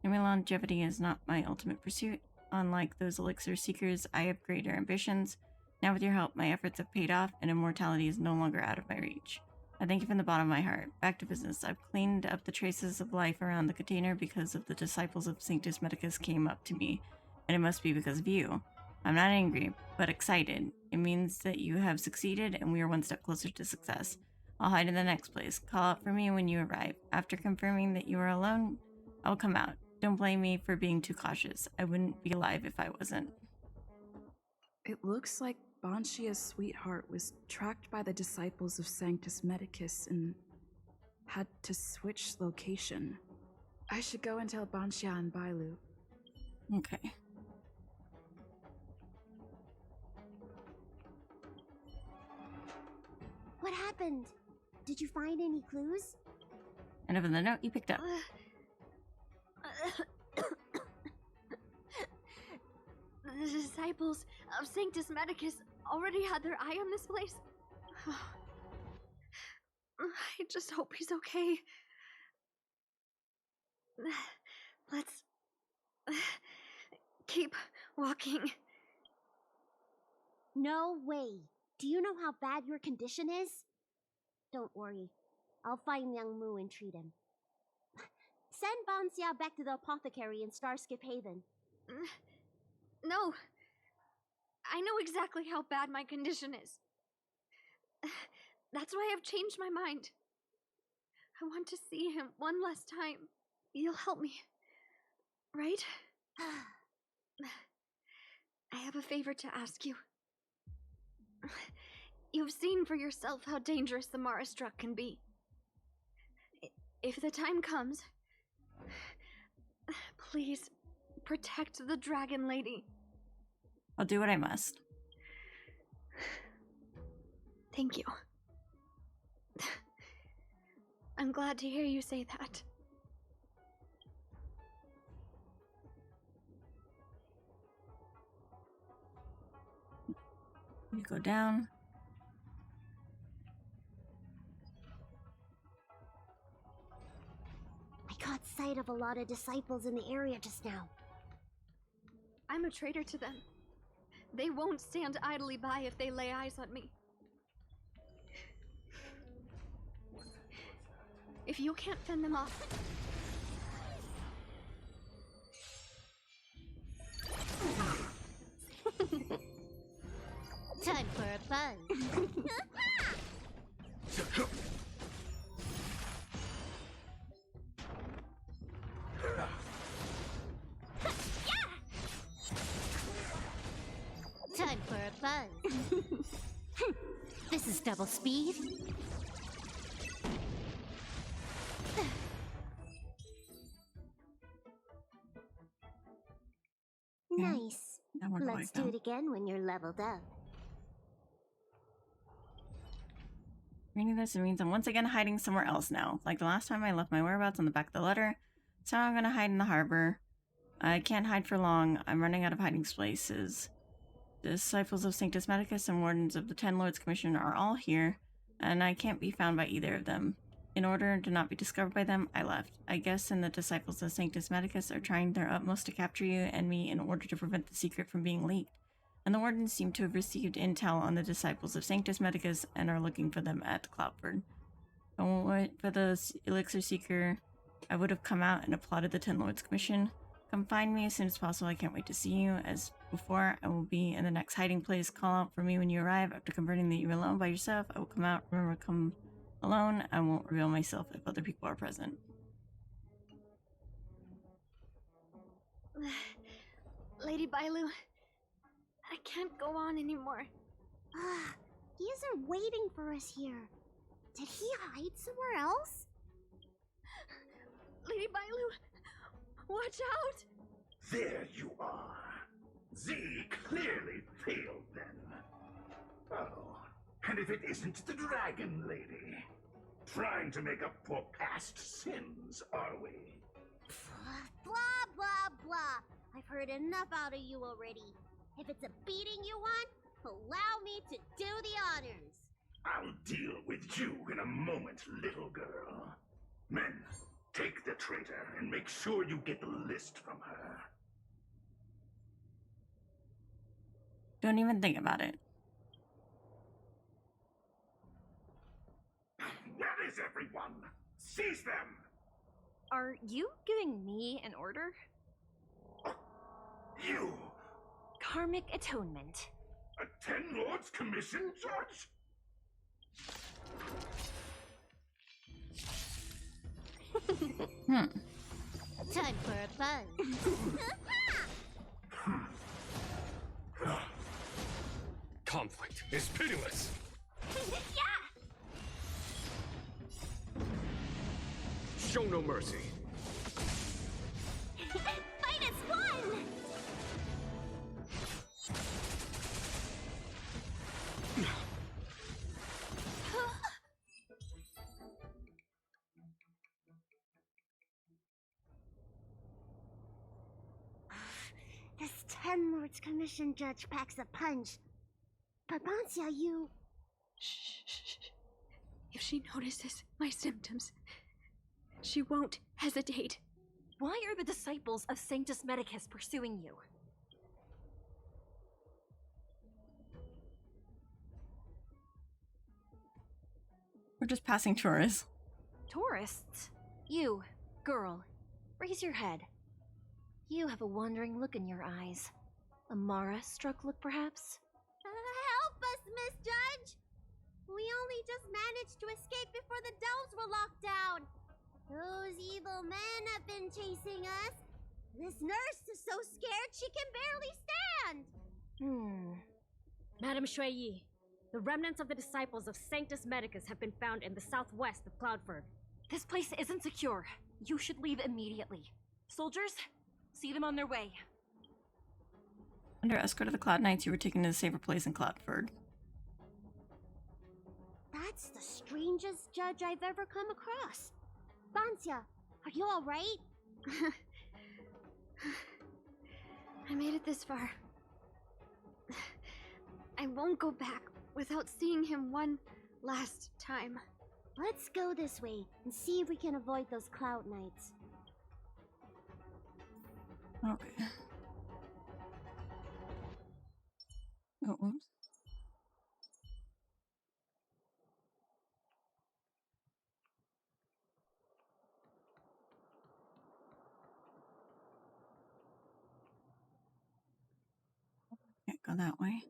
Human longevity is not my ultimate pursuit. Unlike those elixir seekers, I have greater ambitions. Now with your help, my efforts have paid off, and immortality is no longer out of my reach. I thank you from the bottom of my heart. Back to business. I've cleaned up the traces of life around the container because of the disciples of Sanctus Medicus came up to me, and it must be because of you. I'm not angry, but excited. It means that you have succeeded, and we are one step closer to success. I'll hide in the next place. Call out for me when you arrive. After confirming that you are alone, I'll come out. Don't blame me for being too cautious. I wouldn't be alive if I wasn't. It looks like Banxia's sweetheart was tracked by the disciples of Sanctus Medicus and had to switch location. I should go and tell Banxia and Bailu. Okay. What happened? Did you find any clues? And over the note you picked up. The disciples of Sanctus Medicus already had their eye on this place. I just hope he's okay. Let's keep walking. No way. Do you know how bad your condition is? Don't worry. I'll find Young Mu and treat him. Send Banxia back to the apothecary in Starskip Haven. No. I know exactly how bad my condition is. That's why I've changed my mind. I want to see him one last time. You'll help me, right? I have a favor to ask you. You've seen for yourself how dangerous the Mara struck can be. If the time comes, please protect the Dragon Lady. I'll do what I must. Thank you. I'm glad to hear you say that. You go down. I caught sight of a lot of disciples in the area just now. I'm a traitor to them. They won't stand idly by if they lay eyes on me. If you can't fend them off... Time for a buzz. Time for a buzz. This is double speed. Nice. Let's do it again when you're leveled up. Reading this, it means I'm once again hiding somewhere else now. Like the last time I left my whereabouts on the back of the letter. So now I'm gonna hide in the harbor. I can't hide for long. I'm running out of hiding places. The disciples of Sanctus Medicus and wardens of the Ten Lords Commission are all here, and I can't be found by either of them. In order to not be discovered by them, I left. I guess and the disciples of Sanctus Medicus are trying their utmost to capture you and me in order to prevent the secret from being leaked. And the wardens seem to have received intel on the disciples of Sanctus Medicus and are looking for them at Cloudford. If I went for the Elixir Seeker, I would have come out and applauded the Ten Lords Commission. Come find me as soon as possible. I can't wait to see you. As before, I will be in the next hiding place. Call out for me when you arrive. After converting that you're alone by yourself, I will come out. Remember, come alone. I won't reveal myself if other people are present. Lady Bailu, I can't go on anymore. He isn't waiting for us here. Did he hide somewhere else? Lady Bailu, watch out! There you are. Z clearly failed then. Oh, and if it isn't the Dragon Lady. Trying to make up for past sins, are we? Blah, blah, blah. I've heard enough out of you already. If it's a beating you want, allow me to do the honors. I'll deal with you in a moment, little girl. Men, take the traitor and make sure you get the list from her. Don't even think about it. Where is everyone? Seize them! Are you giving me an order? You! Karmic atonement. A Ten Lords Commission judge? Time for a buzz. Conflict is pitiless. Show no mercy. Fight as one! This Ten Lords Commission judge packs a punch. But Bancia, you... Shh. If she notices my symptoms, she won't hesitate. Why are the disciples of Sanctus Medicus pursuing you? We're just passing tourists. Tourists? You, girl, raise your head. You have a wandering look in your eyes. A Mara-struck look, perhaps? Help us, Miss Judge! We only just managed to escape before the delves were locked down. Those evil men have been chasing us. This nurse is so scared she can barely stand. Madame Shui, the remnants of the disciples of Sanctus Medicus have been found in the southwest of Cloudford. This place isn't secure. You should leave immediately. Soldiers, see them on their way. Under escort of the Cloud Knights, you were taken to a safer place in Cloudford. That's the strangest judge I've ever come across. Bansia, are you alright? I made it this far. I won't go back without seeing him one last time. Let's go this way and see if we can avoid those Cloud Knights. Okay. Oh, whoops. Can't go that way.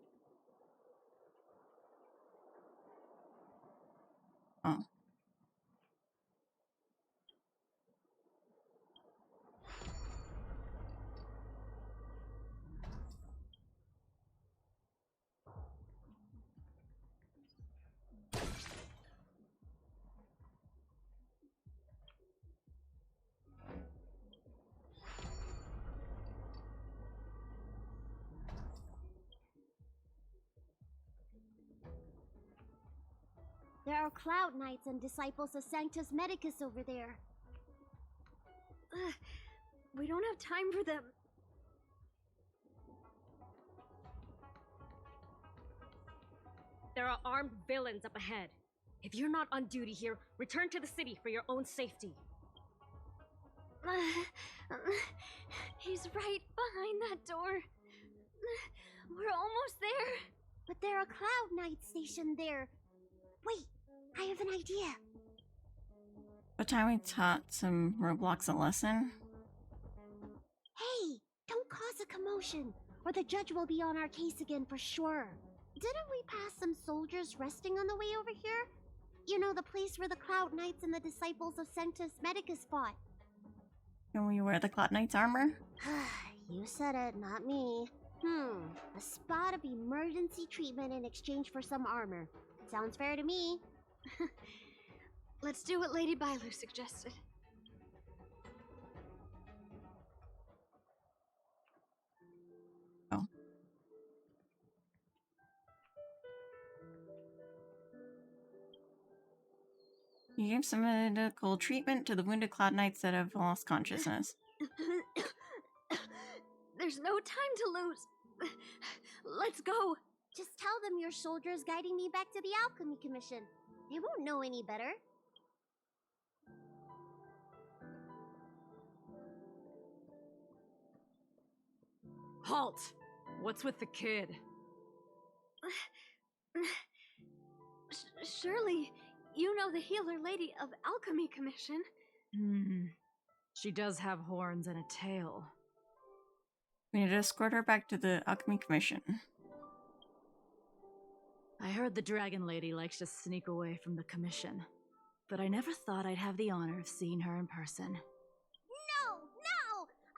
Oh. There are Cloud Knights and disciples of Sanctus Medicus over there. We don't have time for them. There are armed villains up ahead. If you're not on duty here, return to the city for your own safety. He's right behind that door. We're almost there. But there are Cloud Knights stationed there. Wait, I have an idea. What time we taught some Roblox a lesson? Hey, don't cause a commotion, or the judge will be on our case again for sure. Didn't we pass some soldiers resting on the way over here? You know, the place where the Cloud Knights and the disciples of Sanctus Medicus fought. Can we wear the Cloud Knight's armor? You said it, not me. A spot of emergency treatment in exchange for some armor. Sounds fair to me. Let's do what Lady Bailu suggested. Oh. You gave some medical treatment to the wounded Cloud Knights that have lost consciousness. There's no time to lose. Let's go. Just tell them your soldiers guiding me back to the Alchemy Commission. They won't know any better. Halt! What's with the kid? Surely, you know the healer lady of Alchemy Commission. She does have horns and a tail. We need to escort her back to the Alchemy Commission. I heard the Dragon Lady likes to sneak away from the Commission, but I never thought I'd have the honor of seeing her in person. No!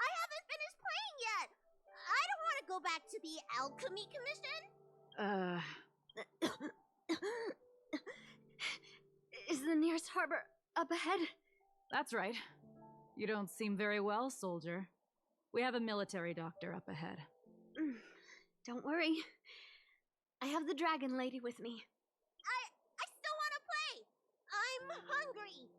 I haven't finished playing yet! I don't want to go back to the Alchemy Commission! Is the nearest harbor up ahead? That's right. You don't seem very well, soldier. We have a military doctor up ahead. Don't worry. I have the Dragon Lady with me. I still want to play! I'm hungry!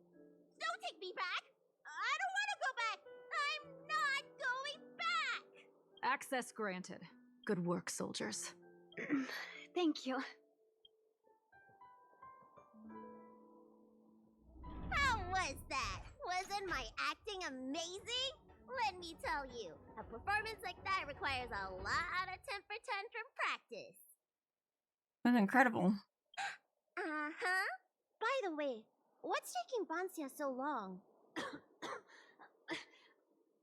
Don't take me back! I don't want to go back! I'm not going back! Access granted. Good work, soldiers. Thank you. How was that? Wasn't my acting amazing? Let me tell you, a performance like that requires a lot of temper tantrum practice. That's incredible. Uh-huh. By the way, what's taking Bansia so long?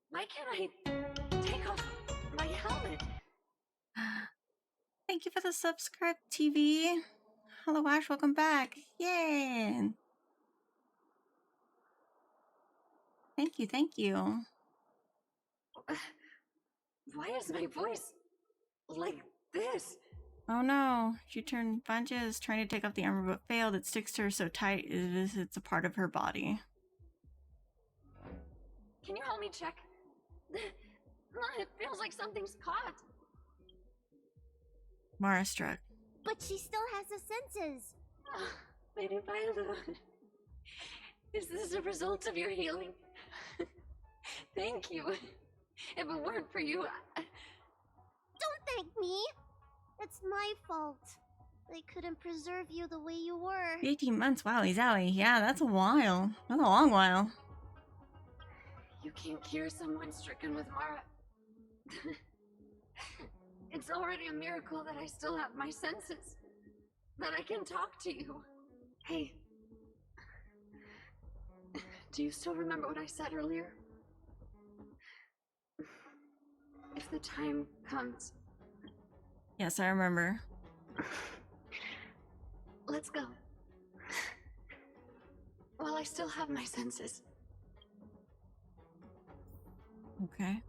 Why can't I take off my helmet? Thank you for the subscribe, TV. Hello, Ash. Welcome back. Yay! Thank you. Thank you. Why is my voice like this? Oh no, she turned Vanja is trying to take off the armor but failed. It sticks to her so tight it's a part of her body. Can you help me check? It feels like something's caught. Mara struck. But she still has the senses. Lady Bailu, is this a result of your healing? Thank you. If it weren't for you, Don't thank me. It's my fault. They couldn't preserve you the way you were. 18 months, wow, Zowie. Yeah, that's a while. That's a long while. You can't cure someone stricken with Mara. It's already a miracle that I still have my senses. That I can talk to you. Hey. Do you still remember what I said earlier? If the time comes... Yes, I remember. Let's go. While I still have my senses. Okay.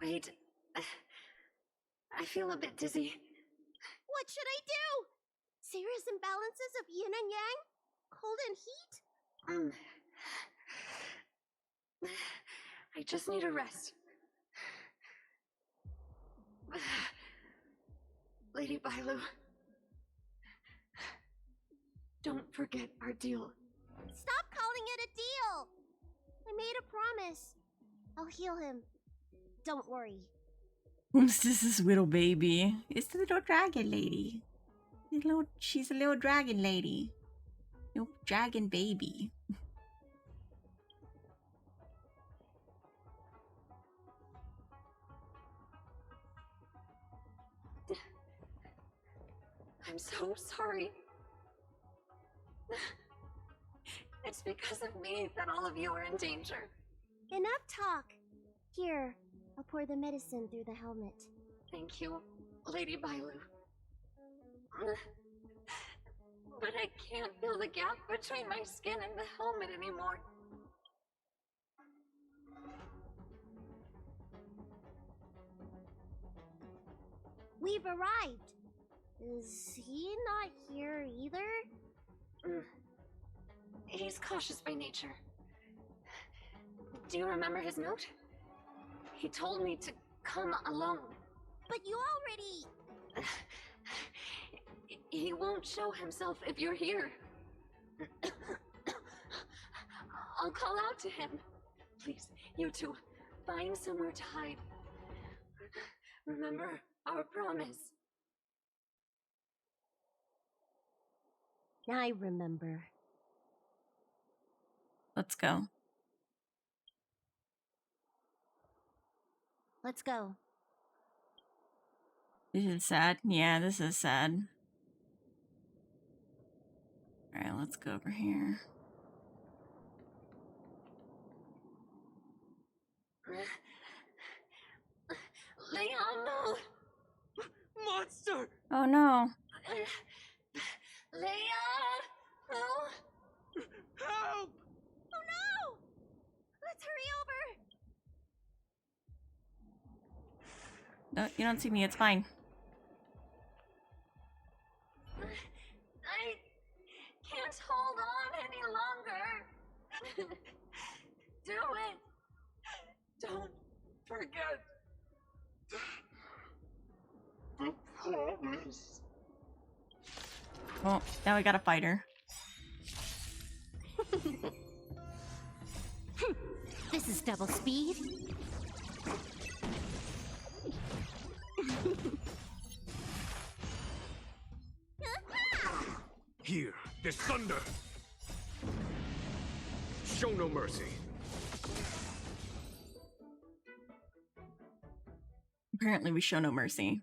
Wait. I feel a bit dizzy. What should I do? Serious imbalances of yin and yang? Cold and heat? I just need a rest. Lady Bailu, don't forget our deal. Stop calling it a deal! I made a promise. I'll heal him. Don't worry. Who's this little baby? It's the little dragon lady. She's a little dragon lady. Little dragon baby. I'm so sorry. It's because of me that all of you are in danger. Enough talk. Here, I'll pour the medicine through the helmet. Thank you, Lady Bailu. But I can't feel the gap between my skin and the helmet anymore. We've arrived. Is he not here either? He's cautious by nature. Do you remember his note? He told me to come alone. But you already... He won't show himself if you're here. I'll call out to him. Please, you two, find somewhere to hide. Remember our promise. I remember. Let's go. Let's go. This is sad. Yeah, this is sad. Alright, let's go over here. Leon, no! Monster! Oh no. Leon! No! Help! Oh no! Let's hurry over! No, you don't see me, it's fine. I can't hold on any longer. Do it! Don't forget the promise. Well, now we gotta fight her. This is double speed. Here, this thunder! Show no mercy. Apparently we show no mercy.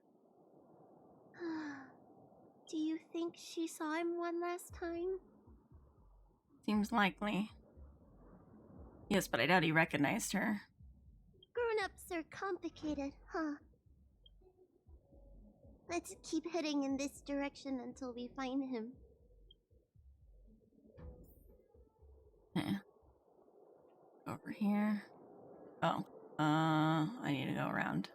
Do you think she saw him one last time? Seems likely. Yes, but I doubt he recognized her. Grown-ups are complicated, huh? Let's keep heading in this direction until we find him. Over here. Oh. I need to go around.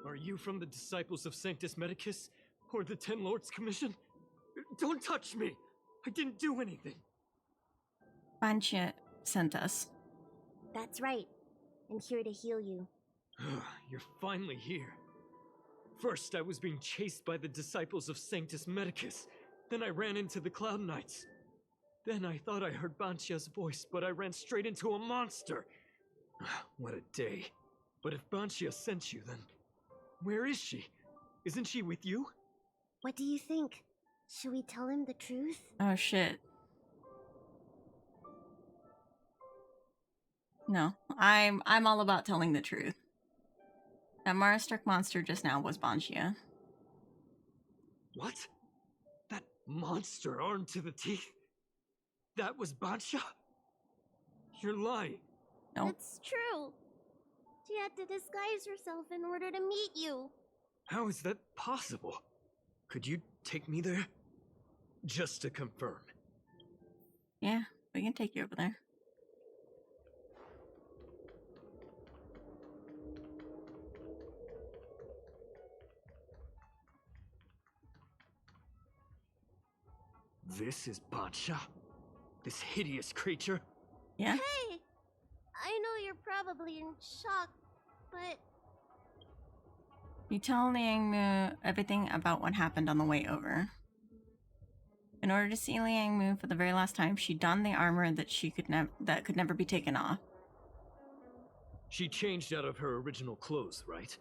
Are you from the Disciples of Sanctus Medicus? Or the Ten Lords Commission? Don't touch me! I didn't do anything! Banshee sent us. That's right. I'm here to heal you. You're finally here. First, I was being chased by the Disciples of Sanctus Medicus. Then I ran into the Cloud Knights. Then I thought I heard Banshia's voice, but I ran straight into a monster. What a day. But if Banshia sent you, then where is she? Isn't she with you? What do you think? Should we tell him the truth? Oh shit. No, I'm all about telling the truth. That Mara-struck monster just now was Banshia. What? That monster armed to the teeth? That was Banshia? You're lying. No. It's true. She had to disguise herself in order to meet you. How is that possible? Could you take me there? Just to confirm. Yeah, we can take you over there. This is Banshia? This hideous creature? Yeah? Hey! I know you're probably in shock, but... You tell Liang Mu everything about what happened on the way over. In order to see Liang Mu for the very last time, she donned the armor that could never be taken off. She changed out of her original clothes, right?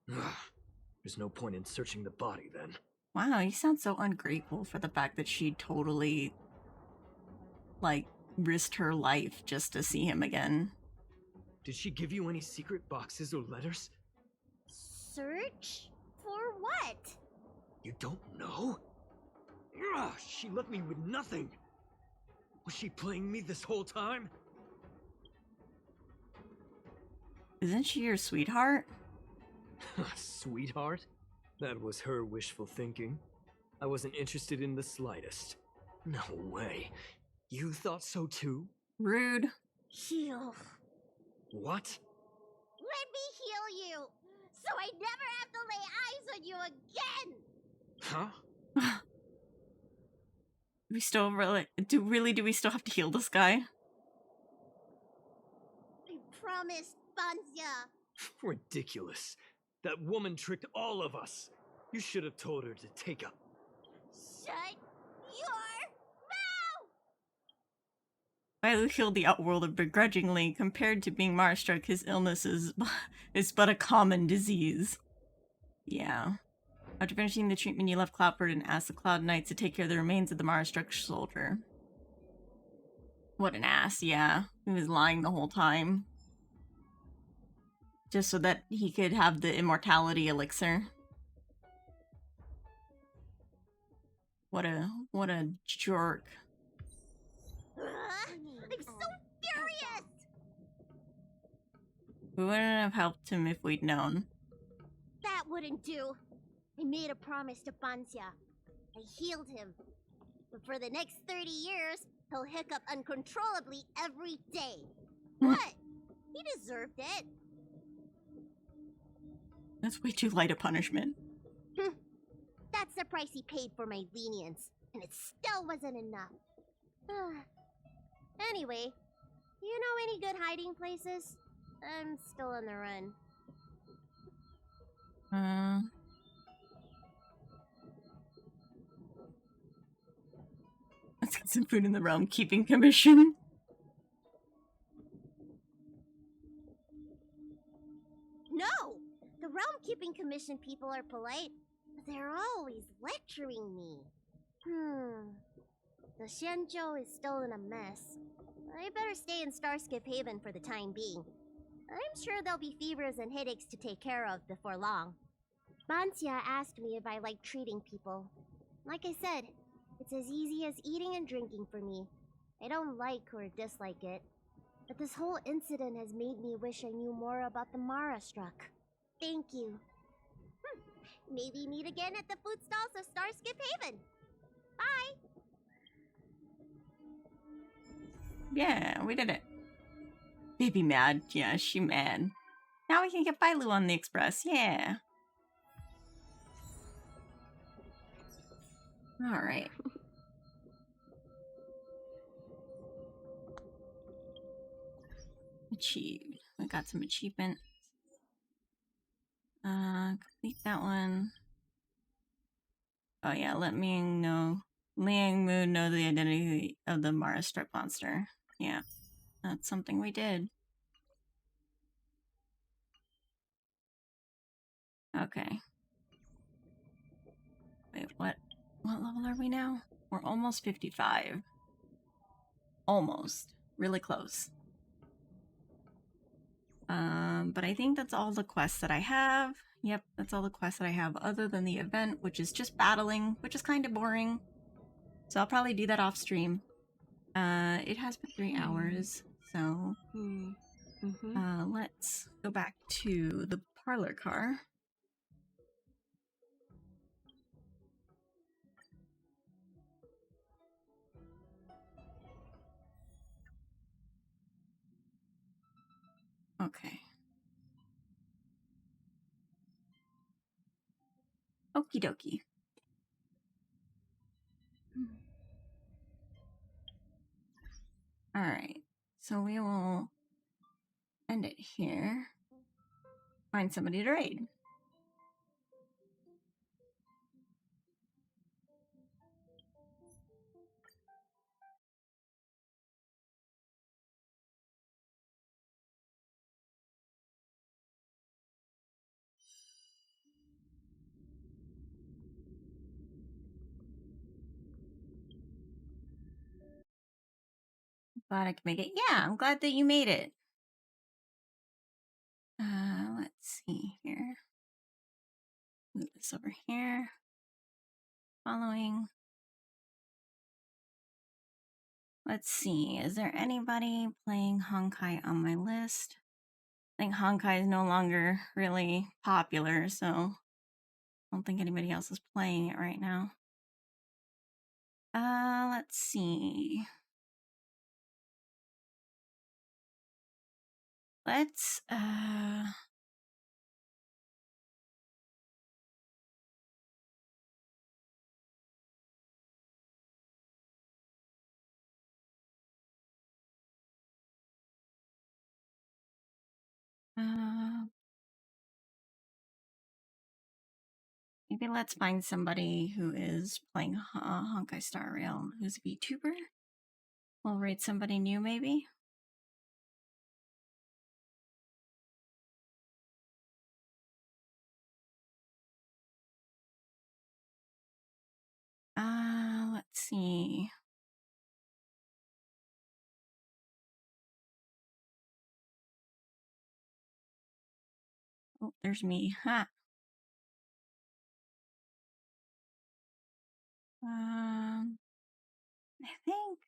There's no point in searching the body then. Wow, you sound so ungrateful for the fact that she totally, like, risked her life just to see him again. Did she give you any secret boxes or letters? Search? For what? You don't know? She left me with nothing. Was she playing me this whole time? Isn't she your sweetheart? Sweetheart? That was her wishful thinking. I wasn't interested in the slightest. No way. You thought so too? Rude. Heal. What? Let me heal you, so I never have to lay eyes on you again! Huh? We still do we still have to heal this guy? I promised, Banshia. Ridiculous. That woman tricked all of us. You should have told her to take up. Shut your mouth! Bailu healed the Outworlder begrudgingly. Compared to being Mara-struck, his illness is but a common disease. Yeah. After finishing the treatment, you left Cloudford and asked the Cloud Knights to take care of the remains of the Mara-struck soldier. What an ass, yeah. He was lying the whole time. Just so that he could have the immortality elixir. What a jerk. I'm so furious! We wouldn't have helped him if we'd known. That wouldn't do. I made a promise to Banshia. I healed him. But for the next 30 years, he'll hiccup uncontrollably every day. What? He deserved it. That's way too light a punishment. That's the price he paid for my lenience, and it still wasn't enough. Anyway, do you know any good hiding places? I'm still on the run. Let's get some food in the realm keeping commission. No! The Realm Keeping Commission people are polite, but they're always lecturing me. The Xianzhou is still in a mess. I better stay in Starskip Haven for the time being. I'm sure there'll be fevers and headaches to take care of before long. Banxia asked me if I like treating people. Like I said, it's as easy as eating and drinking for me. I don't like or dislike it. But this whole incident has made me wish I knew more about the Mara struck. Thank you. Maybe meet again at the food stalls of Starskip Haven. Bye! Yeah, we did it. Baby mad. Yeah, she mad. Now we can get Bailu on the express. Yeah. Alright. Achieved. We got some achievements. Complete that one. Oh yeah, let Liang Mu know the identity of the Mara strip monster. Yeah, that's something we did. Okay. Wait, what level are we now? We're almost 55. Almost. Really close. But I think that's all the quests that I have. Yep, that's all the quests that I have other than the event, which is just battling, which is kind of boring. So I'll probably do that off stream. It has been 3 hours, so let's go back to the parlor car. Okay. Okie dokie. Alright, so we will end it here. Find somebody to raid. Glad I could make it. Yeah, I'm glad that you made it. Let's see here. Move this over here. Following. Let's see. Is there anybody playing Honkai on my list? I think Honkai is no longer really popular, so I don't think anybody else is playing it right now. Let's see. Let's, maybe let's find somebody who is playing Honkai Star Rail, who's a VTuber. We'll raid somebody new, maybe. Let's see. Oh, there's me. Ha. I think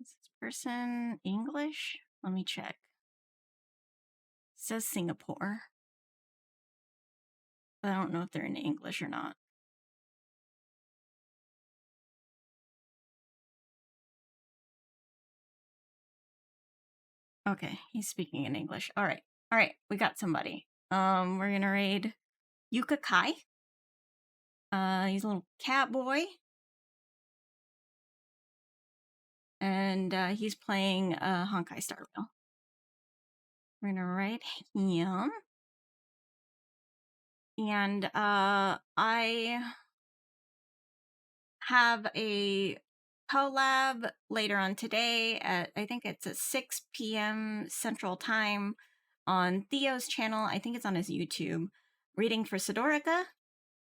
is this person English? Let me check. It says Singapore, but I don't know if they're in English or not. Okay, he's speaking in English. All right, we got somebody. We're gonna raid Yuka Kai. He's a little cat boy, and he's playing Honkai Star Rail. We're gonna raid him, and I have a collab later on today at, I think it's at 6 p.m. Central Time on Theo's channel. I think it's on his YouTube. reading for Sidorica.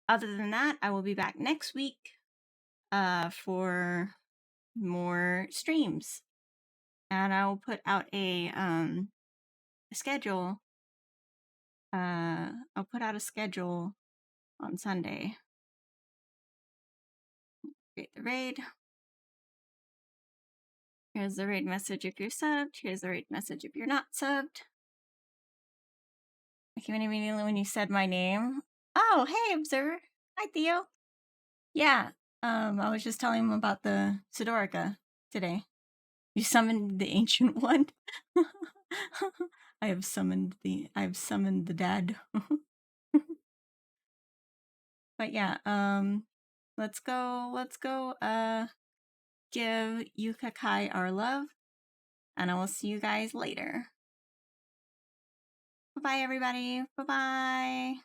Other than that, I will be back next week for more streams. And I will put out a schedule. I'll put out a schedule on Sunday. Create the raid. Here's the raid message if you're subbed. Here's the raid message if you're not subbed. I came in immediately when you said my name. Oh, hey, Observer. Hi, Theo. Yeah, I was just telling him about the Sidorica today. You summoned the Ancient One. I've summoned the dead. But yeah, let's go, give Yuka Kai our love, and I will see you guys later. Bye-bye, everybody. Bye-bye.